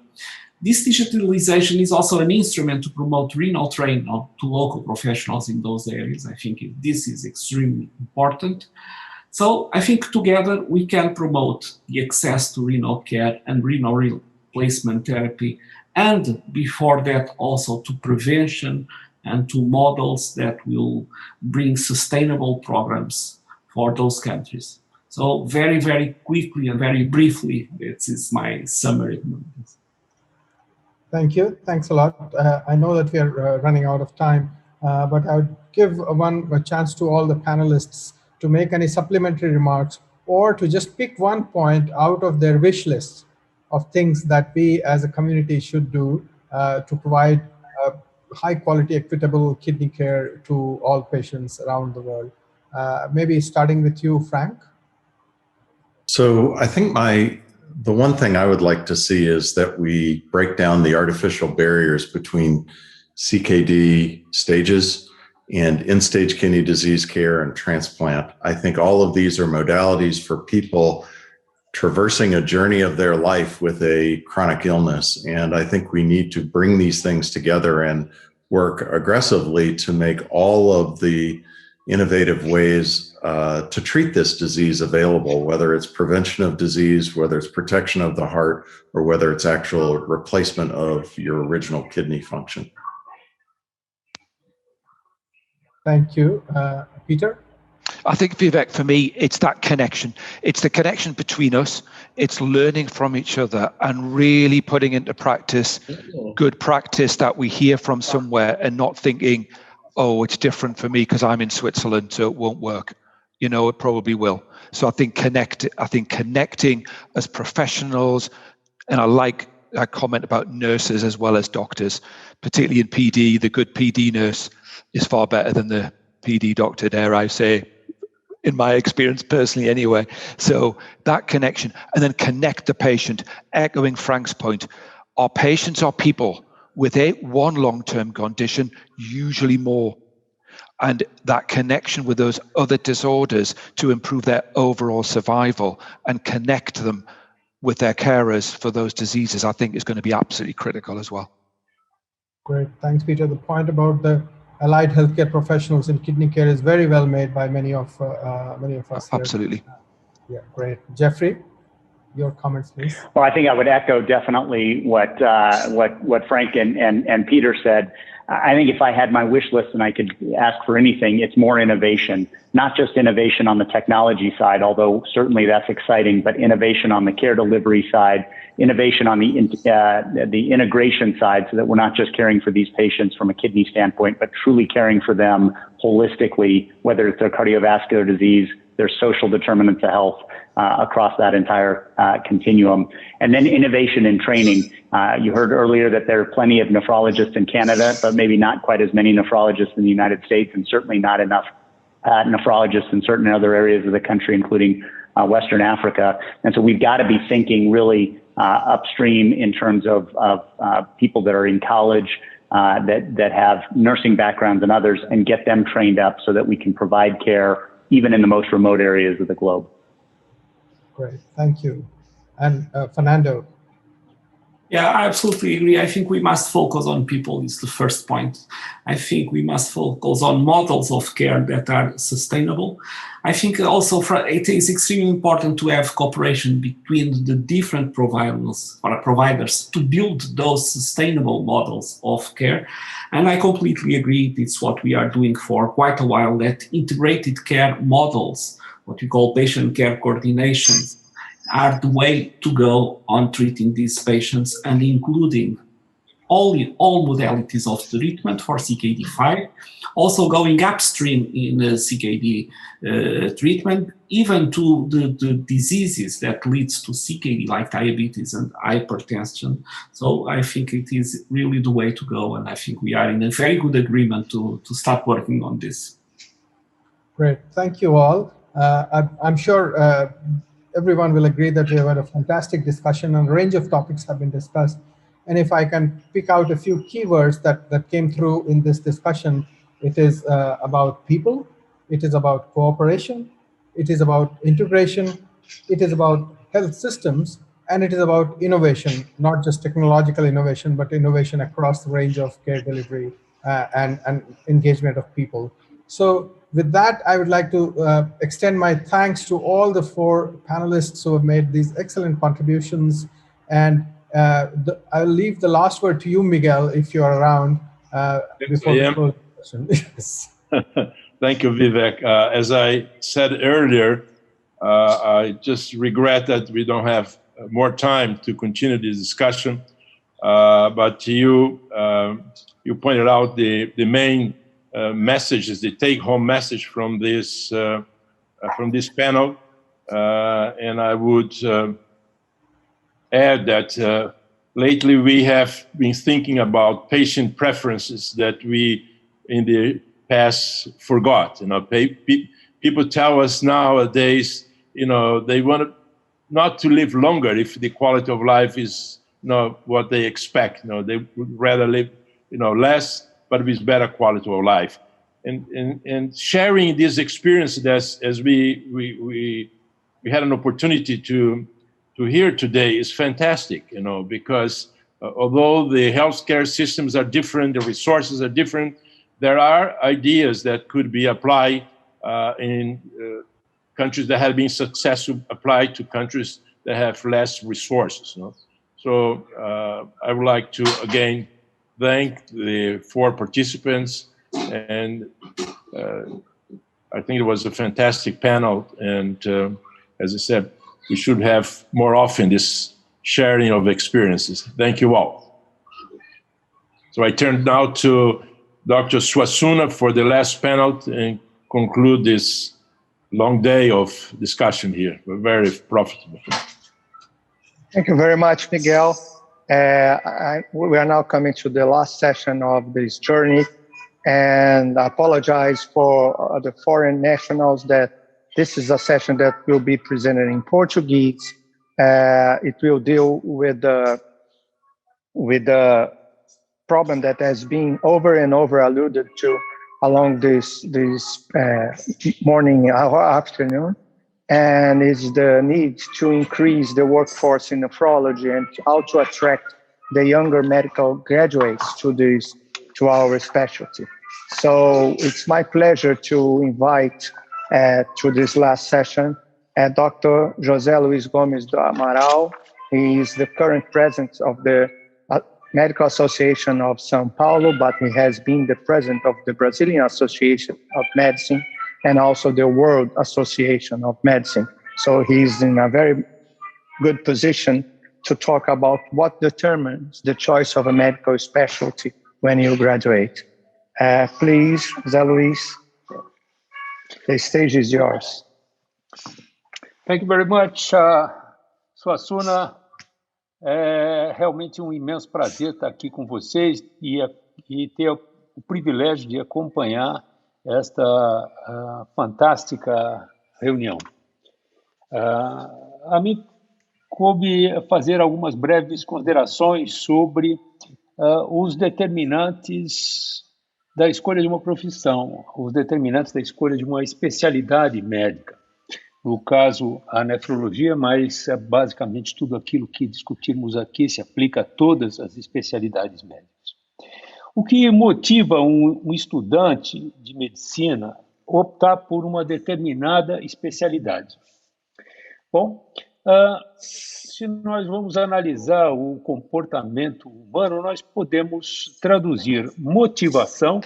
N: This digitalization is also an instrument to promote renal training to local professionals in those areas. I think this is extremely important. So I think together we can promote the access to renal care and renal replacement therapy, and before that also to prevention and to models that will bring sustainable programs for those countries. So very, very quickly and very briefly, this is my summary.
L: Thank you. Thanks a lot. I know that we are running out of time, but I would give a chance to all the panelists to make any supplementary remarks or to just pick one point out of their wish list of things that we as a community should do to provide high quality, equitable kidney care to all patients around the world. Maybe starting with you, Frank.
J: So I think the one thing I would like to see is that we break down the artificial barriers between CKD stages and end-stage kidney disease care and transplant. I think all of these are modalities for people traversing a journey of their life with a chronic illness. And I think we need to bring these things together and work aggressively to make all of the innovative ways to treat this disease available, whether it's prevention of disease, whether it's protection of the heart, or whether it's actual replacement of your original kidney function.
L: Thank you. Peter?
K: I think, Vivek, for me, it's that connection. It's the connection between us. It's learning from each other and really putting into practice good practice that we hear from somewhere and not thinking, oh, it's different for me because I'm in Switzerland, so it won't work. You know, it probably will. So I think connecting as professionals, and I like that comment about nurses as well as doctors, particularly in PD. The good PD nurse is far better than the PD doctor, dare I say, in my experience personally anyway. So that connection, and then connect the patient, echoing Frank's point. Our patients are people with one long-term condition, usually more. And that connection with those other disorders to improve their overall survival and connect them with their carers for those diseases, I think is going to be absolutely critical as well.
L: Great, thanks, Peter. The point about the allied healthcare professionals in kidney care is very well made by many of us.
K: Absolutely.
L: Yeah, great. Jeffrey, your comments, please.
M: Well, I think I would echo definitely what Frank and Peter said. I think if I had my wish list and I could ask for anything, it's more innovation, not just innovation on the technology side, although certainly that's exciting, but innovation on the care delivery side, innovation on the integration side, so that we're not just caring for these patients from a kidney standpoint, but truly caring for them holistically, whether it's their cardiovascular disease, their social determinants of health, across that entire continuum. And then innovation in training. You heard earlier that there are plenty of nephrologists in Canada, but maybe not quite as many nephrologists in the United States, and certainly not enough nephrologists in certain other areas of the country, including Western Africa. And so we've got to be thinking really upstream in terms of people that are in college, that have nursing backgrounds and others, and get them trained up so that we can provide care even in the most remote areas of the globe.
L: Great, thank you. And Fernando.
N: Yeah, I absolutely agree. I think we must focus on people is the first point. I think we must focus on models of care that are sustainable. I think also it is extremely important to have cooperation between the different providers to build those sustainable models of care. And I completely agree, it's what we are doing for quite a while, that integrated care models, what we call patient care coordinations, are the way to go on treating these patients, and including all modalities of treatment for CKD5, also going upstream in CKD treatment, even to the diseases that leads to CKD, like diabetes and hypertension. So I think it is really the way to go, and I think we are in a very good agreement to start working on this.
L: Great, thank you all. I'm sure everyone will agree that we have had a fantastic discussion, and a range of topics have been discussed. And if I can pick out a few keywords that came through in this discussion, it is about people, it is about cooperation, it is about integration, it is about health systems, and it is about innovation, not just technological innovation, but innovation across the range of care delivery and engagement of people. So with that, I would like to extend my thanks to all the 4 panelists who have made these excellent contributions. And I'll leave the last word to you, Miguel, if you're around before we close the session. Yes.
F: Thank you, Vivek. As I said earlier, I just regret that we don't have more time to continue this discussion. But you pointed out the main messages, the take-home message from this panel, and I would add that lately we have been thinking about patient preferences that we in the past forgot. You know, people tell us nowadays, you know, they want not to live longer if the quality of life is not what they expect. You know, they would rather live, you know, less, but with better quality of life, and sharing this experience as we had an opportunity to hear today is fantastic, you know, because although the healthcare systems are different, the resources are different, there are ideas that could be applied in countries that have been successful, applied to countries that have less resources. So I would like to, again, thank the 4 participants, and I think it was a fantastic panel, and as I said, we should have more often this sharing of experiences. Thank you all. So I turn now to Dr. Suassuna for the last panel and conclude this long day of discussion here. We're very profitable.
O: Thank you very much, Miguel. We are now coming to the last session of this journey, and I apologize for the foreign nationals that this is a session that will be presented in Portuguese. It will deal with the problem that has been over and over alluded to along this morning or afternoon, and is the need to increase the workforce in nephrology and how to attract the younger medical graduates to our specialty. So it's my pleasure to invite to this last session Dr. José Luis Gomes do Amaral. He is the current president of the Medical Association of São Paulo, but he has been the president of the Brazilian Association of Medicine and also the World Association of Medicine. So he's in a very good position to talk about what determines the choice of a medical specialty when you graduate. Please, José Luis, the stage is yours.
P: Thank you very much, Suassuna. É realmente um imenso prazer estar aqui com vocês e ter o privilégio de acompanhar esta fantástica reunião. A mim coube fazer algumas breves considerações sobre os determinantes da escolha de uma profissão, os determinantes da escolha de uma especialidade médica. No caso, a nefrologia, mas basicamente tudo aquilo que discutirmos aqui se aplica a todas as especialidades médicas. O que motiva um estudante de medicina a optar por uma determinada especialidade? Bom, se nós vamos analisar o comportamento humano, nós podemos traduzir motivação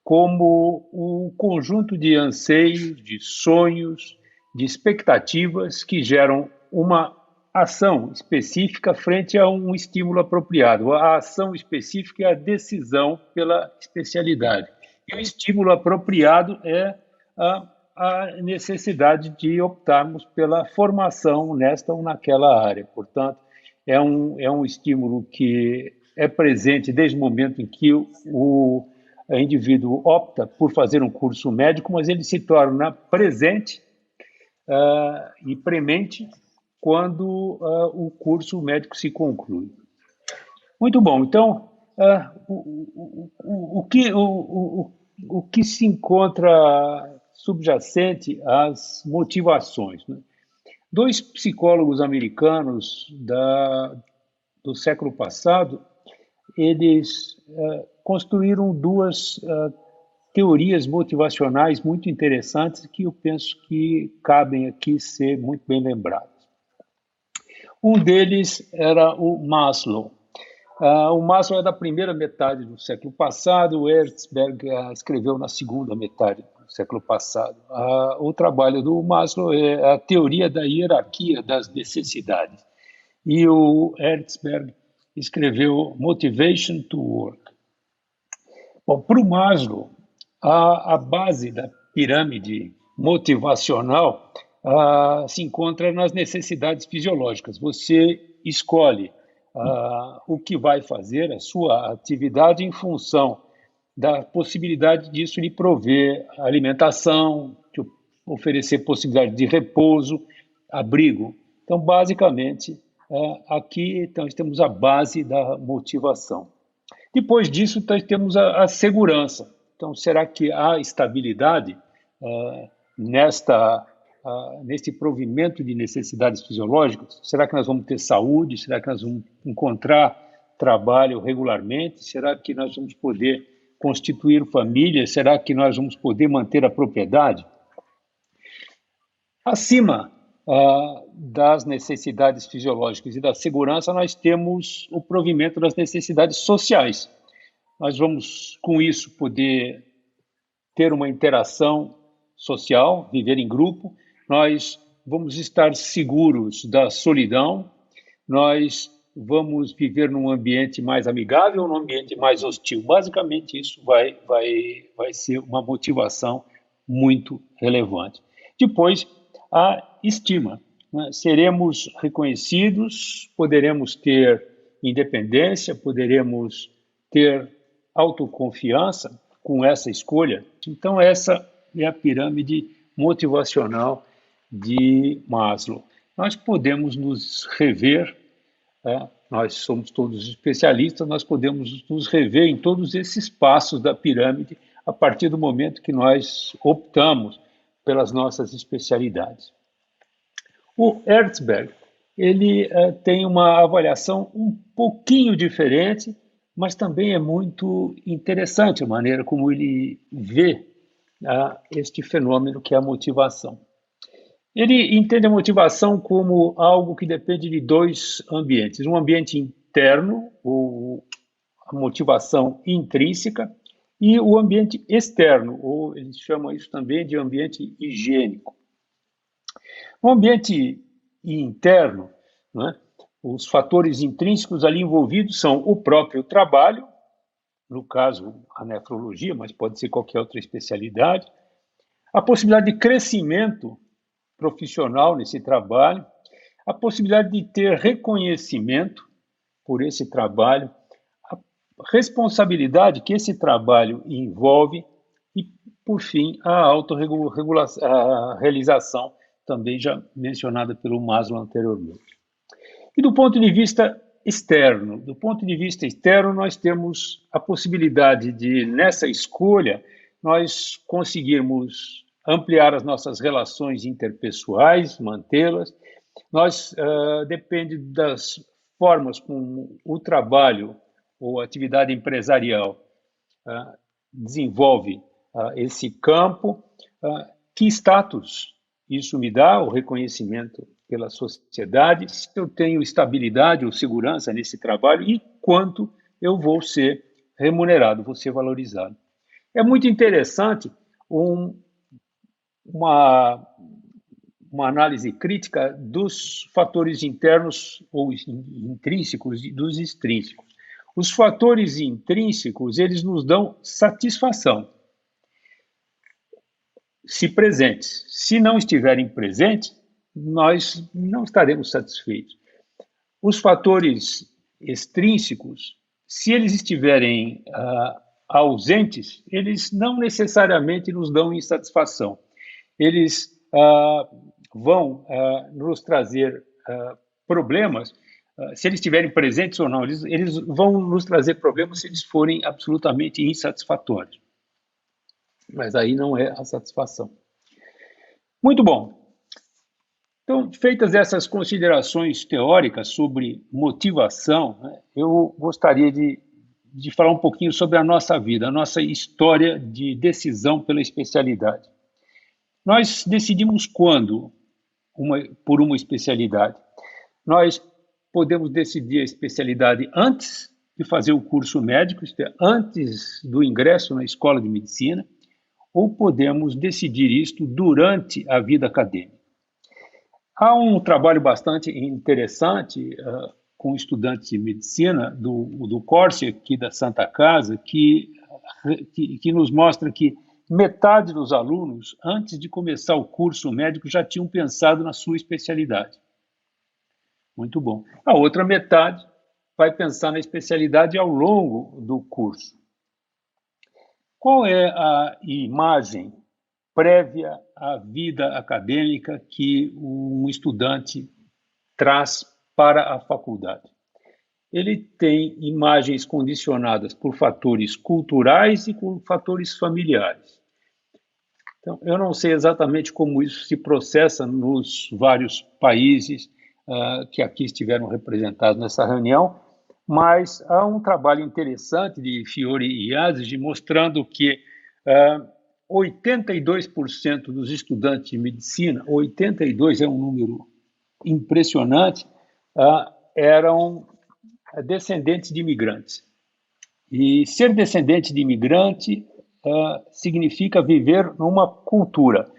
P: como um conjunto de anseios, de sonhos, de expectativas que geram uma ação específica frente a um estímulo apropriado. A ação específica é a decisão pela especialidade. E o estímulo apropriado é a necessidade de optarmos pela formação nesta ou naquela área. Portanto, é um estímulo que é presente desde o momento em que o indivíduo opta por fazer um curso médico, mas ele se torna presente e premente quando o curso médico se conclui. Muito bom. Então, o que se encontra subjacente às motivações, né? 2 psicólogos americanos do século passado, eles construíram 2 teorias motivacionais muito interessantes que eu penso que cabem aqui ser muito bem lembradas. Um deles era o Maslow. O Maslow é da primeira metade do século passado, o Hertzberg escreveu na segunda metade do século passado. O trabalho do Maslow é a teoria da hierarquia das necessidades. E o Hertzberg escreveu Motivation to Work. Bom, para o Maslow, a base da pirâmide motivacional se encontra nas necessidades fisiológicas. Você escolhe o que vai fazer, a sua atividade, em função da possibilidade disso lhe prover alimentação, de oferecer possibilidade de repouso, abrigo. Então, basicamente, aqui nós temos a base da motivação. Depois disso, nós temos a segurança. Então, será que há estabilidade neste provimento de necessidades fisiológicas? Será que nós vamos ter saúde? Será que nós vamos encontrar trabalho regularmente? Será que nós vamos poder constituir família? Será que nós vamos poder manter a propriedade? Acima das necessidades fisiológicas e da segurança, nós temos o provimento das necessidades sociais. Nós vamos, com isso, poder ter uma interação social, viver em grupo, nós vamos estar seguros da solidão, nós vamos viver num ambiente mais amigável ou num ambiente mais hostil. Basicamente, isso vai ser uma motivação muito relevante. Depois, a estima. Né? Seremos reconhecidos, poderemos ter independência, poderemos ter autoconfiança com essa escolha. Então, essa é a pirâmide motivacional de Maslow. Nós podemos nos rever, nós somos todos especialistas, nós podemos nos rever em todos esses passos da pirâmide a partir do momento que nós optamos pelas nossas especialidades. O Herzberg, ele tem uma avaliação um pouquinho diferente, mas também é muito interessante a maneira como ele vê este fenômeno que é a motivação. Ele entende a motivação como algo que depende de dois ambientes. Um ambiente interno, ou a motivação intrínseca, e o ambiente externo, ou eles chamam isso também de ambiente higiênico. O ambiente interno, né, os fatores intrínsecos ali envolvidos são o próprio trabalho, no caso a nefrologia, mas pode ser qualquer outra especialidade, a possibilidade de crescimento profissional nesse trabalho, a possibilidade de ter reconhecimento por esse trabalho, a responsabilidade que esse trabalho envolve e, por fim, a autorrealização, também já mencionada pelo Maslow anteriormente. E do ponto de vista externo, nós temos a possibilidade de, nessa escolha, nós conseguirmos ampliar as nossas relações interpessoais, mantê-las. Depende das formas como o trabalho ou a atividade empresarial desenvolve esse campo, que status isso me dá, o reconhecimento pela sociedade, se eu tenho estabilidade ou segurança nesse trabalho e quanto eu vou ser remunerado, vou ser valorizado. É muito interessante uma análise crítica dos fatores internos ou intrínsecos e dos extrínsecos. Os fatores intrínsecos, eles nos dão satisfação, se presentes. Se não estiverem presentes, nós não estaremos satisfeitos. Os fatores extrínsecos, se eles estiverem ausentes, eles não necessariamente nos dão insatisfação. Eles vão nos trazer problemas, se eles estiverem presentes ou não, eles vão nos trazer problemas se eles forem absolutamente insatisfatórios. Mas aí não é a satisfação. Muito bom. Então, feitas essas considerações teóricas sobre motivação, né, eu gostaria de falar um pouquinho sobre a nossa vida, a nossa história de decisão pela especialidade. Nós decidimos quando por uma especialidade. Nós podemos decidir a especialidade antes de fazer o curso médico, isto é, antes do ingresso na escola de medicina, ou podemos decidir isto durante a vida acadêmica. Há um trabalho bastante interessante com estudantes de medicina do Corse, aqui da Santa Casa, que nos mostra que metade dos alunos, antes de começar o curso médico, já tinham pensado na sua especialidade. Muito bom. A outra metade vai pensar na especialidade ao longo do curso. Qual é a imagem prévia à vida acadêmica que um estudante traz para a faculdade? Ele tem imagens condicionadas por fatores culturais e por fatores familiares. Então, eu não sei exatamente como isso se processa nos vários países que aqui estiveram representados nessa reunião, mas há um trabalho interessante de Fiore e Yazid mostrando que 82% dos estudantes de medicina, 82 é um número impressionante, eram descendentes de imigrantes. E ser descendente de imigrante significa viver numa cultura,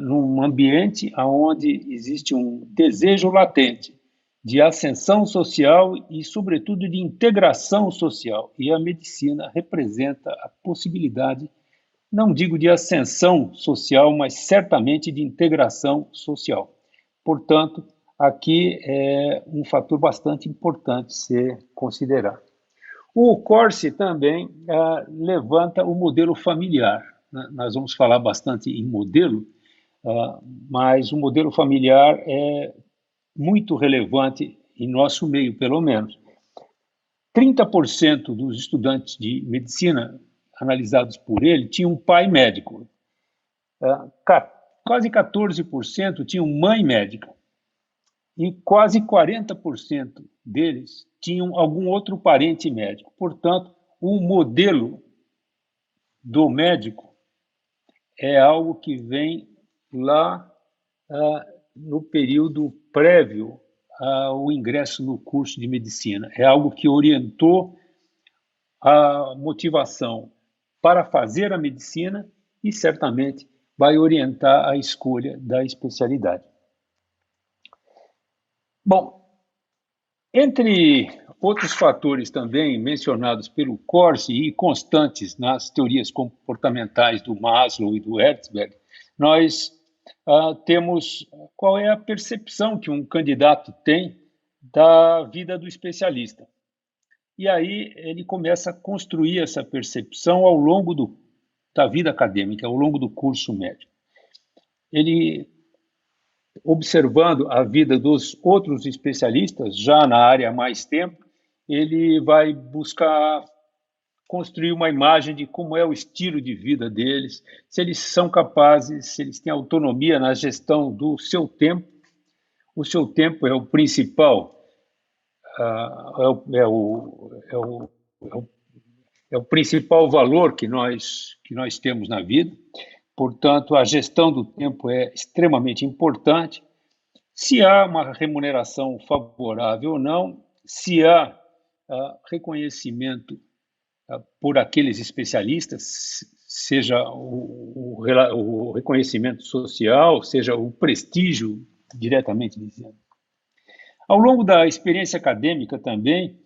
P: num ambiente onde existe um desejo latente de ascensão social e, sobretudo, de integração social. E a medicina representa a possibilidade, não digo de ascensão social, mas certamente de integração social. Portanto, aqui é um fator bastante importante ser considerado. O Corsi também levanta o modelo familiar. Nós vamos falar bastante em modelo, mas o modelo familiar é muito relevante em nosso meio, pelo menos. 30% dos estudantes de medicina analisados por ele tinham um pai médico. Quase 14% tinham mãe médica. E quase 40% deles tinham algum outro parente médico. Portanto, o modelo do médico é algo que vem lá no período prévio ao ingresso no curso de medicina. É algo que orientou a motivação para fazer a medicina e certamente vai orientar a escolha da especialidade. Bom, entre outros fatores também mencionados pelo Corsi e constantes nas teorias comportamentais do Maslow e do Herzberg, nós temos qual é a percepção que um candidato tem da vida do especialista. E aí ele começa a construir essa percepção ao longo da vida acadêmica, ao longo do curso médico. Ele, observando a vida dos outros especialistas, já na área há mais tempo, ele vai buscar construir uma imagem de como é o estilo de vida deles, se eles são capazes, se eles têm autonomia na gestão do seu tempo. O seu tempo é o principal, é o principal valor que nós temos na vida. Portanto, a gestão do tempo é extremamente importante. Se há uma remuneração favorável ou não, se há reconhecimento por aqueles especialistas, seja o reconhecimento social, seja o prestígio, diretamente dizendo. Ao longo da experiência acadêmica também,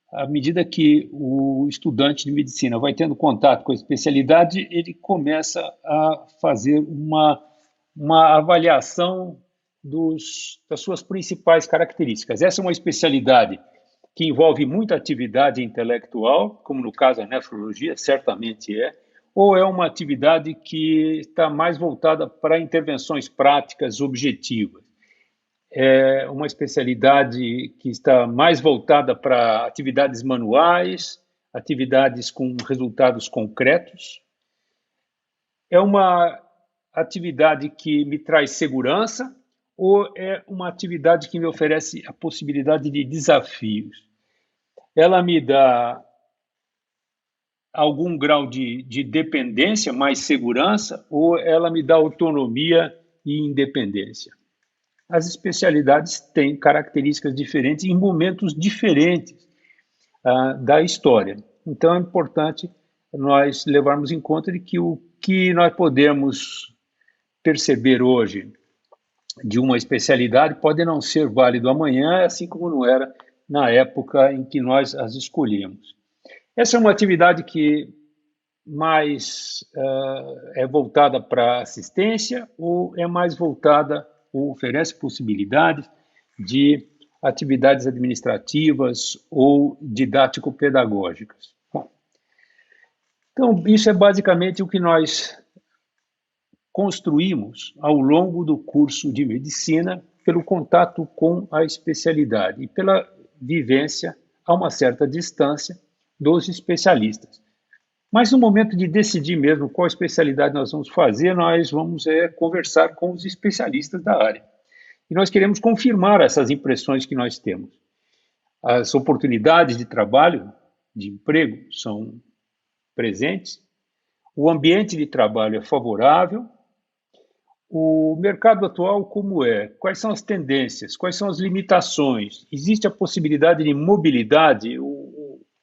P: à medida que o estudante de medicina vai tendo contato com a especialidade, ele começa a fazer uma avaliação das suas principais características. Essa é uma especialidade que envolve muita atividade intelectual, como no caso da nefrologia, certamente ou é uma atividade que está mais voltada para intervenções práticas objetivas. É uma especialidade que está mais voltada para atividades manuais, atividades com resultados concretos. É uma atividade que me traz segurança ou é uma atividade que me oferece a possibilidade de desafios? Ela me dá algum grau de dependência, mais segurança, ou ela me dá autonomia e independência? As especialidades têm características diferentes em momentos diferentes da história. Então, é importante nós levarmos em conta de que o que nós podemos perceber hoje de uma especialidade pode não ser válido amanhã, assim como não era na época em que nós as escolhemos. Essa é uma atividade que mais é voltada para assistência ou é mais voltada ou oferece possibilidades de atividades administrativas ou didático-pedagógicas. Então, isso é basicamente o que nós construímos ao longo do curso de medicina pelo contato com a especialidade e pela vivência a uma certa distância dos especialistas. Mas no momento de decidir mesmo qual especialidade nós vamos fazer, nós vamos conversar com os especialistas da área. E nós queremos confirmar essas impressões que nós temos. as oportunidades de trabalho, de emprego, são presentes, o ambiente de trabalho é favorável, o mercado atual como é? Quais são as tendências? Quais são as limitações? Existe a possibilidade de mobilidade?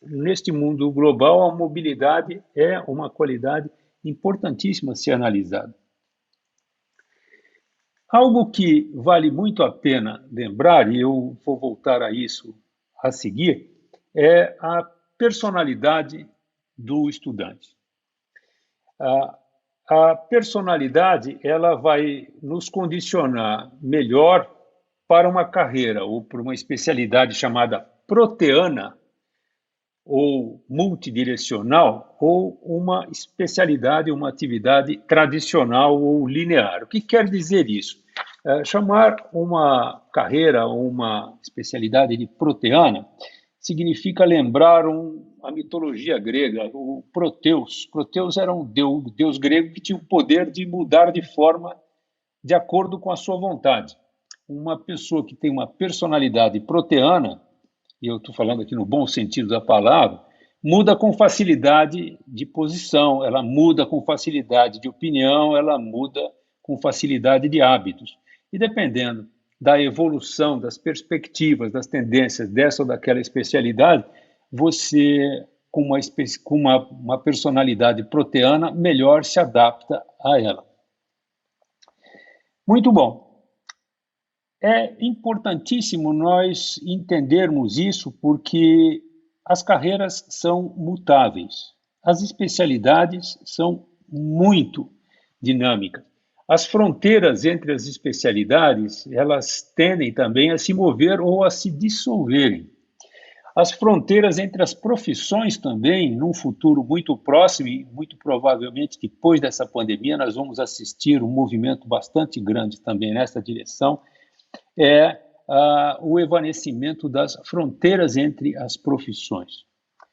P: Neste mundo global, a mobilidade é uma qualidade importantíssima a ser analisada. Algo que vale muito a pena lembrar, e eu vou voltar a isso a seguir, é a personalidade do estudante. A personalidade, ela vai nos condicionar melhor para uma carreira ou para uma especialidade chamada proteana ou multidirecional ou uma especialidade, uma atividade tradicional ou linear. O que quer dizer isso? Chamar uma carreira ou uma especialidade de proteana significa lembrar a mitologia grega, o Proteus. Proteus era um deus grego que tinha o poder de mudar de forma de acordo com a sua vontade. Uma pessoa que tem uma personalidade proteana, e eu estou falando aqui no bom sentido da palavra, muda com facilidade de posição, ela muda com facilidade de opinião, ela muda com facilidade de hábitos. E dependendo da evolução, das perspectivas, das tendências dessa ou daquela especialidade, você, com uma personalidade proteana, melhor se adapta a ela. Muito bom. É importantíssimo nós entendermos isso porque as carreiras são mutáveis, as especialidades são muito dinâmicas. As fronteiras entre as especialidades, elas tendem também a se mover ou a se dissolverem. As fronteiras entre as profissões também, num futuro muito próximo e muito provavelmente depois dessa pandemia, nós vamos assistir um movimento bastante grande também nessa direção, é o evanescimento das fronteiras entre as profissões.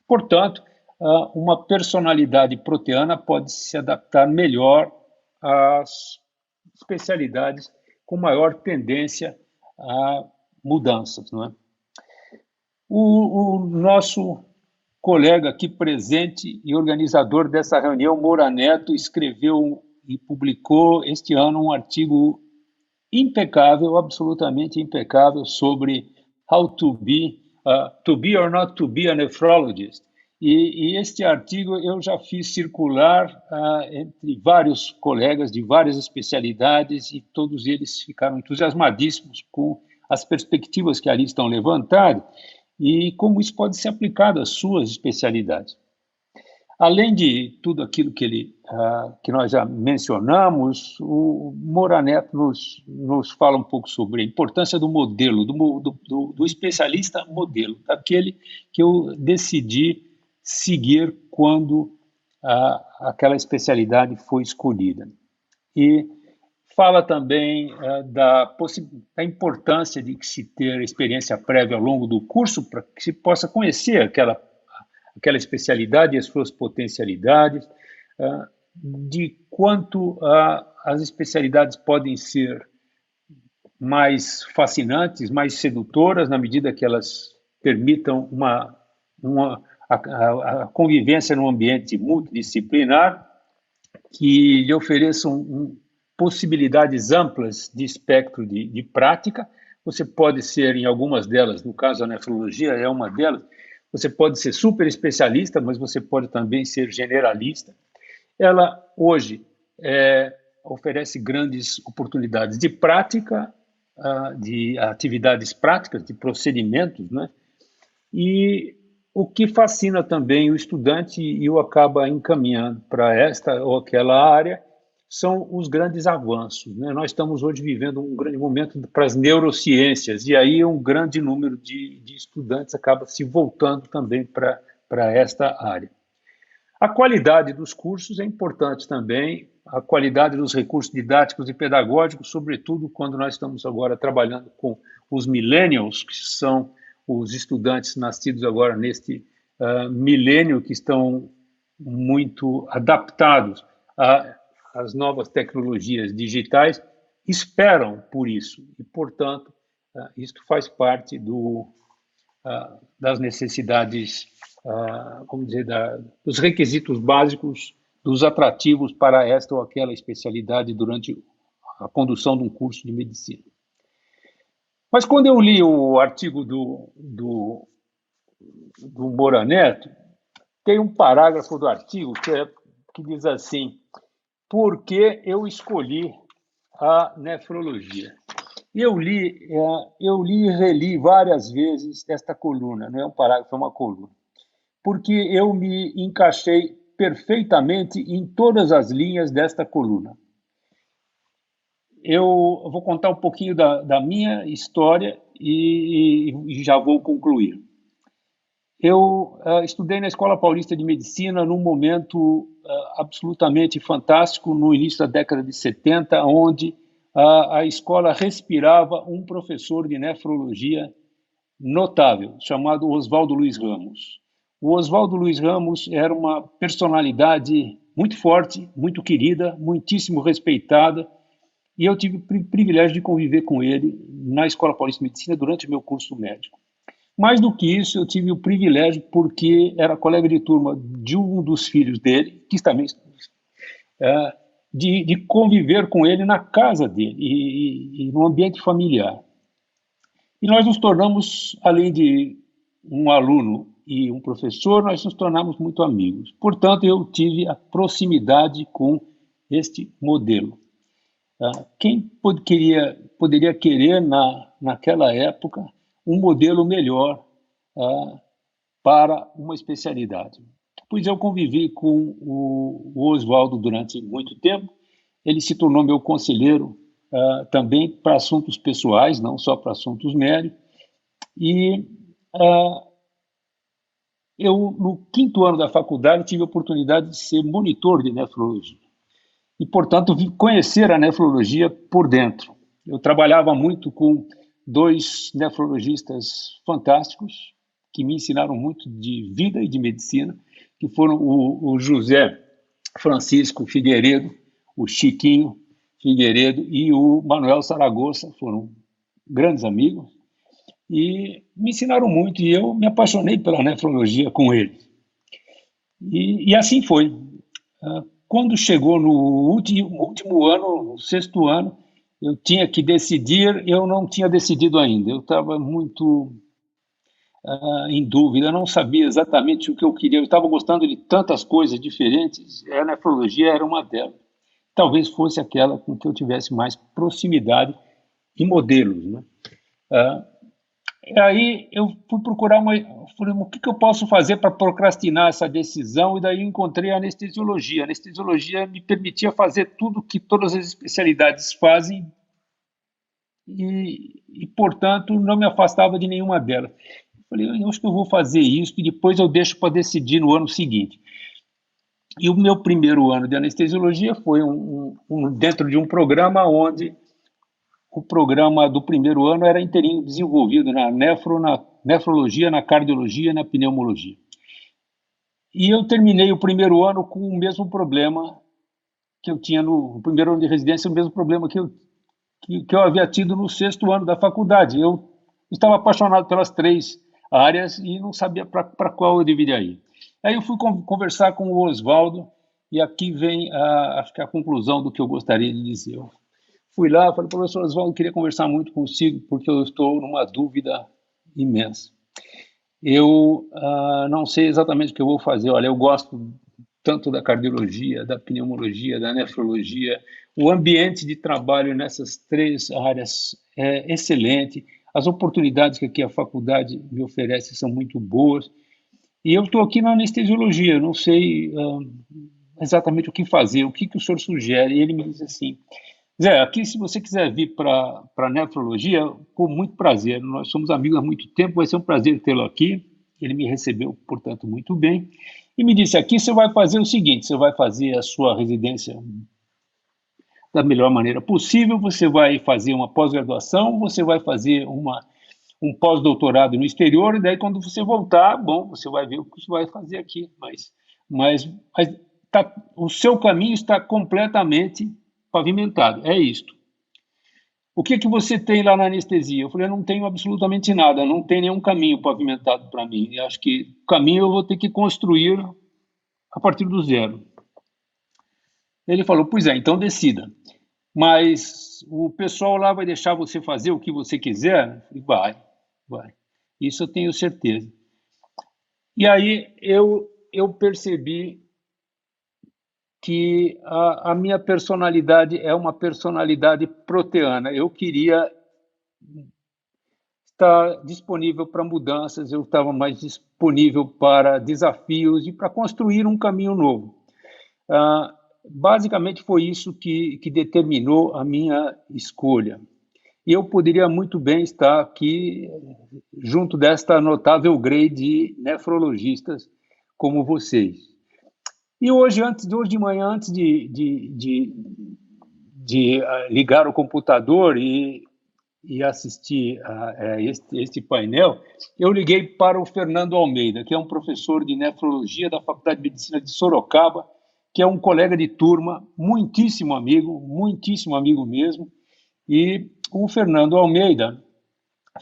P: Portanto, uma personalidade proteana pode se adaptar melhor às especialidades com maior tendência a mudanças, não é? O nosso colega aqui presente e organizador dessa reunião, Moura-Neto, escreveu e publicou este ano um artigo impecável, absolutamente impecável, sobre how to be or not to be a nephrologist. E este artigo eu já fiz circular entre vários colegas de várias especialidades e todos eles ficaram entusiasmadíssimos com as perspectivas que ali estão levantadas e como isso pode ser aplicado às suas especialidades. Além de tudo aquilo que nós já mencionamos, o Moura-Neto nos fala um pouco sobre a importância do modelo, do especialista modelo, daquele que eu decidi seguir quando aquela especialidade foi escolhida. E fala também da importância de se ter experiência prévia ao longo do curso para que se possa conhecer aquela especialidade e as suas potencialidades, de quanto as especialidades podem ser mais fascinantes, mais sedutoras, na medida que elas permitam a convivência num ambiente multidisciplinar, que lhe ofereçam possibilidades amplas de espectro de prática. Você pode ser, em algumas delas, no caso a nefrologia é uma delas, você pode ser super especialista, mas você pode também ser generalista. Ela, hoje, oferece grandes oportunidades de prática, de atividades práticas, de procedimentos, né? E o que fascina também o estudante e o acaba encaminhando para esta ou aquela área são os grandes avanços, né? Nós estamos hoje vivendo um grande momento para as neurociências, e aí um grande número de estudantes acaba se voltando também para esta área. A qualidade dos cursos é importante também, a qualidade dos recursos didáticos e pedagógicos, sobretudo quando nós estamos agora trabalhando com os millennials, que são os estudantes nascidos agora neste milênio, que estão muito adaptados às novas tecnologias digitais, esperam por isso. E, portanto, isto faz parte das necessidades, vamos dizer, dos requisitos básicos, dos atrativos para esta ou aquela especialidade durante a condução de um curso de medicina. Mas quando eu li o artigo do Moura-Neto, tem um parágrafo do artigo que diz assim: por que eu escolhi a nefrologia? Eu li e reli várias vezes esta coluna, não é um parágrafo, é uma coluna, porque eu me encaixei perfeitamente em todas as linhas desta coluna. Eu vou contar um pouquinho da minha história e já vou concluir. Eu estudei na Escola Paulista de Medicina num momento absolutamente fantástico, no início da década de 70, onde a escola respirava um professor de nefrologia notável, chamado Oswaldo Luiz Ramos. O Oswaldo Luiz Ramos era uma personalidade muito forte, muito querida, muitíssimo respeitada, e eu tive o privilégio de conviver com ele na Escola Paulista de Medicina durante o meu curso médico. Mais do que isso, eu tive o privilégio, porque era colega de turma de um dos filhos dele, que também de conviver com ele na casa dele e no ambiente familiar. E nós nos tornamos, além de um aluno e um professor, nós nos tornamos muito amigos. Portanto, eu tive a proximidade com este modelo. Quem poderia querer, naquela época, um modelo melhor para uma especialidade? Pois eu convivi com o Oswaldo durante muito tempo. Ele se tornou meu conselheiro também para assuntos pessoais, não só para assuntos médicos. E eu, no 5º ano da faculdade, tive a oportunidade de ser monitor de nefrologia. E, portanto, vim conhecer a nefrologia por dentro. Eu trabalhava muito com 2 nefrologistas fantásticos, que me ensinaram muito de vida e de medicina, que foram o José Francisco Figueiredo, o Chiquinho Figueiredo e o Manuel Saragossa, foram grandes amigos, e me ensinaram muito, e eu me apaixonei pela nefrologia com eles. E assim foi. Quando chegou no último ano, no 6º ano, eu tinha que decidir, eu não tinha decidido ainda, eu estava muito em dúvida, eu não sabia exatamente o que eu queria, eu estava gostando de tantas coisas diferentes, a nefrologia era uma delas. Talvez fosse aquela com que eu tivesse mais proximidade e modelos, né? Aí eu fui procurar falei, o que eu posso fazer para procrastinar essa decisão, e daí eu encontrei a anestesiologia. A anestesiologia me permitia fazer tudo que todas as especialidades fazem e portanto, não me afastava de nenhuma delas. Falei, eu acho que eu vou fazer isso e depois eu deixo para decidir no ano seguinte. E o meu primeiro ano de anestesiologia foi dentro de um programa onde o programa do primeiro ano era inteirinho desenvolvido na nefrologia, na cardiologia e na pneumologia. E eu terminei o primeiro ano com o mesmo problema que eu tinha no primeiro ano de residência, o mesmo problema que eu havia tido no 6º ano da faculdade. Eu estava apaixonado pelas 3 áreas e não sabia para qual eu deveria ir. Aí eu fui conversar com o Oswaldo, e aqui vem acho que a conclusão do que eu gostaria de dizer. Eu fui lá, falei, professor Oswaldo, eu queria conversar muito consigo, porque eu estou numa dúvida imensa. Eu não sei exatamente o que eu vou fazer. Olha, eu gosto tanto da cardiologia, da pneumologia, da nefrologia. O ambiente de trabalho nessas 3 áreas é excelente. As oportunidades que aqui a faculdade me oferece são muito boas. E eu estou aqui na anestesiologia, eu não sei exatamente o que fazer, o que o senhor sugere. E ele me disse assim, Zé, aqui se você quiser vir para a nefrologia, com muito prazer, nós somos amigos há muito tempo, vai ser um prazer tê-lo aqui. Ele me recebeu, portanto, muito bem. E me disse, aqui você vai fazer o seguinte, você vai fazer a sua residência da melhor maneira possível, você vai fazer uma pós-graduação, você vai fazer um pós-doutorado no exterior, e daí quando você voltar, bom, você vai ver o que você vai fazer aqui, mas o seu caminho está completamente pavimentado, é isto. o que você tem lá na anestesia? Eu falei, eu não tenho absolutamente nada, não tem nenhum caminho pavimentado para mim. E acho que o caminho eu vou ter que construir a partir do zero. Ele falou, pois é, então decida. Mas o pessoal lá vai deixar você fazer o que você quiser? Eu falei, vai. Isso eu tenho certeza. E aí eu percebi que a minha personalidade é uma personalidade proteana. Eu queria estar disponível para mudanças, eu estava mais disponível para desafios e para construir um caminho novo. Basicamente foi isso que determinou a minha escolha. E eu poderia muito bem estar aqui junto desta notável grade de nefrologistas como vocês. E hoje de manhã, antes de ligar o computador e assistir a este painel, eu liguei para o Fernando Almeida, que é um professor de nefrologia da Faculdade de Medicina de Sorocaba, que é um colega de turma, muitíssimo amigo mesmo. E o Fernando Almeida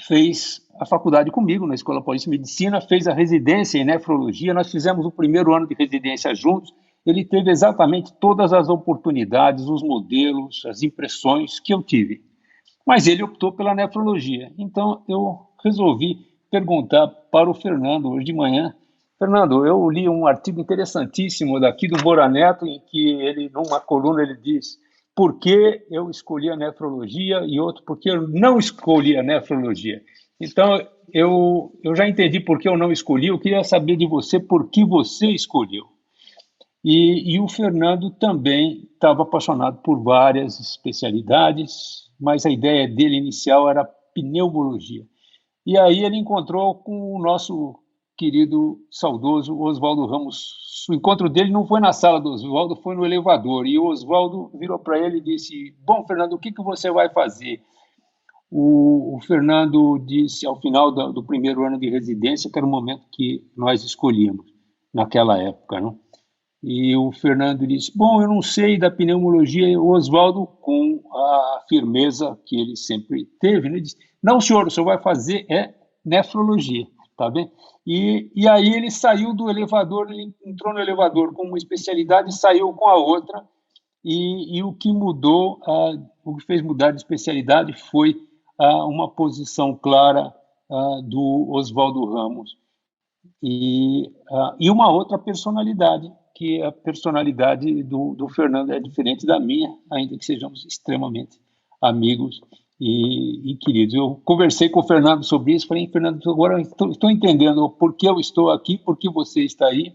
P: fez a faculdade comigo na Escola Paulista de Medicina, fez a residência em nefrologia, nós fizemos o primeiro ano de residência juntos, ele teve exatamente todas as oportunidades, os modelos, as impressões que eu tive. Mas ele optou pela nefrologia. Então, eu resolvi perguntar para o Fernando hoje de manhã. Fernando, eu li um artigo interessantíssimo daqui do Moura-Neto, em que ele, numa coluna, ele diz por que eu escolhi a nefrologia e outro por que eu não escolhi a nefrologia. Então, eu já entendi por que eu não escolhi, eu queria saber de você por que você escolheu. E o Fernando também estava apaixonado por várias especialidades, mas a ideia dele inicial era pneumologia. E aí ele encontrou com o nosso querido, saudoso Oswaldo Ramos. O encontro dele não foi na sala do Oswaldo, foi no elevador. E o Oswaldo virou para ele e disse, bom, Fernando, o que você vai fazer? O Fernando disse, ao final do primeiro ano de residência, que era o momento que nós escolhíamos, naquela época, não? E o Fernando disse, bom, eu não sei da pneumologia. E o Oswaldo, com a firmeza que ele sempre teve, né, disse, não, senhor, o senhor vai fazer nefrologia, tá bem? E aí ele saiu do elevador, ele entrou no elevador com uma especialidade e saiu com a outra, e o que mudou, o que fez mudar de especialidade foi uma posição clara do Oswaldo Ramos e uma outra personalidade, que a personalidade do Fernando é diferente da minha, ainda que sejamos extremamente amigos e queridos. Eu conversei com o Fernando sobre isso, falei, Fernando, agora estou entendendo por que eu estou aqui, por que você está aí,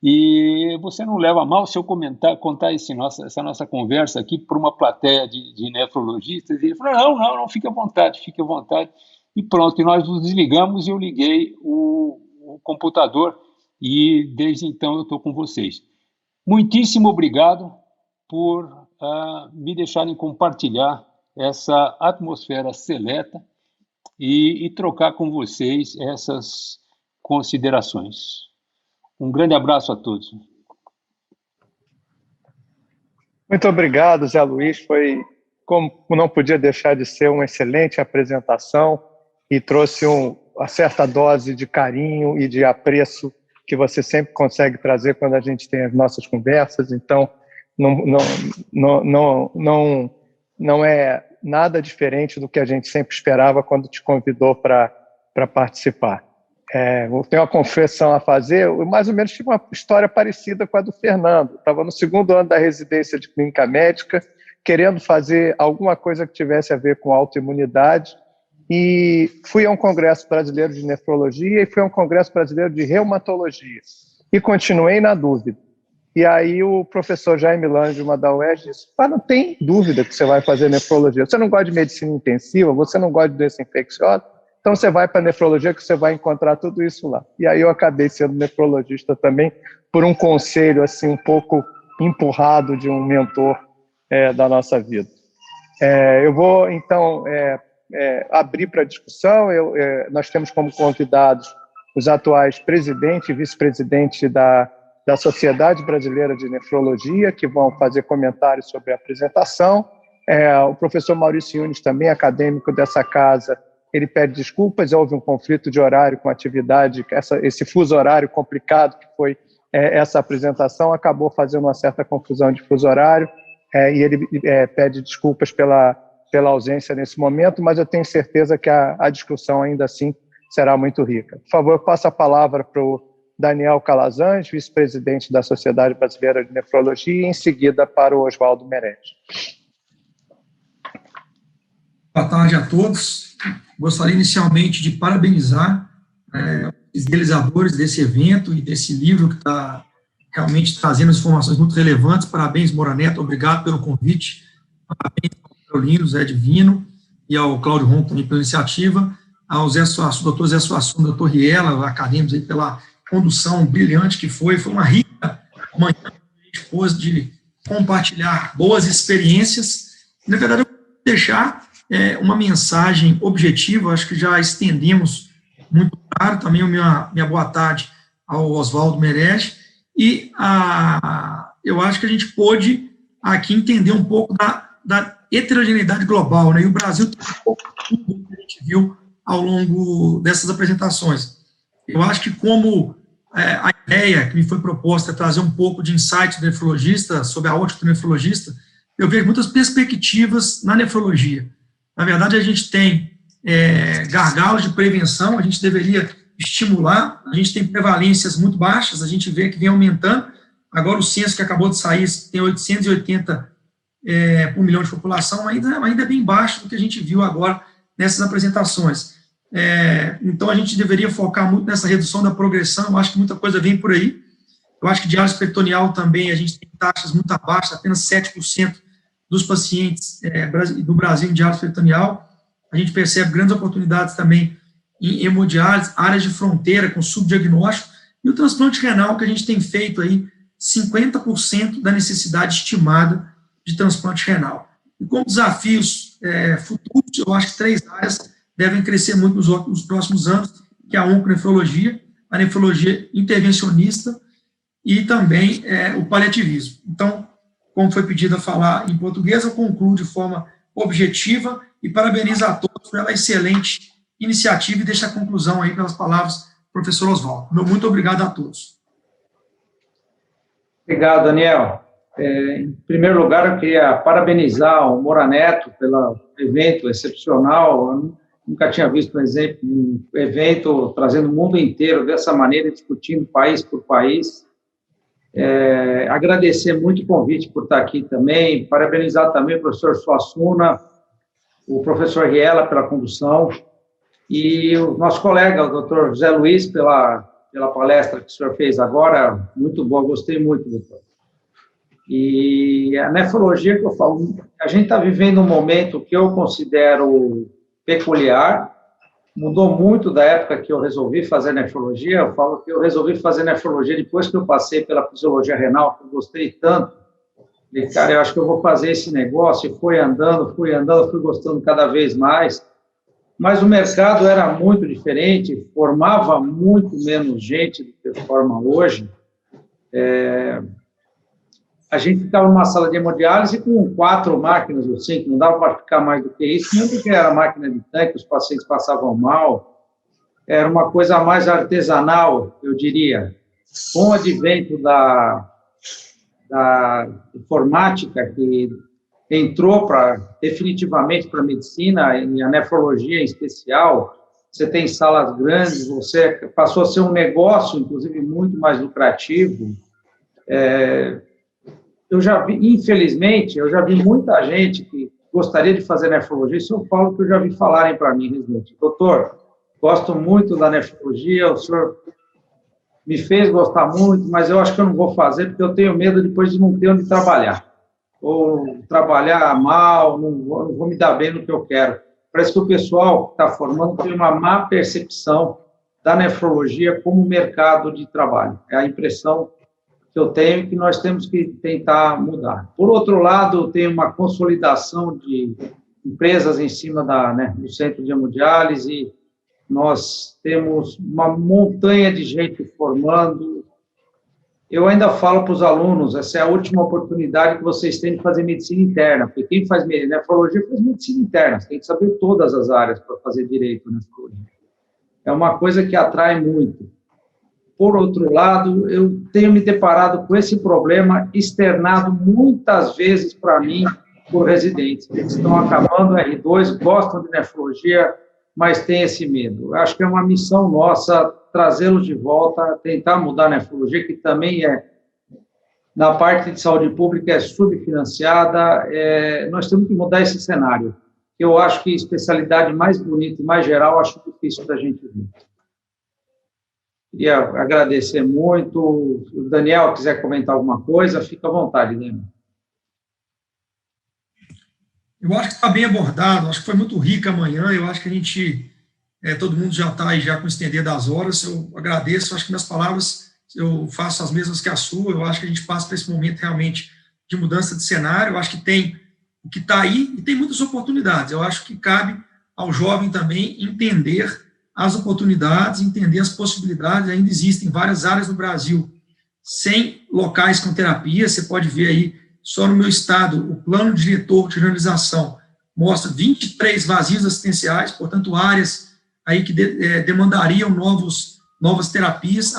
P: e você não leva a mal se eu contar essa nossa conversa aqui para uma plateia de nefrologistas? E ele falou, não, fique à vontade, e pronto, e nós nos desligamos e eu liguei o computador e desde então eu estou com vocês. Muitíssimo obrigado por me deixarem compartilhar essa atmosfera seleta e trocar com vocês essas considerações. Um grande abraço a todos.
O: Muito obrigado, Zé Luiz. Foi, como não podia deixar de ser, uma excelente apresentação e trouxe uma certa dose de carinho e de apreço que você sempre consegue trazer quando a gente tem as nossas conversas. Então, não é nada diferente do que a gente sempre esperava quando te convidou para participar. Eu tenho uma confissão a fazer, eu mais ou menos tive uma história parecida com a do Fernando. Estava no segundo ano da residência de clínica médica, querendo fazer alguma coisa que tivesse a ver com autoimunidade, e fui a um congresso brasileiro de nefrologia e fui a um congresso brasileiro de reumatologia, e continuei na dúvida. E aí o professor Jaime Langema da UERJ disse, não tem dúvida que você vai fazer nefrologia, você não gosta de medicina intensiva, você não gosta de doença infecciosa, então você vai para a nefrologia que você vai encontrar tudo isso lá. E aí eu acabei sendo nefrologista também, por um conselho assim um pouco empurrado de um mentor da nossa vida. Eu vou então abrir para discussão. Nós temos como convidados os atuais presidente e vice-presidente da Sociedade Brasileira de Nefrologia, que vão fazer comentários sobre a apresentação, O professor Maurício Yunes, também acadêmico dessa casa, ele pede desculpas, houve um conflito de horário com a atividade, esse fuso horário complicado que foi essa apresentação, acabou fazendo uma certa confusão de fuso horário, e ele pede desculpas pela ausência nesse momento, mas eu tenho certeza que a discussão ainda assim será muito rica. Por favor, eu passo a palavra para o Daniel Calazans, vice-presidente da Sociedade Brasileira de Nefrologia, e em seguida para o Oswaldo Merente.
Q: Boa tarde a todos. Gostaria inicialmente de parabenizar os idealizadores desse evento e desse livro que está realmente trazendo informações muito relevantes. Parabéns, Moura-Neto, obrigado pelo convite. Parabéns ao Carolino, Zé Divino, e ao Claudio Ronco também pela iniciativa, ao doutor Zé Suassuna, doutor Riella, acadêmicos aí pela condução brilhante que foi uma rica manhã que a gente pôs de compartilhar boas experiências. Na verdade, eu vou deixar uma mensagem objetiva, acho que já estendemos muito claro, também minha boa tarde ao Oswaldo Merege, e eu acho que a gente pôde aqui entender um pouco da heterogeneidade global, né, e o Brasil tem um pouco de tudo que a gente viu ao longo dessas apresentações. Eu acho que como a ideia que me foi proposta é trazer um pouco de insight do nefrologista, sobre a ótica do nefrologista, eu vejo muitas perspectivas na nefrologia. Na verdade, a gente tem gargalos de prevenção, a gente deveria estimular, a gente tem prevalências muito baixas, a gente vê que vem aumentando. Agora, o censo que acabou de sair tem 880 por milhão de população, ainda é bem baixo do que a gente viu agora nessas apresentações. Então, a gente deveria focar muito nessa redução da progressão, eu acho que muita coisa vem por aí. Eu acho que diálise peritoneal também, a gente tem taxas muito abaixo, apenas 7% dos pacientes do Brasil em diálise peritoneal. A gente percebe grandes oportunidades também em hemodiálise, áreas de fronteira com subdiagnóstico, e o transplante renal que a gente tem feito aí, 50% da necessidade estimada de transplante renal. E como desafios futuros, eu acho que 3 áreas devem crescer muito nos próximos anos, que é a onconefrologia, a nefrologia intervencionista e também o paliativismo. Então, como foi pedido a falar em português, eu concluo de forma objetiva e parabenizo a todos pela excelente iniciativa e deixo a conclusão aí pelas palavras do professor Oswaldo. Muito obrigado a todos.
R: Obrigado, Daniel. Em primeiro lugar, eu queria parabenizar o Moura-Neto pelo evento excepcional. Eu nunca tinha visto um evento trazendo o mundo inteiro dessa maneira, discutindo país por país. Agradecer muito o convite por estar aqui também, parabenizar também o professor Suassuna, o professor Riella pela condução, e o nosso colega, o doutor José Luiz, pela palestra que o senhor fez agora, muito boa, gostei muito, doutor. E a nefrologia que eu falo, a gente está vivendo um momento que eu considero peculiar, mudou muito da época que eu resolvi fazer nefrologia. Eu falo que eu resolvi fazer nefrologia depois que eu passei pela fisiologia renal, que eu gostei tanto. E, cara, eu acho que eu vou fazer esse negócio. E fui andando, fui gostando cada vez mais. Mas o mercado era muito diferente, formava muito menos gente do que forma hoje. A gente ficava numa sala de hemodiálise com 4 máquinas ou 5, não dava para ficar mais do que isso, mesmo porque era máquina de tanque, os pacientes passavam mal, era uma coisa mais artesanal, eu diria. Com o advento da informática, que entrou definitivamente para a medicina, e a nefrologia em especial, você tem salas grandes, você passou a ser um negócio, inclusive, muito mais lucrativo. Eu já vi, infelizmente, muita gente que gostaria de fazer nefrologia, isso eu falo que eu já vi falarem para mim, residente. Doutor, gosto muito da nefrologia, o senhor me fez gostar muito, mas eu acho que eu não vou fazer porque eu tenho medo depois de não ter onde trabalhar. Ou trabalhar mal, não vou me dar bem no que eu quero. Parece que o pessoal que está formando tem uma má percepção da nefrologia como mercado de trabalho. É a impressão que eu tenho, que nós temos que tentar mudar. Por outro lado, tem uma consolidação de empresas em cima do centro de hemodiálise, nós temos uma montanha de gente formando, eu ainda falo para os alunos, essa é a última oportunidade que vocês têm de fazer medicina interna, porque quem faz nefrologia faz medicina interna, você tem que saber todas as áreas para fazer direito na nefrologia. É uma coisa que atrai muito. Por outro lado, eu tenho me deparado com esse problema externado muitas vezes para mim por residentes. Eles estão acabando o R2, gostam de nefrologia, mas têm esse medo. Eu acho que é uma missão nossa trazê-los de volta, tentar mudar a nefrologia, que também na parte de saúde pública, é subfinanciada. Nós temos que mudar esse cenário. Eu acho que especialidade mais bonita e mais geral, acho difícil da gente ver. Queria agradecer muito. Se o Daniel quiser comentar alguma coisa, fica à vontade, Daniel.
Q: Eu acho que está bem abordado, acho que foi muito rica amanhã, eu acho que a gente, todo mundo já está aí já com o estender das horas, eu agradeço, acho que minhas palavras, eu faço as mesmas que a sua, eu acho que a gente passa por esse momento realmente de mudança de cenário, eu acho que tem o que está aí e tem muitas oportunidades, eu acho que cabe ao jovem também entender as oportunidades, entender as possibilidades, ainda existem várias áreas no Brasil sem locais com terapia, você pode ver aí, só no meu estado, o plano diretor de realização mostra 23 vazios assistenciais, portanto, áreas aí que demandariam novas terapias.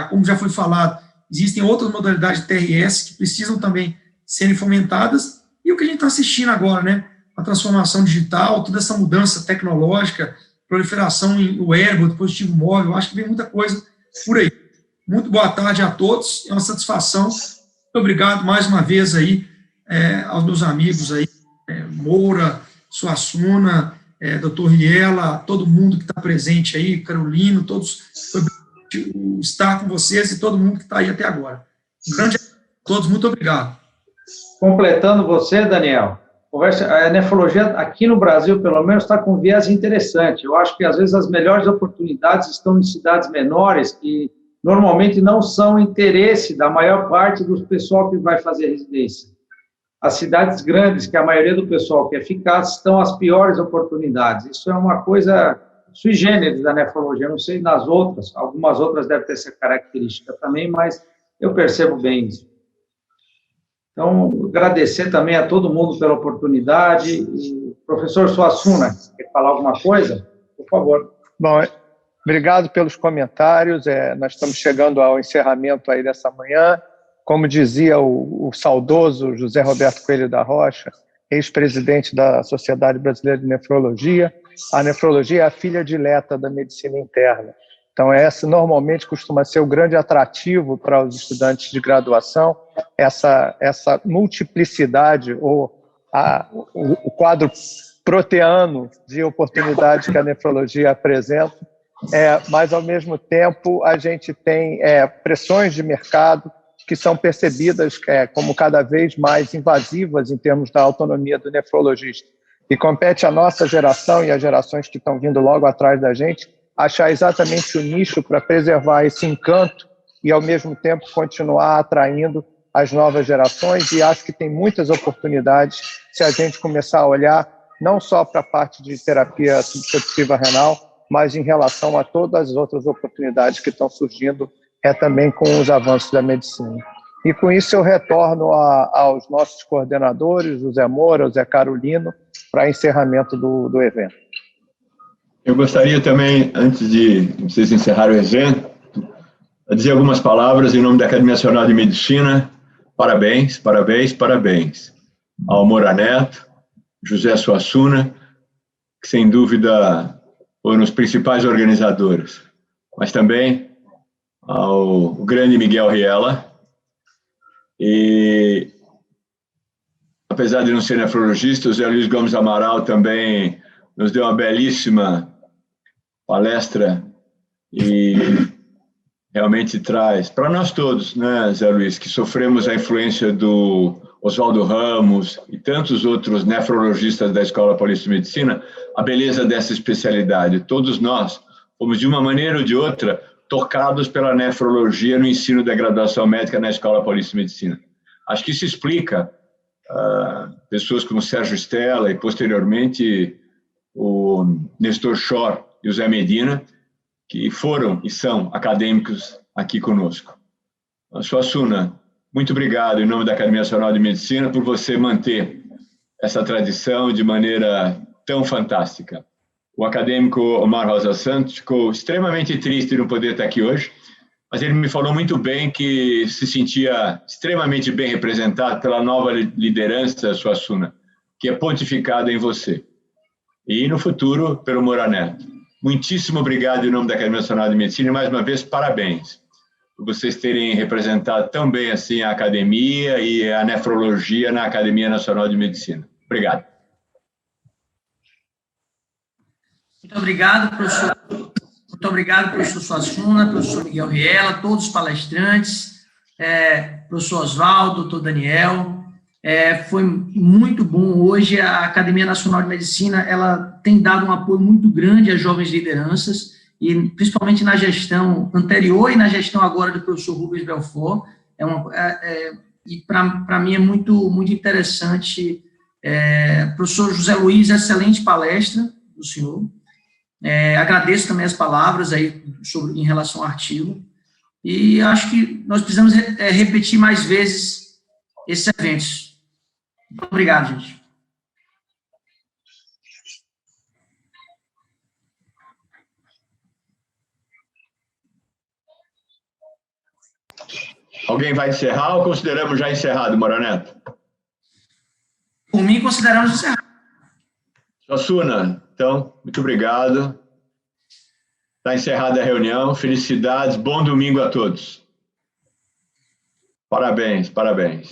Q: Como já foi falado, existem outras modalidades de TRS que precisam também serem fomentadas, e o que a gente está assistindo agora, né? A transformação digital, toda essa mudança tecnológica, proliferação em wearable, dispositivo móvel, eu acho que vem muita coisa por aí. Muito boa tarde a todos, é uma satisfação. Muito obrigado mais uma vez aí aos meus amigos aí, Moura, Suassuna, doutor Riella, todo mundo que está presente aí, Carolino, todos, estar com vocês e todo mundo que está aí até agora. Um grande abraço a todos, muito obrigado.
R: Completando você, Daniel, a nefrologia aqui no Brasil, pelo menos, está com viés interessante. Eu acho que, às vezes, as melhores oportunidades estão em cidades menores que normalmente não são interesse da maior parte do pessoal que vai fazer residência. As cidades grandes, que a maioria do pessoal quer ficar, estão as piores oportunidades. Isso é uma coisa sui generis da nefrologia, não sei nas outras, algumas outras devem ter essa característica também, mas eu percebo bem isso. Então, agradecer também a todo mundo pela oportunidade. E, professor Suassuna, quer falar alguma coisa? Por favor.
O: Bom, obrigado pelos comentários. Nós estamos chegando ao encerramento aí dessa manhã. Como dizia o saudoso José Roberto Coelho da Rocha, ex-presidente da Sociedade Brasileira de Nefrologia, a nefrologia é a filha dileta da medicina interna. Então, essa normalmente costuma ser o grande atrativo para os estudantes de graduação, essa multiplicidade ou o quadro proteano de oportunidades que a nefrologia apresenta, mas, ao mesmo tempo, a gente tem pressões de mercado que são percebidas como cada vez mais invasivas em termos da autonomia do nefrologista. E compete à nossa geração e às gerações que estão vindo logo atrás da gente achar exatamente o nicho para preservar esse encanto e, ao mesmo tempo, continuar atraindo as novas gerações. E acho que tem muitas oportunidades se a gente começar a olhar não só para a parte de terapia substitutiva renal, mas em relação a todas as outras oportunidades que estão surgindo também com os avanços da medicina. E com isso eu retorno aos nossos coordenadores, o Zé Moura, o Zé Carolino, para encerramento do evento.
S: Eu gostaria também, antes de vocês encerrarem o evento, dizer algumas palavras em nome da Academia Nacional de Medicina. Parabéns, parabéns, parabéns ao Moura-Neto, José Suassuna, que sem dúvida foram os principais organizadores, mas também ao grande Miguel Riella. E, apesar de não ser nefrologista, o Zé Luiz Gomes Amaral também nos deu uma belíssima palestra e realmente traz, para nós todos, né, Zé Luiz, que sofremos a influência do Oswaldo Ramos e tantos outros nefrologistas da Escola Paulista de Medicina, a beleza dessa especialidade. Todos nós fomos, de uma maneira ou de outra, tocados pela nefrologia no ensino da graduação médica na Escola Paulista de Medicina. Acho que isso explica pessoas como Sérgio Stella e, posteriormente, o Nestor Schor e o Zé Medina, que foram e são acadêmicos aqui conosco. Suassuna, muito obrigado em nome da Academia Nacional de Medicina por você manter essa tradição de maneira tão fantástica. O acadêmico Omar Rosa Santos ficou extremamente triste de não poder estar aqui hoje, mas ele me falou muito bem que se sentia extremamente bem representado pela nova liderança Suassuna, que é pontificada em você. E no futuro, pelo Moura-Neto. Muitíssimo obrigado em nome da Academia Nacional de Medicina e mais uma vez, parabéns por vocês terem representado tão bem assim a academia e a nefrologia na Academia Nacional de Medicina. Obrigado.
A: Muito obrigado, professor. Muito obrigado, professor Suassuna, professor Miguel Riella, todos os palestrantes, professor Oswaldo, doutor Daniel. Foi muito bom. Hoje a Academia Nacional de Medicina ela tem dado um apoio muito grande às jovens lideranças, e principalmente na gestão anterior e na gestão agora do professor Rubens Belfort. E para mim é muito interessante. Professor José Luiz, excelente palestra do senhor. Agradeço também as palavras aí em relação ao artigo. E acho que nós precisamos repetir mais vezes esses eventos. Muito obrigado, gente.
S: Alguém vai encerrar ou consideramos já encerrado, Moura-Neto?
A: Por mim, consideramos encerrado.
S: Suassuna, então, muito obrigado. Está encerrada a reunião. Felicidades, bom domingo a todos. Parabéns, parabéns.